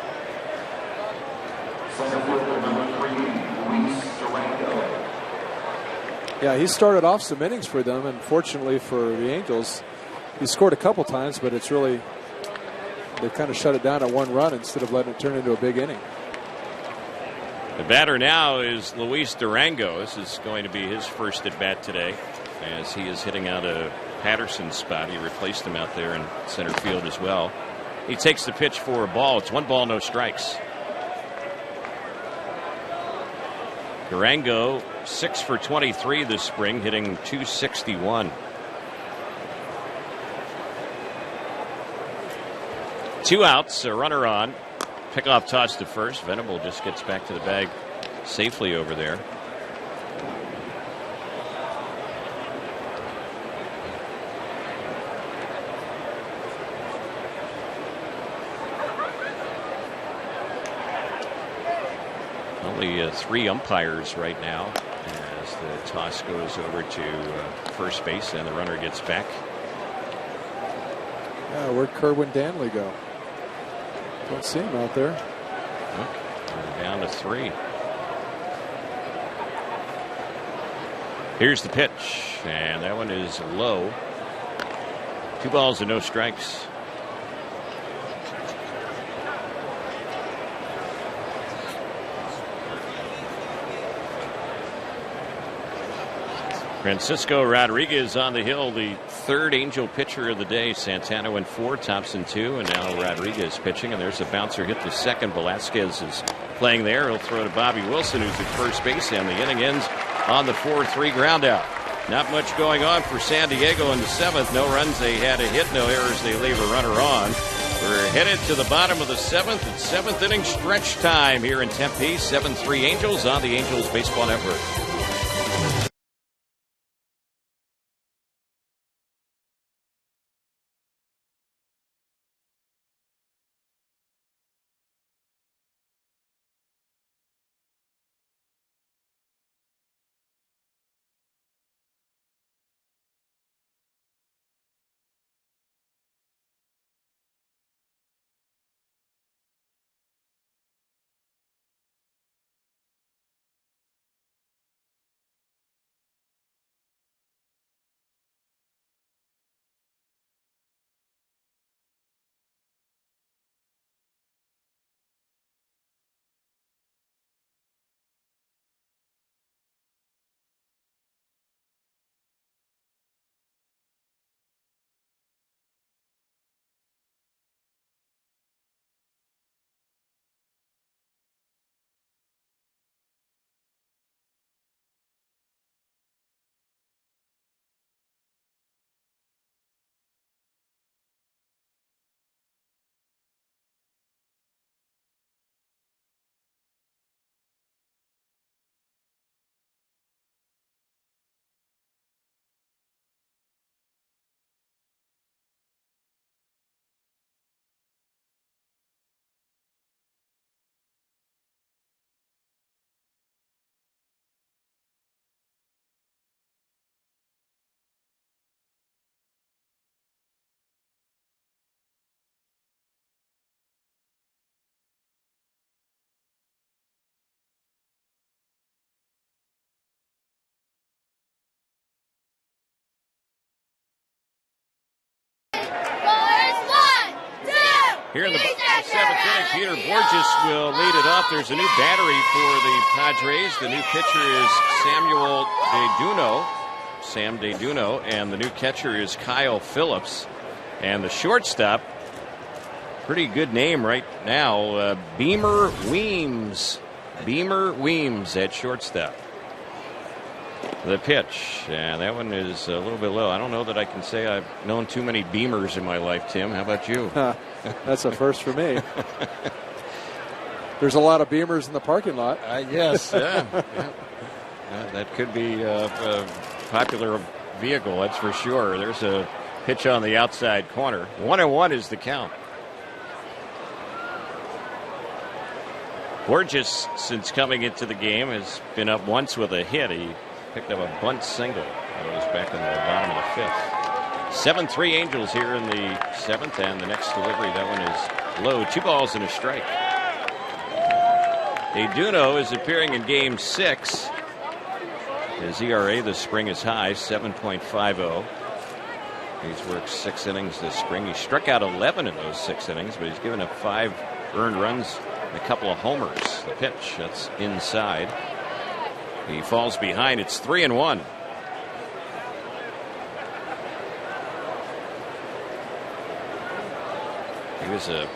D: Yeah, he started off some innings for them, and fortunately for the Angels, he scored a couple times, but it's really, they've kind of shut it down at 1 run instead of letting it turn into a big inning.
C: The batter now is Luis Durango. This is going to be his first at bat today, as he is hitting out a Patterson's spot. He replaced him out there in center field as well. He takes the pitch for a ball. It's 1 ball, no strikes. Durango 6 for 23 this spring, hitting .261. 2 outs, a runner on. Pickoff toss to first. Venable just gets back to the bag safely over there. Only 3 umpires right now as the toss goes over to first base and the runner gets back.
D: Yeah, where'd Kerwin Danley go? Don't see him out there.
C: We're down to 3. Here's the pitch, and that one is low. 2 balls and no strikes. Francisco Rodriguez on the hill, the 3rd Angel pitcher of the day. Santana went 4, Thompson 2, and now Rodriguez pitching. And there's a bouncer hit the second. Velasquez is playing there. He'll throw to Bobby Wilson, who's at first base, and the inning ends on the 4-3 ground out. Not much going on for San Diego in the 7th. No runs. They had a hit, no errors. They leave a runner on. We're headed to the bottom of the 7th. It's 7th inning stretch time here in Tempe. 7-3 Angels on the Angels Baseball Network. Here in the 7th inning, Peter Borges will lead it off. There's a new battery for the Padres. The new pitcher is Sam Deduno, and the new catcher is Kyle Phillips. And the shortstop, pretty good name right now, Beamer Weems. Beamer Weems at shortstop. The pitch, and that one is a little bit low. I don't know that I can say I've known too many Beamers in my life, Tim. How about you?
D: That's a first for me. There's a lot of Beamers in the parking lot.
C: Yes. Yeah. That could be a popular vehicle, that's for sure. There's a pitch on the outside corner. 1-1 is the count. Borges, since coming into the game, has been up once with a hit. He picked up a bunt single. That was back in the bottom of the 5th. 7-3 Angels here in the 7th, and the next delivery, that one is low. 2 balls and a strike. Deduno is appearing in Game 6. His ERA this spring is high, 7.50. He's worked 6 innings this spring. He struck out 11 in those 6 innings, but he's given up 5 earned runs and a couple of homers. The pitch, that's inside. He falls behind. It's 3-1. He was a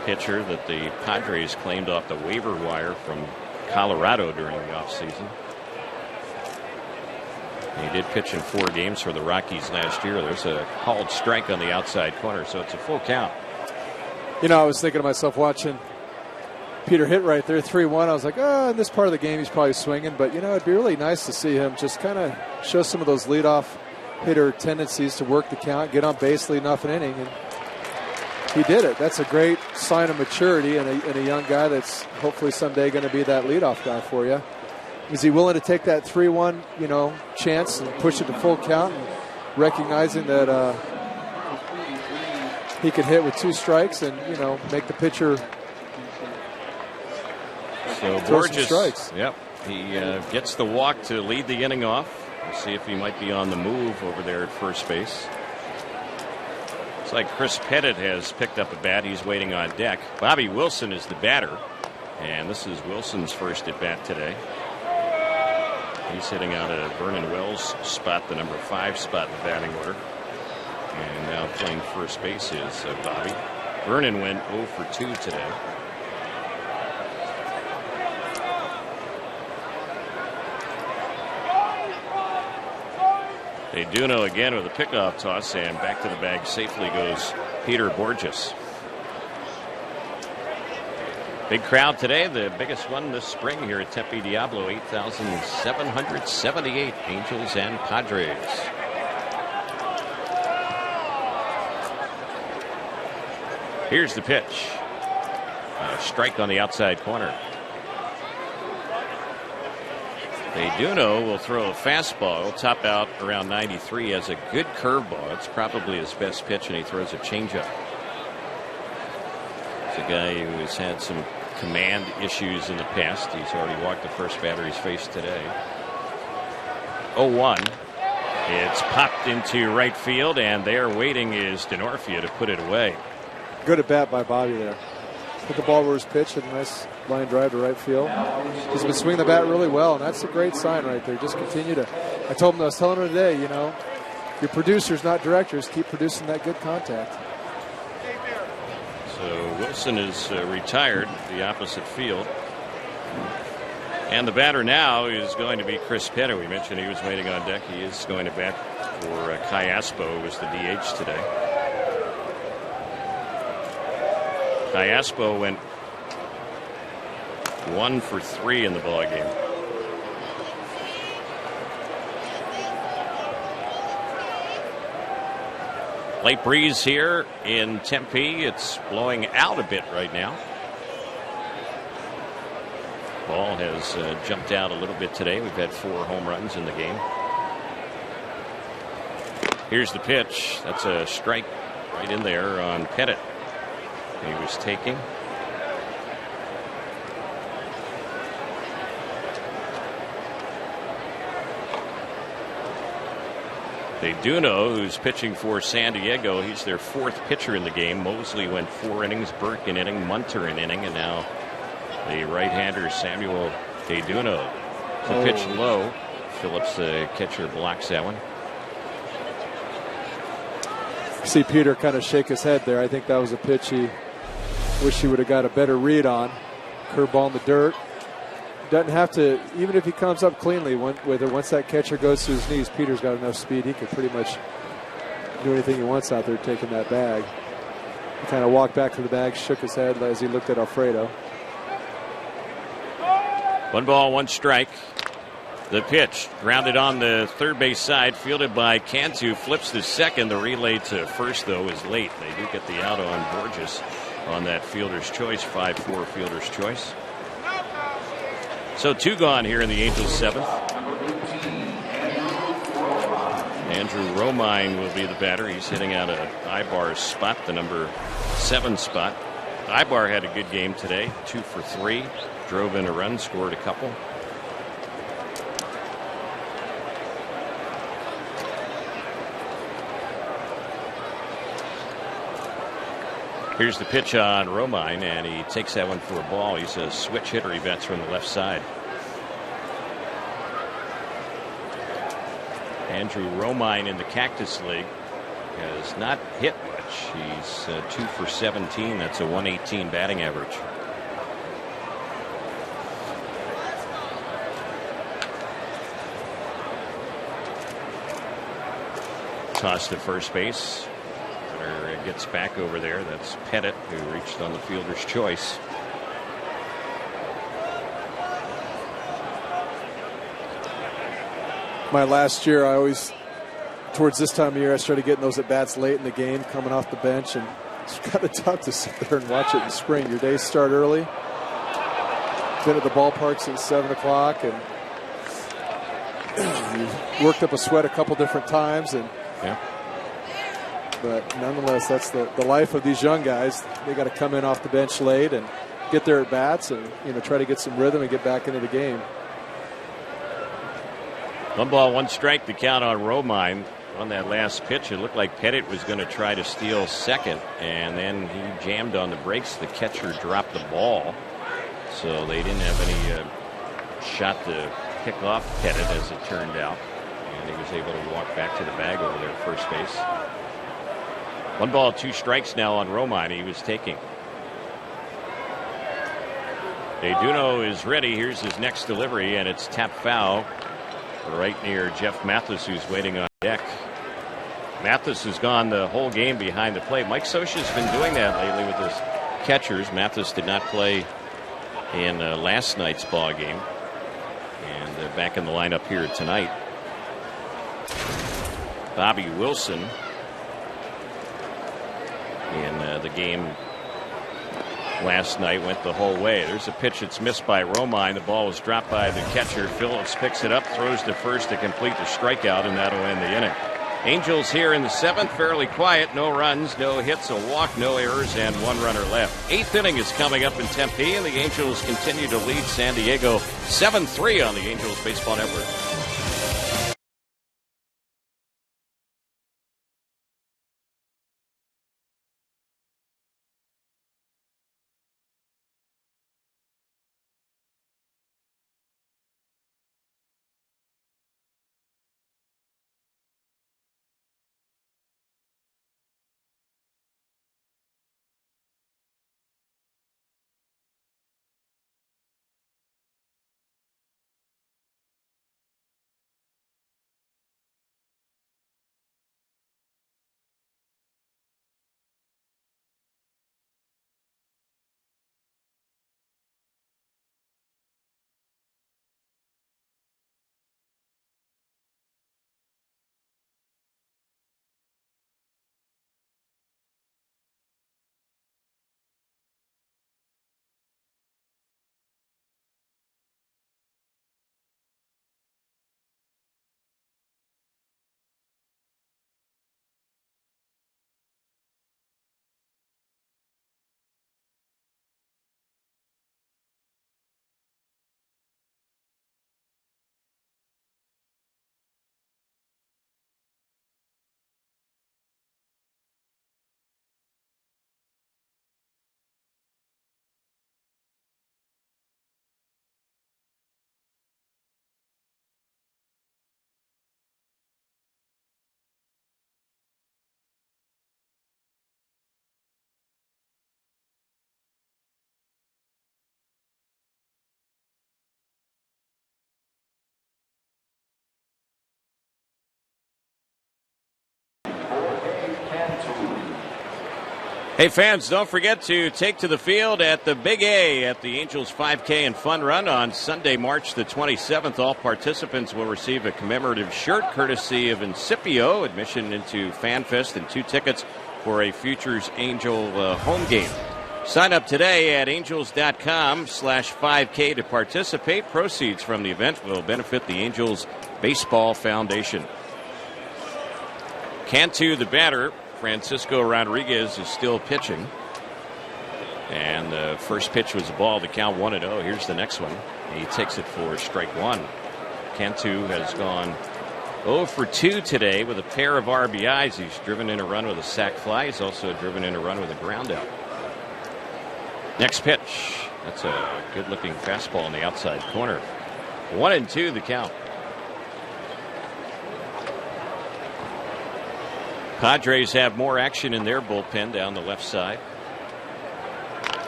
C: pitcher that the Padres claimed off the waiver wire from Colorado during the offseason. He did pitch in 4 games for the Rockies last year. There's a called strike on the outside corner, so it's a full count.
D: You know, I was thinking to myself watching Peter hit right there, 3-1. I was like, oh, in this part of the game he's probably swinging. But, you know, it'd be really nice to see him just kind of show some of those leadoff hitter tendencies to work the count, get on base, leading off an inning. And he did it. That's a great sign of maturity in a young guy that's hopefully someday going to be that leadoff guy for you. Is he willing to take that 3-1, you know, chance and push it to full count, and recognizing that he could hit with 2 strikes and, you know, make the pitcher throw some strikes?
C: Yep, he gets the walk to lead the inning off. We'll see if he might be on the move over there at first base. It's like Chris Pettit has picked up a bat. He's waiting on deck. Bobby Wilson is the batter, and this is Wilson's first at bat today. He's hitting out of Vernon Wells' spot, the number 5 spot in the batting order. And now playing first base is Bobby. Vernon went 0 for 2 today. Duno again with a pickoff toss, and back to the bag safely goes Peter Borges. Big crowd today, the biggest one this spring here at Tempe Diablo, 8,778 Angels and Padres. Here's the pitch. A strike on the outside corner. Duno will throw a fastball. He'll top out around 93. Has a good curveball. It's probably his best pitch, and he throws a changeup. It's a guy who has had some command issues in the past. He's already walked the first batter he's faced today. 0-1. It's popped into right field, and there waiting is Denorfia to put it away.
D: Good at bat by Bobby there. Put the ball where it's pitched, a nice line drive to right field. He's been swinging the bat really well, and that's a great sign right there. Just continue to. I was telling him today, you know, your producers, not directors, keep producing that good contact.
C: So Wilson is retired the opposite field. And the batter now is going to be Chris Pettit. We mentioned he was waiting on deck. He is going to bat for Kai Aspo, who was the DH today. Kai Aspo went 1 for 3 in the ballgame. Light breeze here in Tempe. It's blowing out a bit right now. Ball has jumped out a little bit today. We've had 4 home runs in the game. Here's the pitch. That's a strike right in there on Pettit. He was taking. Duno, who's pitching for San Diego, he's their 4th pitcher in the game. Mosley went 4 innings, Burke an inning, Munter an inning, and now the right-hander Samuel Duno. The pitch low. Phillips, the catcher, blocks that one.
D: See Peter kind of shake his head there. I think that was a pitch he wish he would have got a better read on. Curveball in the dirt. Doesn't have to, even if he comes up cleanly, once that catcher goes to his knees, Peter's got enough speed. He could pretty much do anything he wants out there taking that bag. He kind of walked back to the bag, shook his head as he looked at Alfredo.
C: 1 ball, 1 strike. The pitch grounded on the third base side, fielded by Cantu, flips to second. The relay to first, though, is late. They do get the out on Borges on that fielder's choice, 5-4 fielder's choice. So 2 gone here in the Angels' 7th. Andrew Romine will be the batter. He's hitting out of Ibar's spot, the number 7 spot. Ibar had a good game today, 2 for 3. Drove in a run, scored a couple. Here's the pitch on Romine, and he takes that one for a ball. He's a switch hitter. He bats from the left side. Andrew Romine in the Cactus League has not hit much. He's 2 for 17. That's a 118 batting average. Toss to first base. Runner gets back over there. That's Pettit, who reached on the fielder's choice.
D: My last year, I always, towards this time of year, I started getting those at bats late in the game, coming off the bench, and it's kind of tough to sit there and watch it in spring. Your days start early. Been at the ballpark since 7 o'clock, and you worked up a sweat a couple different times, and
C: yeah.
D: But nonetheless, that's the life of these young guys. They got to come in off the bench late and get their at bats, and try to get some rhythm and get back into the game.
C: 1 ball, 1 strike to count on Romine. On that last pitch, it looked like Pettit was going to try to steal second, and then he jammed on the brakes. The catcher dropped the ball, so they didn't have any shot to pick off Pettit, as it turned out, and he was able to walk back to the bag over there at first base. 1 ball, 2 strikes now on Romine. He was taking. Deduno is ready. Here's his next delivery, and it's tapped foul right near Jeff Mathis, who's waiting on deck. Mathis has gone the whole game behind the plate. Mike Scioscia's been doing that lately with his catchers. Mathis did not play in last night's ball game, and back in the lineup here tonight. Bobby Wilson in the game last night went the whole way. There's a pitch that's missed by Romine. The ball was dropped by the catcher. Phillips picks it up, throws to first to complete the strikeout, and that'll end the inning. Angels here in the 7th, fairly quiet. No runs, no hits, a walk, no errors, and 1 runner left. 8th inning is coming up in Tempe, and the Angels continue to lead San Diego 7-3 on the Angels Baseball Network. Hey fans, don't forget to take to the field at the Big A at the Angels 5K and Fun Run on Sunday, March the 27th. All participants will receive a commemorative shirt courtesy of Incipio, admission into FanFest, and 2 tickets for a Futures Angel home game. Sign up today at angels.com/5K to participate. Proceeds from the event will benefit the Angels Baseball Foundation. Cantu, the batter. Francisco Rodriguez is still pitching. And the first pitch was a ball to count 1-0. Here's the next one. He takes it for strike 1. Cantu has gone 0 for 2 today with a pair of RBIs. He's driven in a run with a sac fly. He's also driven in a run with a ground out. Next pitch. That's a good-looking fastball in the outside corner. 1-2 the count. Padres have more action in their bullpen down the left side.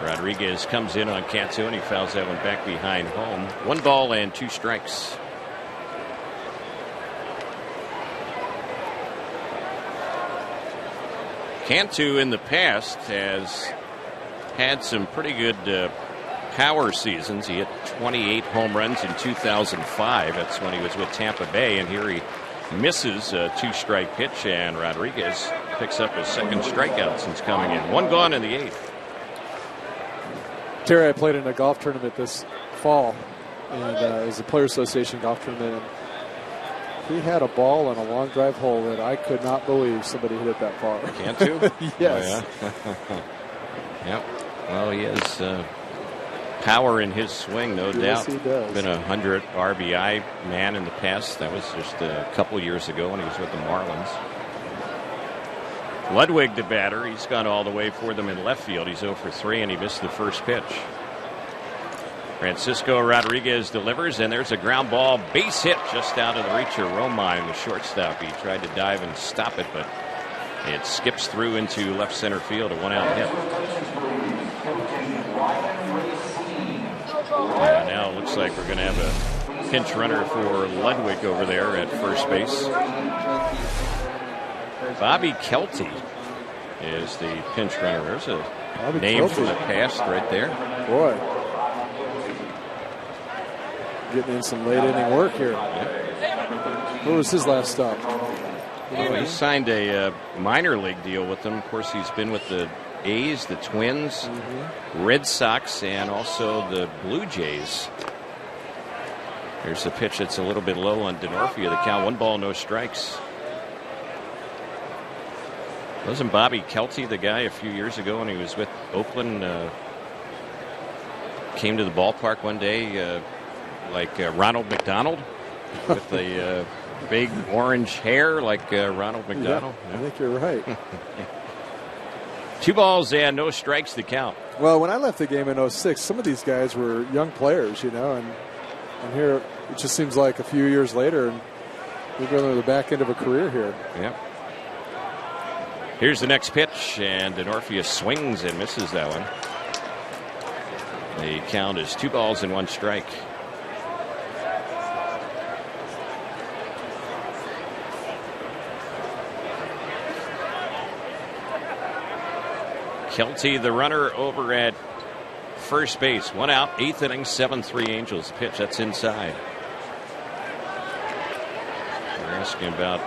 C: Rodriguez comes in on Cantu, and he fouls that one back behind home. 1 ball and 2 strikes. Cantu in the past has had some pretty good power seasons. He hit 28 home runs in 2005. That's when he was with Tampa Bay, and here he misses a 2-strike pitch, and Rodriguez picks up his 2nd strikeout since coming in. 1 gone in the 8th.
D: Terry, I played in a golf tournament this fall, and it was a Players Association golf tournament, and he had a ball on a long drive hole that I could not believe somebody hit it that far.
C: Cantu?
D: Yes.
C: Oh, yeah. Yep. Well, he has power in his swing, no doubt.
D: He does.
C: Been a 100 RBI man in the past. That was just a couple years ago when he was with the Marlins. Ludwig, the batter, he's gone all the way for them in left field. He's 0 for 3, and he missed the first pitch. Francisco Rodriguez delivers, and there's a ground ball base hit just out of the reach of Romine, the shortstop. He tried to dive and stop it, but it skips through into left center field, a 1-out hit. And now it looks like we're going to have a pinch runner for Ludwig over there at first base. Bobby Kelty is the pinch runner. There's a
D: Bobby
C: name
D: Kelty.
C: from the past right there.
D: Boy. Getting in some late inning work here. What was his last stop?
C: Well, he signed a minor league deal with them. Of course, he's been with the A's, the Twins, Red Sox, and also the Blue Jays. Here's the pitch that's a little bit low on Denorfia. The count, 1 ball, no strikes. Wasn't Bobby Kelty the guy a few years ago when he was with Oakland? Came to the ballpark one day like Ronald McDonald with the big orange hair like Ronald McDonald.
D: Yeah, I think you're right.
C: 2 balls and no strikes to count.
D: Well, when I left the game in 06, some of these guys were young players, you know, and here it just seems like a few years later, and we're going to the back end of a career here.
C: Yep. Here's the next pitch, and Denorfia swings and misses that one. The count is 2 balls and 1 strike. Kelty, the runner, over at first base. 1 out, 8th inning, 7-3 Angels. Pitch, that's inside. We're asking about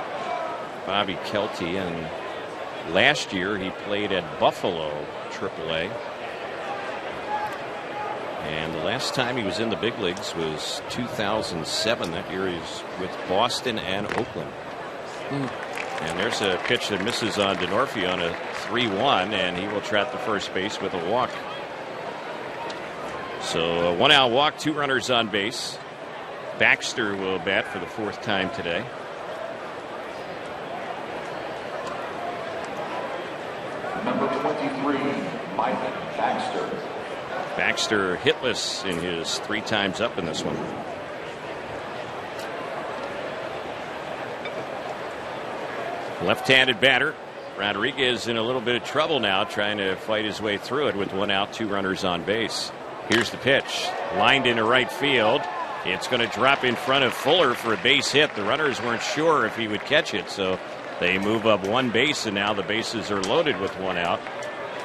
C: Bobby Kelty, and last year he played at Buffalo AAA. And the last time he was in the big leagues was 2007. That year he was with Boston and Oakland. And there's a pitch that misses on Denorfia on a 3-1, and he will trap the first base with a walk. So a 1-out walk, 2 runners on base. Baxter will bat for the 4th time today.
B: Number 23, Mike Baxter.
C: Baxter hitless in his 3 times up in this one. Left-handed batter. Rodriguez in a little bit of trouble now, trying to fight his way through it with 1 out, 2 runners on base. Here's the pitch. Lined into right field. It's going to drop in front of Fuller for a base hit. The runners weren't sure if he would catch it, so they move up 1 base, and now the bases are loaded with 1 out.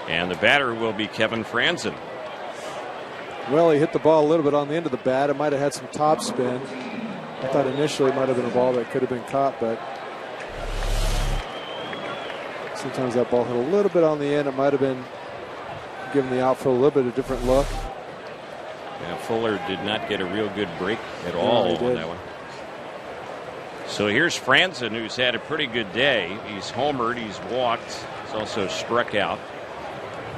C: And the batter will be Kevin Franzen.
D: Well, he hit the ball a little bit on the end of the bat. It might have had some top spin. I thought initially it might have been a ball that could have been caught, but sometimes that ball hit a little bit on the end. It might have been giving the outfield a little bit of a different look.
C: Yeah, Fuller did not get a real good break at all on that one. So here's Franzen, who's had a pretty good day. He's homered, he's walked, he's also struck out.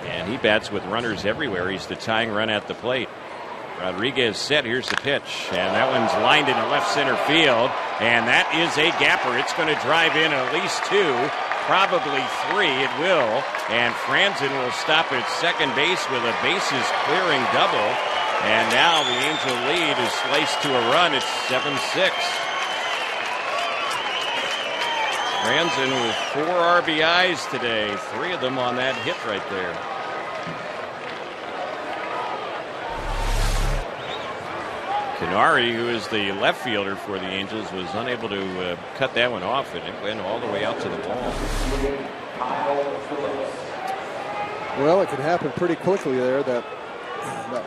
C: And he bats with runners everywhere. He's the tying run at the plate. Rodriguez set. Here's the pitch. And that one's lined into left center field. And that is a gapper. It's going to drive in at least 2 Probably 3. It will. And Franzen will stop at second base with a bases clearing double. And now the Angel lead is sliced to a run. It's 7-6. Franzen with 4 RBIs today. 3 of them on that hit right there. Canary, who is the left fielder for the Angels, was unable to cut that one off, and it went all the way out to the wall.
D: Well, it could happen pretty quickly there. That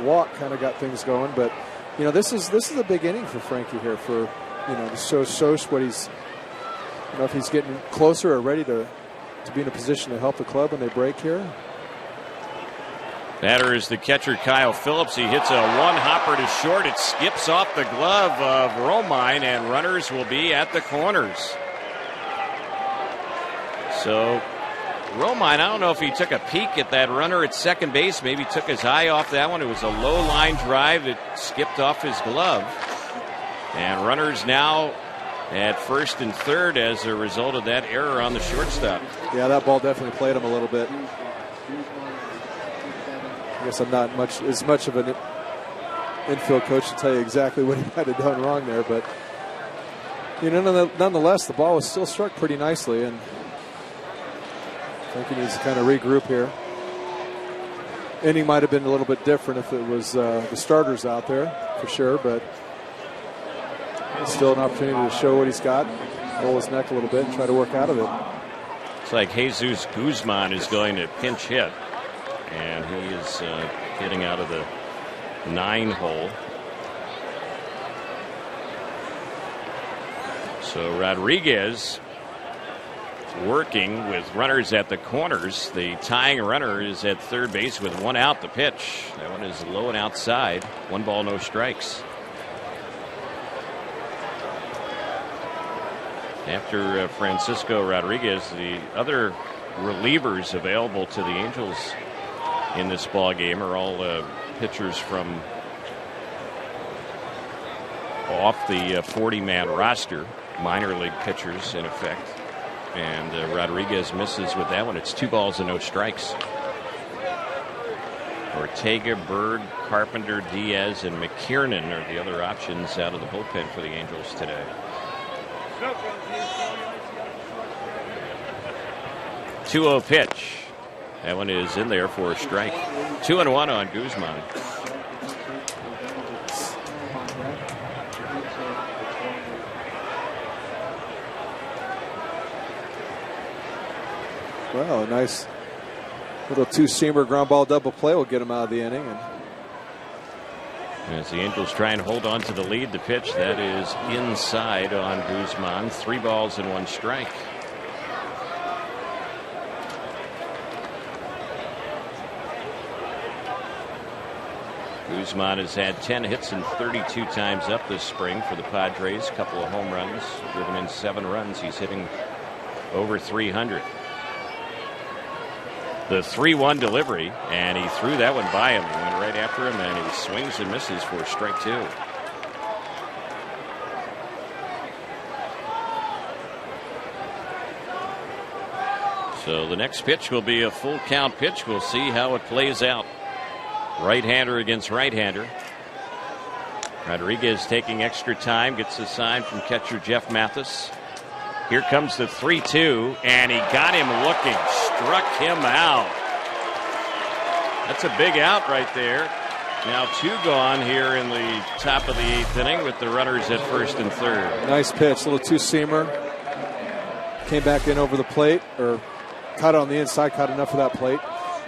D: walk kind of got things going, but this is a big inning for Frankie here. For to show what he's if he's getting closer or ready to be in a position to help the club when they break here.
C: Batter is the catcher, Kyle Phillips. He hits a one-hopper to short. It skips off the glove of Romine, and runners will be at the corners. So Romine, I don't know if he took a peek at that runner at second base. Maybe took his eye off that one. It was a low-line drive that skipped off his glove. And runners now at first and third as a result of that error on the shortstop.
D: Yeah, that ball definitely played him a little bit. I guess I'm not as much of an infield coach to tell you exactly what he might have done wrong there, but nonetheless, the ball was still struck pretty nicely, and I think he needs to kind of regroup here. Inning might have been a little bit different if it was the starters out there, for sure, but it's still an opportunity to show what he's got, roll his neck a little bit, and try to work out of it.
C: It's like Jesus Guzman is going to pinch hit. And he is hitting out of the 9 hole. So Rodriguez working with runners at the corners. The tying runner is at third base with 1 out. The pitch. That one is low and outside. 1 ball, no strikes. After Francisco Rodriguez, the other relievers available to the Angels in this ball game are all pitchers from off the 40-man roster, minor league pitchers in effect. And Rodriguez misses with that one. It's 2 balls and no strikes. Ortega, Bird, Carpenter, Diaz, and McKiernan are the other options out of the bullpen for the Angels today. Two-0 pitch. That one is in there for a strike. 2-1 on Guzman.
D: Well, a nice little 2-seamer ground ball double play will get him out of the inning.
C: As the Angels try and hold on to the lead, the pitch that is inside on Guzman. 3 balls and 1 strike. Guzman has had 10 hits and 32 times up this spring for the Padres. A couple of home runs, driven in 7 runs. He's hitting over 300. The 3-1 delivery, and he threw that one by him. He went right after him, and he swings and misses for strike 2. So the next pitch will be a full count pitch. We'll see how it plays out. Right-hander against right-hander. Rodriguez taking extra time, gets a sign from catcher Jeff Mathis. Here comes the 3-2, and he got him looking, struck him out. That's a big out right there. Now 2 gone here in the top of the 8th inning with the runners at first and third.
D: Nice pitch, little 2-seamer. Came back in over the plate, or caught on the inside, caught enough of that plate.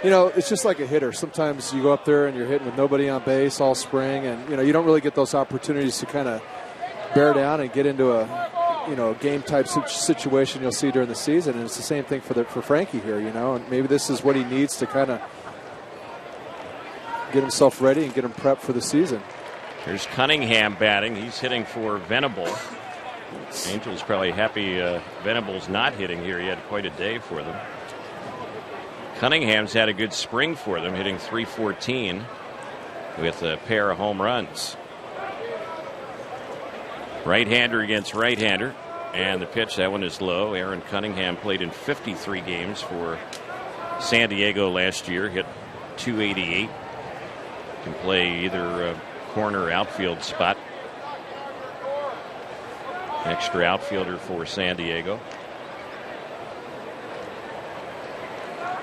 D: It's just like a hitter. Sometimes you go up there and you're hitting with nobody on base all spring, and you don't really get those opportunities to kind of bear down and get into a game type situation you'll see during the season. And it's the same thing for Frankie here, and maybe this is what he needs to kind of get himself ready and get him prepped for the season.
C: Here's Cunningham batting. He's hitting for Venable. Angels probably happy Venable's not hitting here. He had quite a day for them. Cunningham's had a good spring for them, hitting .314 with a pair of home runs. Right-hander against right-hander. And the pitch, that one is low. Aaron Cunningham played in 53 games for San Diego last year, hit .288. Can play either corner or outfield spot. Extra outfielder for San Diego.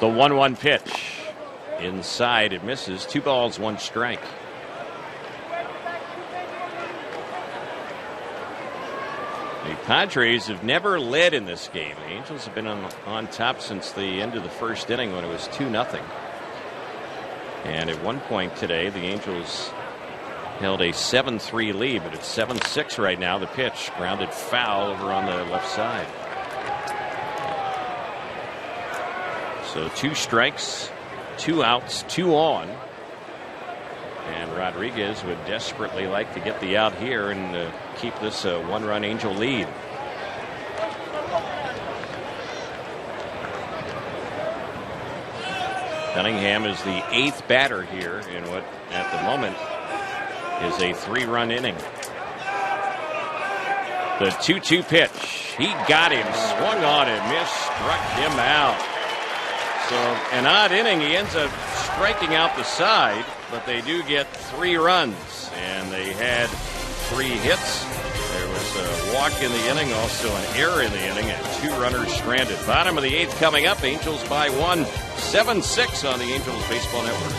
C: The 1-1 pitch. Inside, it misses. 2 balls, 1 strike. The Padres have never led in this game. The Angels have been on top since the end of the first inning when it was 2-0. And at one point today, the Angels held a 7-3 lead, but it's 7-6 right now. The pitch grounded foul over on the left side. So 2 strikes, 2 outs, 2 on. And Rodriguez would desperately like to get the out here and keep this a 1-run Angel lead. Cunningham is the 8th batter here in what at the moment is a 3-run inning. The 2-2 pitch. He got him, swung on and missed, struck him out. So an odd inning. He ends up striking out the side, but they do get 3 runs, and they had 3 hits. There was a walk in the inning, also an error in the inning, and 2 runners stranded. Bottom of the 8th coming up. Angels by 1, 7-6 on the Angels Baseball Network.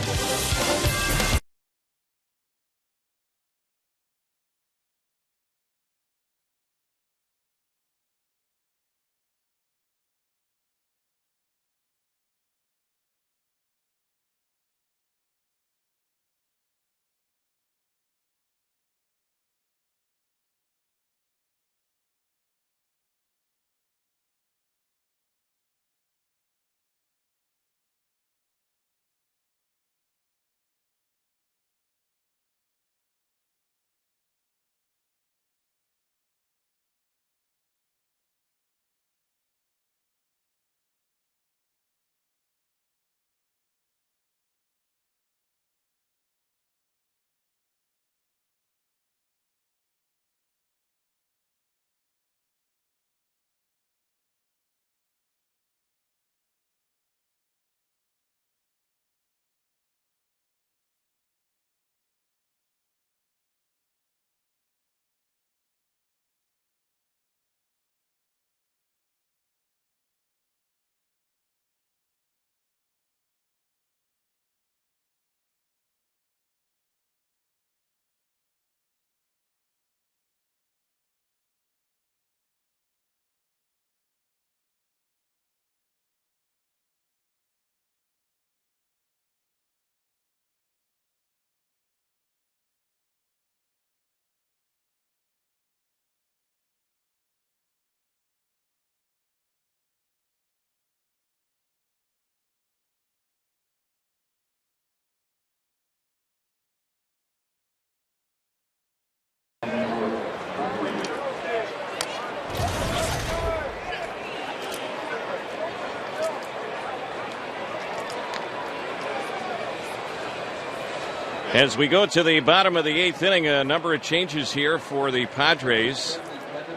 C: As we go to the bottom of the 8th inning, a number of changes here for the Padres.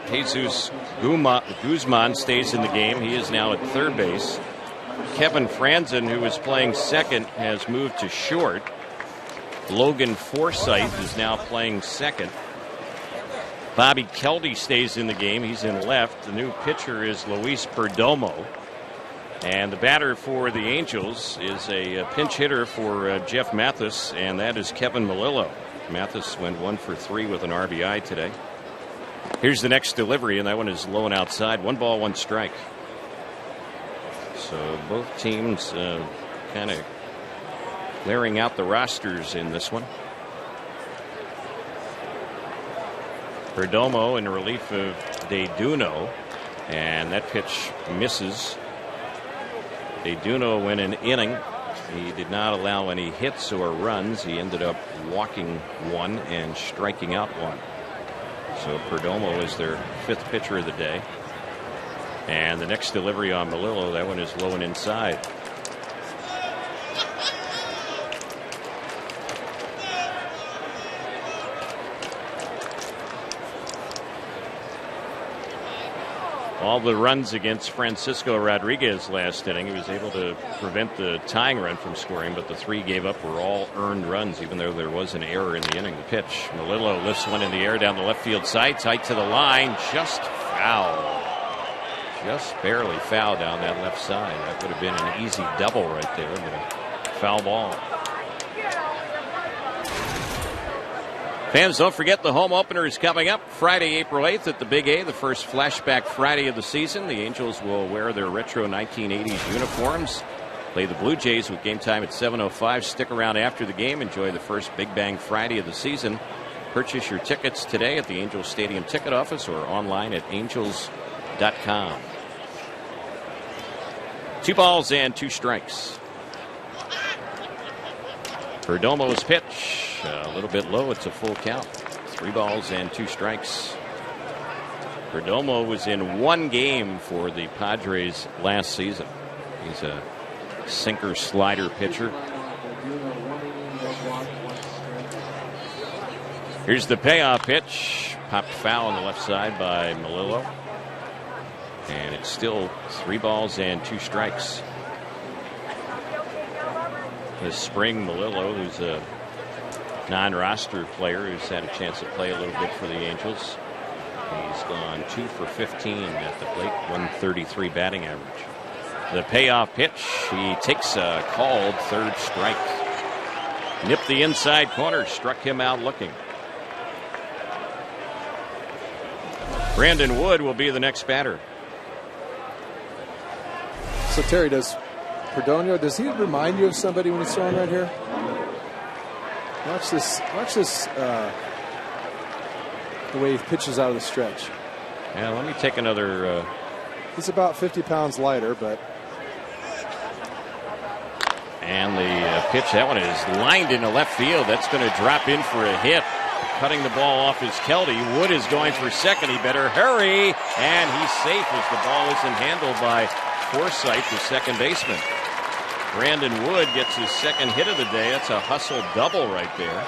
C: Jesus Guzman stays in the game. He is now at third base. Kevin Franzen, who was playing second, has moved to short. Logan Forsythe is now playing second. Bobby Keldy stays in the game. He's in left. The new pitcher is Luis Perdomo. And the batter for the Angels is a pinch hitter for Jeff Mathis, and that is Kevin Melillo. Mathis went 1 for 3 with an RBI today. Here's the next delivery, and that one is low and outside. 1 ball, 1 strike. So both teams kind of clearing out the rosters in this one. Perdomo in relief of DeDuno, and that pitch misses. DeDuno went an inning. He did not allow any hits or runs. He ended up walking 1 and striking out 1. So Perdomo is their 5th pitcher of the day. And the next delivery on Melillo, that one is low and inside. all the runs against Francisco Rodriguez last inning. He was able to prevent the tying run from scoring, but the 3 gave up were all earned runs, even though there was an error in the inning. The pitch, Melillo lifts one in the air down the left field side, tight to the line, just foul. Just barely foul down that left side. That would have been an easy double right there, but a foul ball. Fans, don't forget the home opener is coming up Friday, April 8th at the Big A, the first flashback Friday of the season. The Angels will wear their retro 1980s uniforms, play the Blue Jays with game time at 7:05. Stick around after the game. Enjoy the first Big Bang Friday of the season. Purchase your tickets today at the Angels Stadium ticket office or online at angels.com. 2 balls and 2 strikes. Perdomo's pitch. A little bit low. It's a full count. 3 balls and 2 strikes. Perdomo was in 1 game for the Padres last season. He's a sinker slider pitcher. Here's the payoff pitch. Popped foul on the left side by Melillo. And it's still 3 balls and 2 strikes. This spring, Melillo, who's a non-roster player who's had a chance to play a little bit for the Angels. He's gone 2 for 15 at the plate, 133 batting average. The payoff pitch, he takes a called 3rd strike. Nipped the inside corner, struck him out looking. Brandon Wood will be the next batter.
D: So Terry, does Perdomo, does he remind you of somebody when he's throwing right here? Watch this, the way he pitches out of the stretch.
C: Yeah, let me take another.
D: He's about 50 pounds lighter, but.
C: And the pitch, that one is lined into left field. That's going to drop in for a hit. Cutting the ball off is Kelty. Wood is going for second. He better hurry. And he's safe as the ball isn't handled by Forsythe, the second baseman. Brandon Wood gets his 2nd hit of the day. That's a hustle double right there.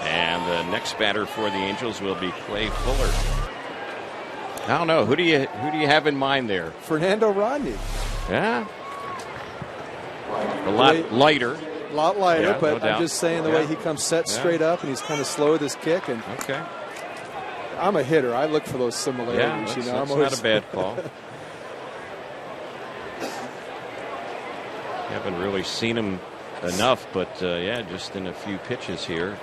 C: And the next batter for the Angels will be Clay Fuller. I don't know. Who do you have in mind there?
D: Fernando Rodney.
C: Yeah. A lot lighter.
D: A lot lighter,
C: Yeah,
D: but
C: no
D: I'm just saying the way he comes set straight up and he's kind of slow with his kick. And
C: okay.
D: I'm a hitter. I look for those similarities.
C: Yeah,
D: that's
C: not a bad call. Haven't really seen him enough, but yeah, just in a few pitches here.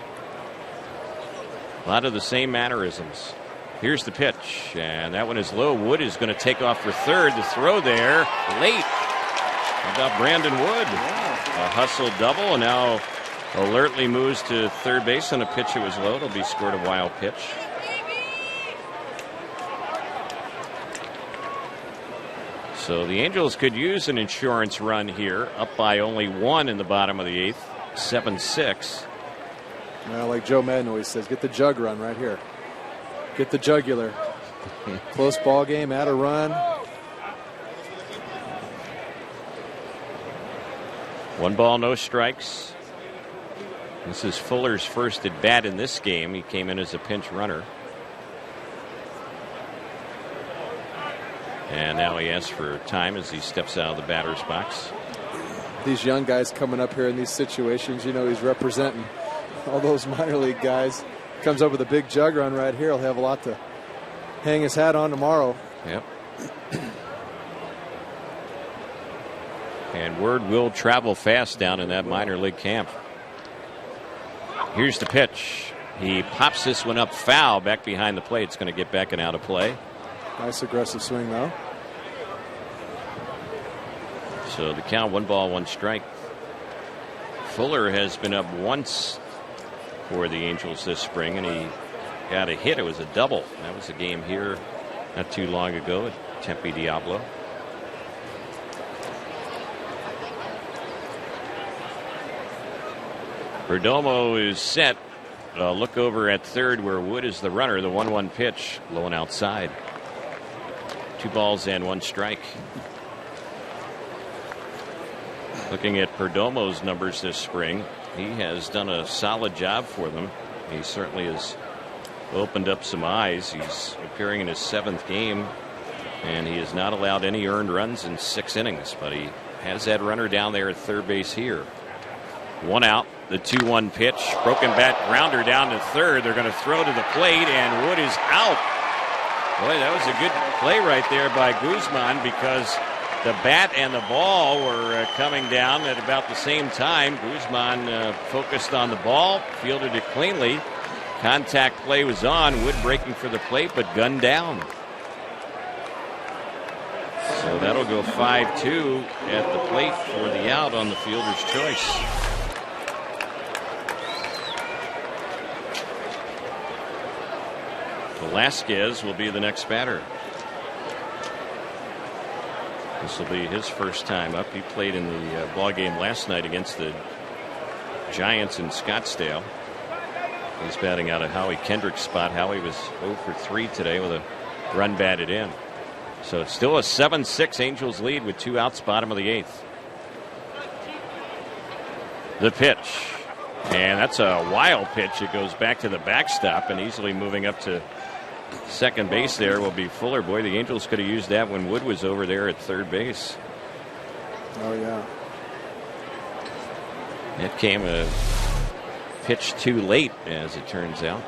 C: A lot of the same mannerisms. Here's the pitch, and that one is low. Wood is going to take off for 3rd. The throw there, late. How about Brandon Wood? A hustle double, and now alertly moves to 3rd base on a pitch that was low. It'll be scored a wild pitch. So the Angels could use an insurance run here, up by only 1 in the bottom of the 8th, 7-6.
D: Well, like Joe Madden always says, get the jug run right here. Get the jugular. Close ball game, add a run.
C: 1 ball, no strikes. This is Fuller's first at bat in this game. He came in as a pinch runner. And now he asks for time as he steps out of the batter's box.
D: These young guys coming up here in these situations, you know, he's representing all those minor league guys. Comes up with a big jug run right here. He'll have a lot to hang his hat on tomorrow.
C: Yep. And word will travel fast down in that minor league camp. Here's the pitch. He pops this one up foul back behind the plate. It's going to get back and out of play.
D: Nice aggressive swing, though.
C: So the count, 1 ball, 1 strike. Fuller has been up once for the Angels this spring, and he got a hit. It was a double. That was a game here not too long ago at Tempe Diablo. Perdomo is set. Look over at 3rd where Wood is the runner. The 1-1 pitch, low and outside. 2 balls and 1 strike. Looking at Perdomo's numbers this spring, he has done a solid job for them. He certainly has opened up some eyes. He's appearing in his 7th game, and he has not allowed any earned runs in 6 innings, but he has that runner down there at third base here. 1 out. The 2-1 pitch. Broken bat grounder down to third. They're going to throw to the plate, and Wood is out. Boy, that was a good play right there by Guzman, because the bat and the ball were coming down at about the same time. Guzman focused on the ball, fielded it cleanly. Contact play was on. Wood breaking for the plate, but gunned down. So that'll go 5-2 at the plate for the out on the fielder's choice. Velasquez will be the next batter. This will be his first time up. He played in the ball game last night against the Giants in Scottsdale. He's batting out of Howie Kendrick's spot. Howie was 0 for 3 today with a run batted in. So it's still a 7-6 Angels lead with 2 outs, bottom of the 8th. The pitch. And that's a wild pitch. It goes back to the backstop, and easily moving up to second base there will be Fuller. Boy, the Angels could have used that when Wood was over there at third base.
D: Oh, yeah.
C: It came a pitch too late, as it turns out.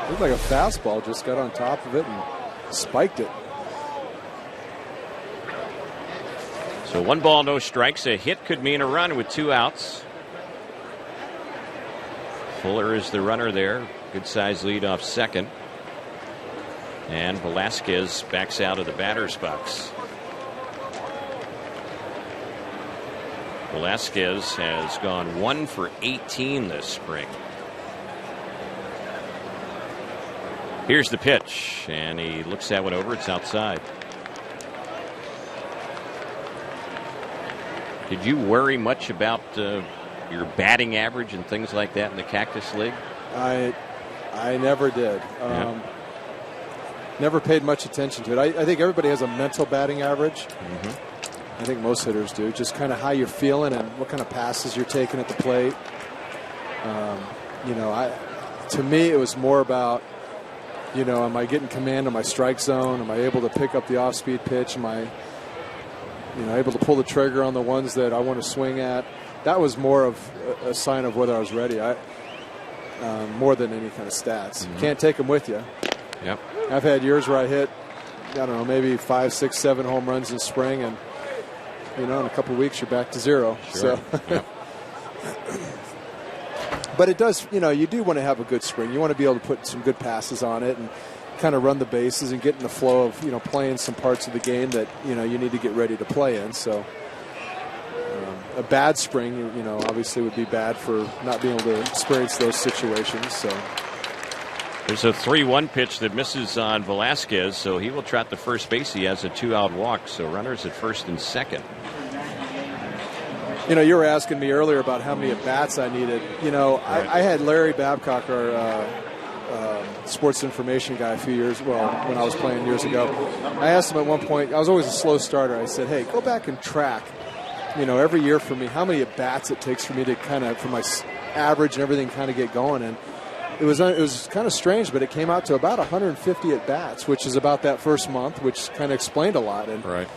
D: Looked like a fastball, just got on top of it and spiked it.
C: So 1 ball, no strikes. A hit could mean a run with 2 outs. Fuller is the runner there. Good size lead off second. And Velasquez backs out of the batter's box. Velasquez has gone 1 for 18 this spring. Here's the pitch, and he looks that one over. It's outside. Did you worry much about your batting average and things like that in the Cactus League?
D: I never did. Never paid much attention to it. I think everybody has a mental batting average. I think most hitters do. Just kind of how you're feeling and what kind of passes you're taking at the plate. To me, it was more about, am I getting command of my strike zone? Am I able to pick up the off-speed pitch? Am I, able to pull the trigger on the ones that I want to swing at? That was more of a sign of whether I was ready. More than any kind of stats. Can't take them with you.
C: Yep.
D: I've had years where I hit, maybe 5, 6, 7 home runs in spring, and in a couple of weeks you're back to 0.
C: Sure.
D: So,
C: yep.
D: But it does, you do want to have a good spring. You want to be able to put some good passes on it and kind of run the bases and get in the flow of playing some parts of the game that you need to get ready to play in. So a bad spring, obviously would be bad for not being able to experience those situations. So.
C: There's a 3-1 pitch that misses on Velasquez, so he will trot the first base. He has a 2-out walk, so runners at first and second.
D: You were asking me earlier about how many at-bats I needed.
C: Right.
D: I had Larry Babcock, our sports information guy, when I was playing years ago. I asked him at one point, I was always a slow starter. I said, hey, go back and track, every year for me, how many at-bats it takes for me to for my average and everything kind of get going. And it was kind of strange, but it came out to about 150 at-bats, which is about that first month, which kind of explained a lot. And,
C: right.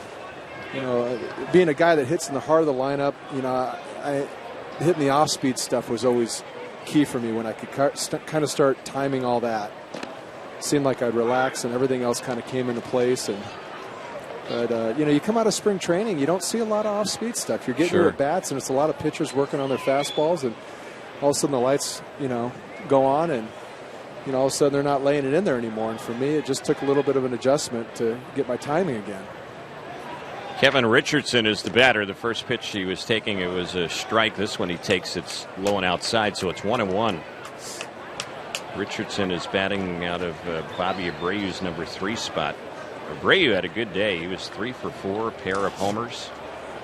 D: Being a guy that hits in the heart of the lineup, hitting the off-speed stuff was always key for me when I could kind of start timing all that. It seemed like I'd relax and everything else kind of came into place. But you come out of spring training, you don't see a lot of off-speed stuff. You're getting your at-bats, and it's a lot of pitchers working on their fastballs, and all of a sudden the lights, go on, and all of a sudden they're not laying it in there anymore. And for me, it just took a little bit of an adjustment to get my timing again.
C: Kevin Richardson is the batter. The first pitch he was taking, it was a strike. This one he takes, it's low and outside, so it's 1-1. Richardson is batting out of Bobby Abreu's number 3 spot. Abreu had a good day. He was 3 for 4, a pair of homers.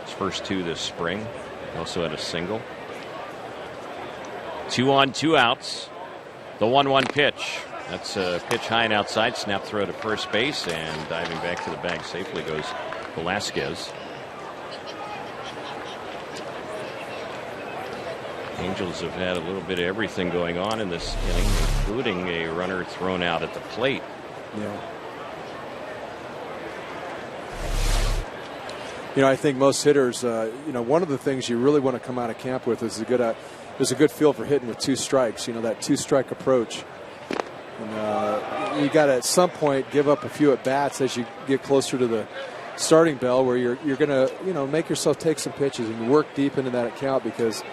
C: His first 2 this spring. He also had a single. 2 on, 2 outs. The 1-1 pitch. That's a pitch high and outside. Snap throw to first base, and diving back to the bag safely goes Velasquez. Angels have had a little bit of everything going on in this inning, including a runner thrown out at the plate.
D: Yeah. You know, I think most hitters, you know, one of the things you really want to come out of camp with is there's a good feel for hitting with 2 strikes. You know, that 2-strike approach. And you got to at some point give up a few at bats as you get closer to the starting bell, where you're going to, you know, make yourself take some pitches and work deep into that account, because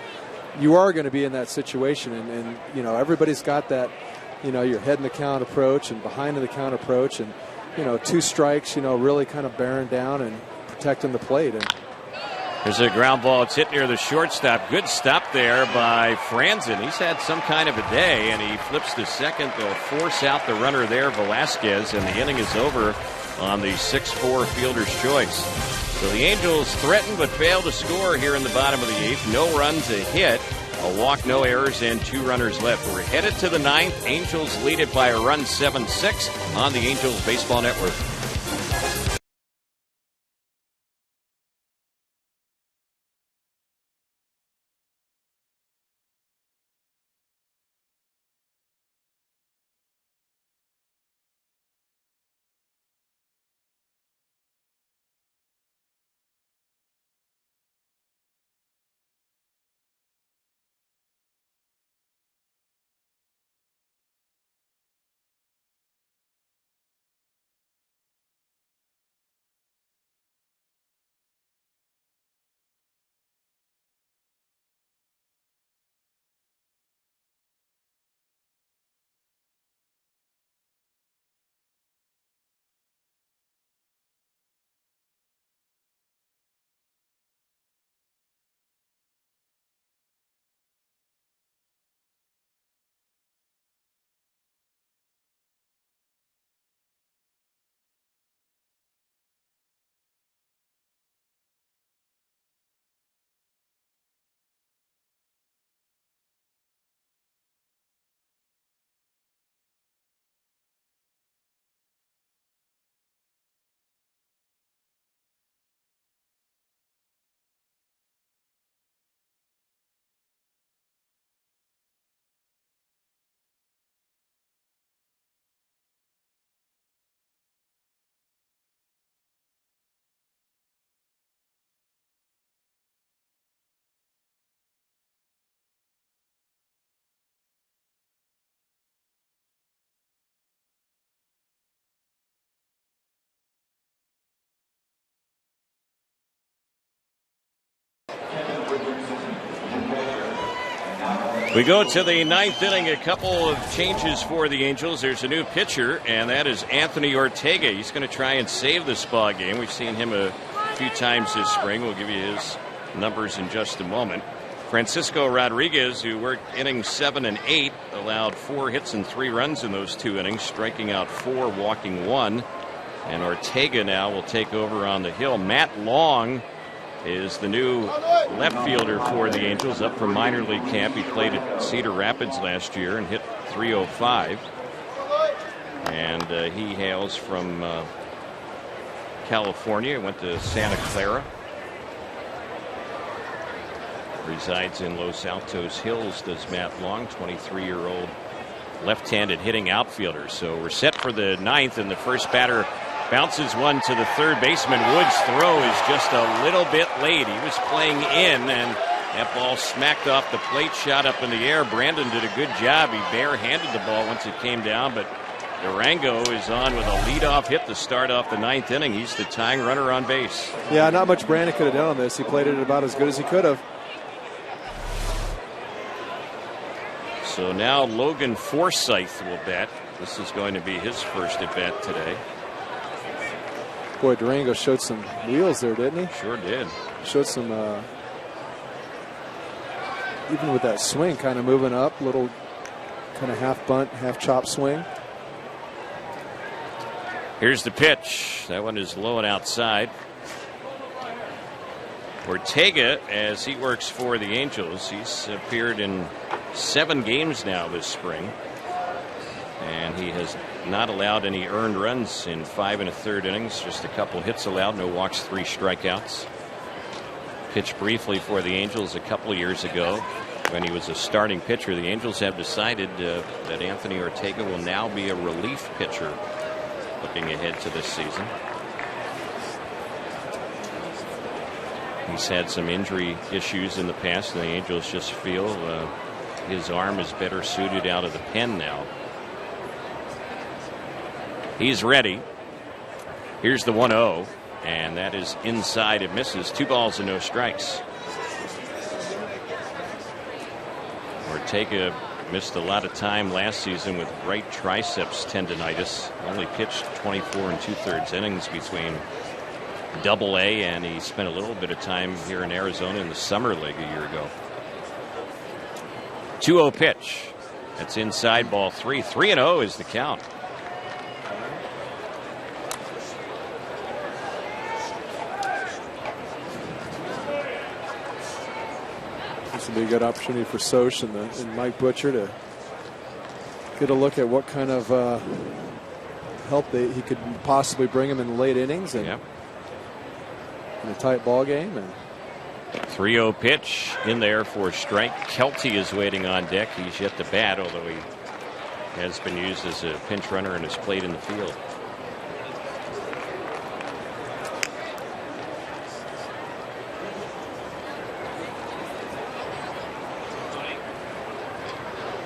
D: you are going to be in that situation. And you know, everybody's got that, you know, your head in the count approach and behind in the count approach, and you know, 2 strikes, you know, really kind of bearing down and protecting the plate. And
C: there's a ground ball. It's hit near the shortstop. Good stop there by Franzen. He's had some kind of a day, and he flips to second. They'll force out the runner there, Velasquez, and the inning is over on the 6-4 fielder's choice. So the Angels threatened but failed to score here in the bottom of the 8th. No runs, a hit, a walk, no errors, and 2 runners left. We're headed to the 9th. Angels lead it by a run, 7-6 on the Angels Baseball Network. We go to the 9th inning. A couple of changes for the Angels. There's a new pitcher, and that is Anthony Ortega. He's going to try and save this ball game. We've seen him a few times this spring. We'll give you his numbers in just a moment. Francisco Rodriguez, who worked innings 7 and 8, allowed 4 hits and 3 runs in those 2 innings, striking out 4, walking 1. And Ortega now will take over on the hill. Matt Long is the new left fielder for the Angels, up from minor league camp. He played at Cedar Rapids last year and hit .305. And he hails from California. Went to Santa Clara. Resides in Los Altos Hills, does Matt Long, 23-year-old left-handed hitting outfielder. So we're set for the 9th, and the first batter bounces one to the third baseman. Wood's throw is just a little bit late. He was playing in, and that ball smacked off the plate, shot up in the air. Brandon did a good job. He barehanded the ball once it came down, but Durango is on with a leadoff hit to start off the 9th inning. He's the tying runner on base.
D: Yeah, not much Brandon could have done on this. He played it about as good as he could have.
C: So now Logan Forsythe will bat. This is going to be his first at bat today.
D: Boy, Durango showed some wheels there, didn't he?
C: Sure did.
D: Showed some, even with that swing, kind of moving up, little kind of half bunt, half chop swing.
C: Here's the pitch. That one is low and outside. Ortega, as he works for the Angels, he's appeared in 7 games now this spring, and he has not allowed any earned runs in 5 1/3 innings. Just a couple hits allowed, no walks, 3 strikeouts. Pitched briefly for the Angels a couple years ago. when he was a starting pitcher. The Angels have decided that Anthony Ortega will now be a relief pitcher looking ahead to this season. He's had some injury issues in the past, and the Angels just feel his arm is better suited out of the pen now. He's ready. Here's the 1-0, and that is inside. It misses. 2 balls and no strikes. Ortega missed a lot of time last season with right triceps tendonitis. Only pitched 24 2/3 innings between Double-A, and he spent a little bit of time here in Arizona in the summer league a year ago. 2-0 pitch. That's inside, ball 3. 3-0 is the count.
D: This would be a good opportunity for Soch and Mike Butcher to get a look at what kind of help he could possibly bring him in the late innings and in a tight ball game. And
C: 3-0 pitch in there for a strike. Kelty is waiting on deck. He's yet to bat, although he has been used as a pinch runner and has played in the field.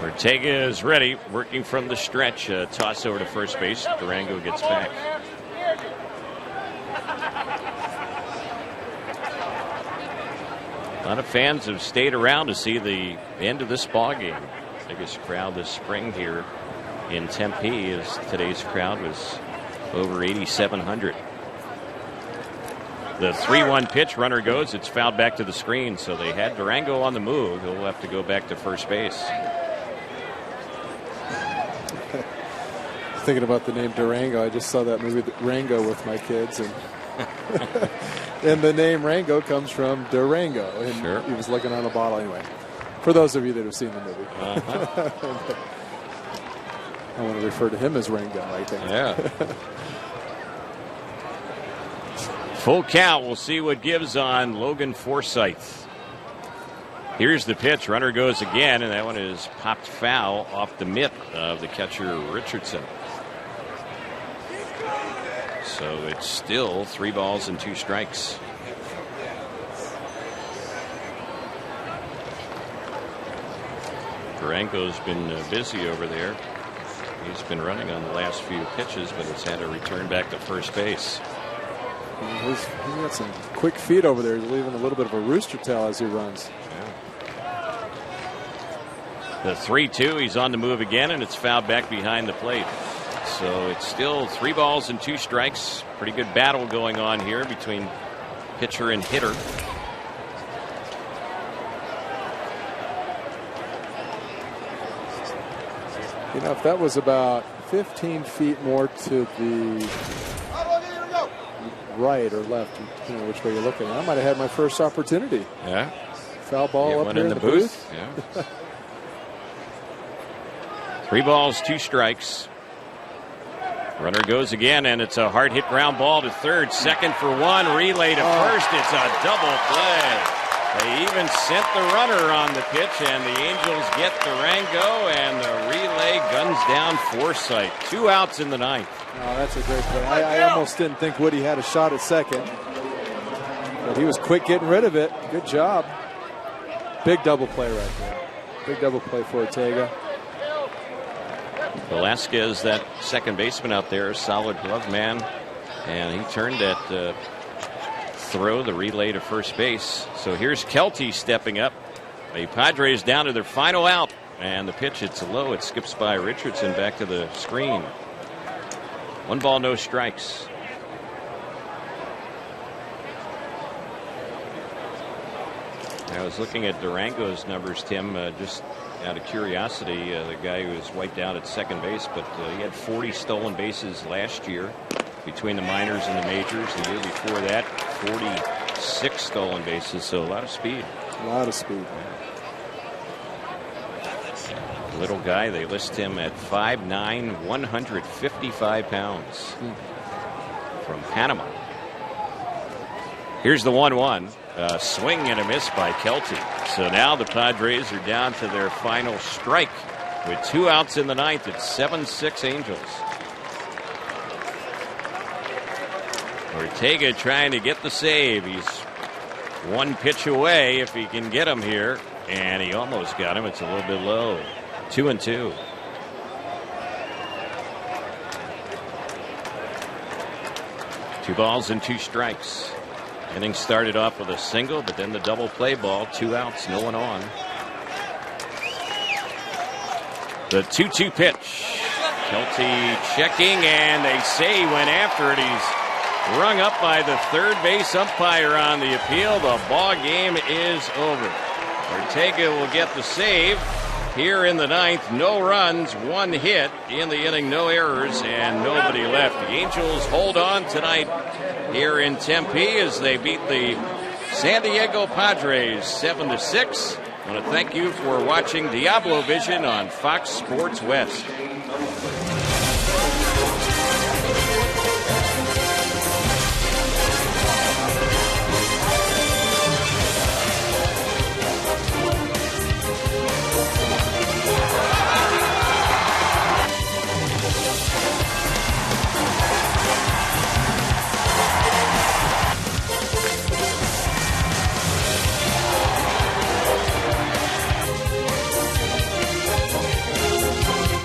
C: Ortega is ready, working from the stretch. Toss over to first base. Durango gets back. A lot of fans have stayed around to see the end of this ball game. Biggest crowd this spring here in Tempe, as today's crowd was over 8,700. The 3-1 pitch, runner goes. It's fouled back to the screen, so they had Durango on the move. He'll have to go back to first base.
D: Thinking about the name Durango, I just saw that movie Rango with my kids, and and the name Rango comes from Durango, and
C: sure.
D: He was looking on a bottle anyway. For those of you that have seen the movie, I want to refer to him as Rango, I think.
C: Yeah. Full count. We'll see what gives on Logan Forsythe. Here's the pitch. Runner goes again, and that one is popped foul off the mitt of the catcher Richardson. So it's still 3 balls and 2 strikes. Durango's been busy over there. He's been running on the last few pitches, but has had to return back to first base.
D: He's got some quick feet over there. He's leaving a little bit of a rooster tail as he runs.
C: The 3-2, he's on the move again, and it's fouled back behind the plate. So it's still 3 balls and 2 strikes. Pretty good battle going on here between pitcher and hitter.
D: You know, if that was about 15 feet more to the right or left, you know, which way you're looking, I might have had my first opportunity.
C: Yeah.
D: Foul ball up here in the booth.
C: Yeah. 3 balls, 2 strikes. Runner goes again, and it's a hard hit ground ball to third. Second for 1, relay to first. It's a double play. They even sent the runner on the pitch, and the Angels get Durango, and the relay guns down Forsythe. 2 outs in the 9th.
D: Oh, that's a great play. I almost didn't think Woody had a shot at second, but he was quick getting rid of it. Good job. Big double play right there. Big double play for Ortega.
C: Velasquez, that second baseman out there, solid glove man, and he turned that throw, the relay to first base. So here's Kelty stepping up. The Padres down to their final out, and the pitch, it's low. It skips by Richardson back to the screen. 1 ball, no strikes. I was looking at Durango's numbers, Tim, just out of curiosity. The guy who was wiped out at second base, but he had 40 stolen bases last year between the minors and the majors. The year before that, 46 stolen bases, so a lot of speed.
D: A lot of speed.
C: Little guy, they list him at 5'9", 155 pounds from Panama. Here's the 1-1. swing and a miss by Kelty. So now the Padres are down to their final strike with 2 outs in the ninth. It's 7-6 Angels. Ortega trying to get the save. He's 1 pitch away if he can get him here, and he almost got him. It's a little bit low. 2-2. Two balls and 2 strikes. Inning started off with a single, but then the double play ball. 2 outs, no one on. The 2-2 pitch. Kelty checking, and they say he went after it. He's rung up by the third base umpire on the appeal. The ball game is over. Ortega will get the save here in the ninth. No runs, 1 hit in the inning, no errors, and nobody left. The Angels hold on tonight here in Tempe as they beat the San Diego Padres 7-6. I want to thank you for watching Diablo Vision on Fox Sports West.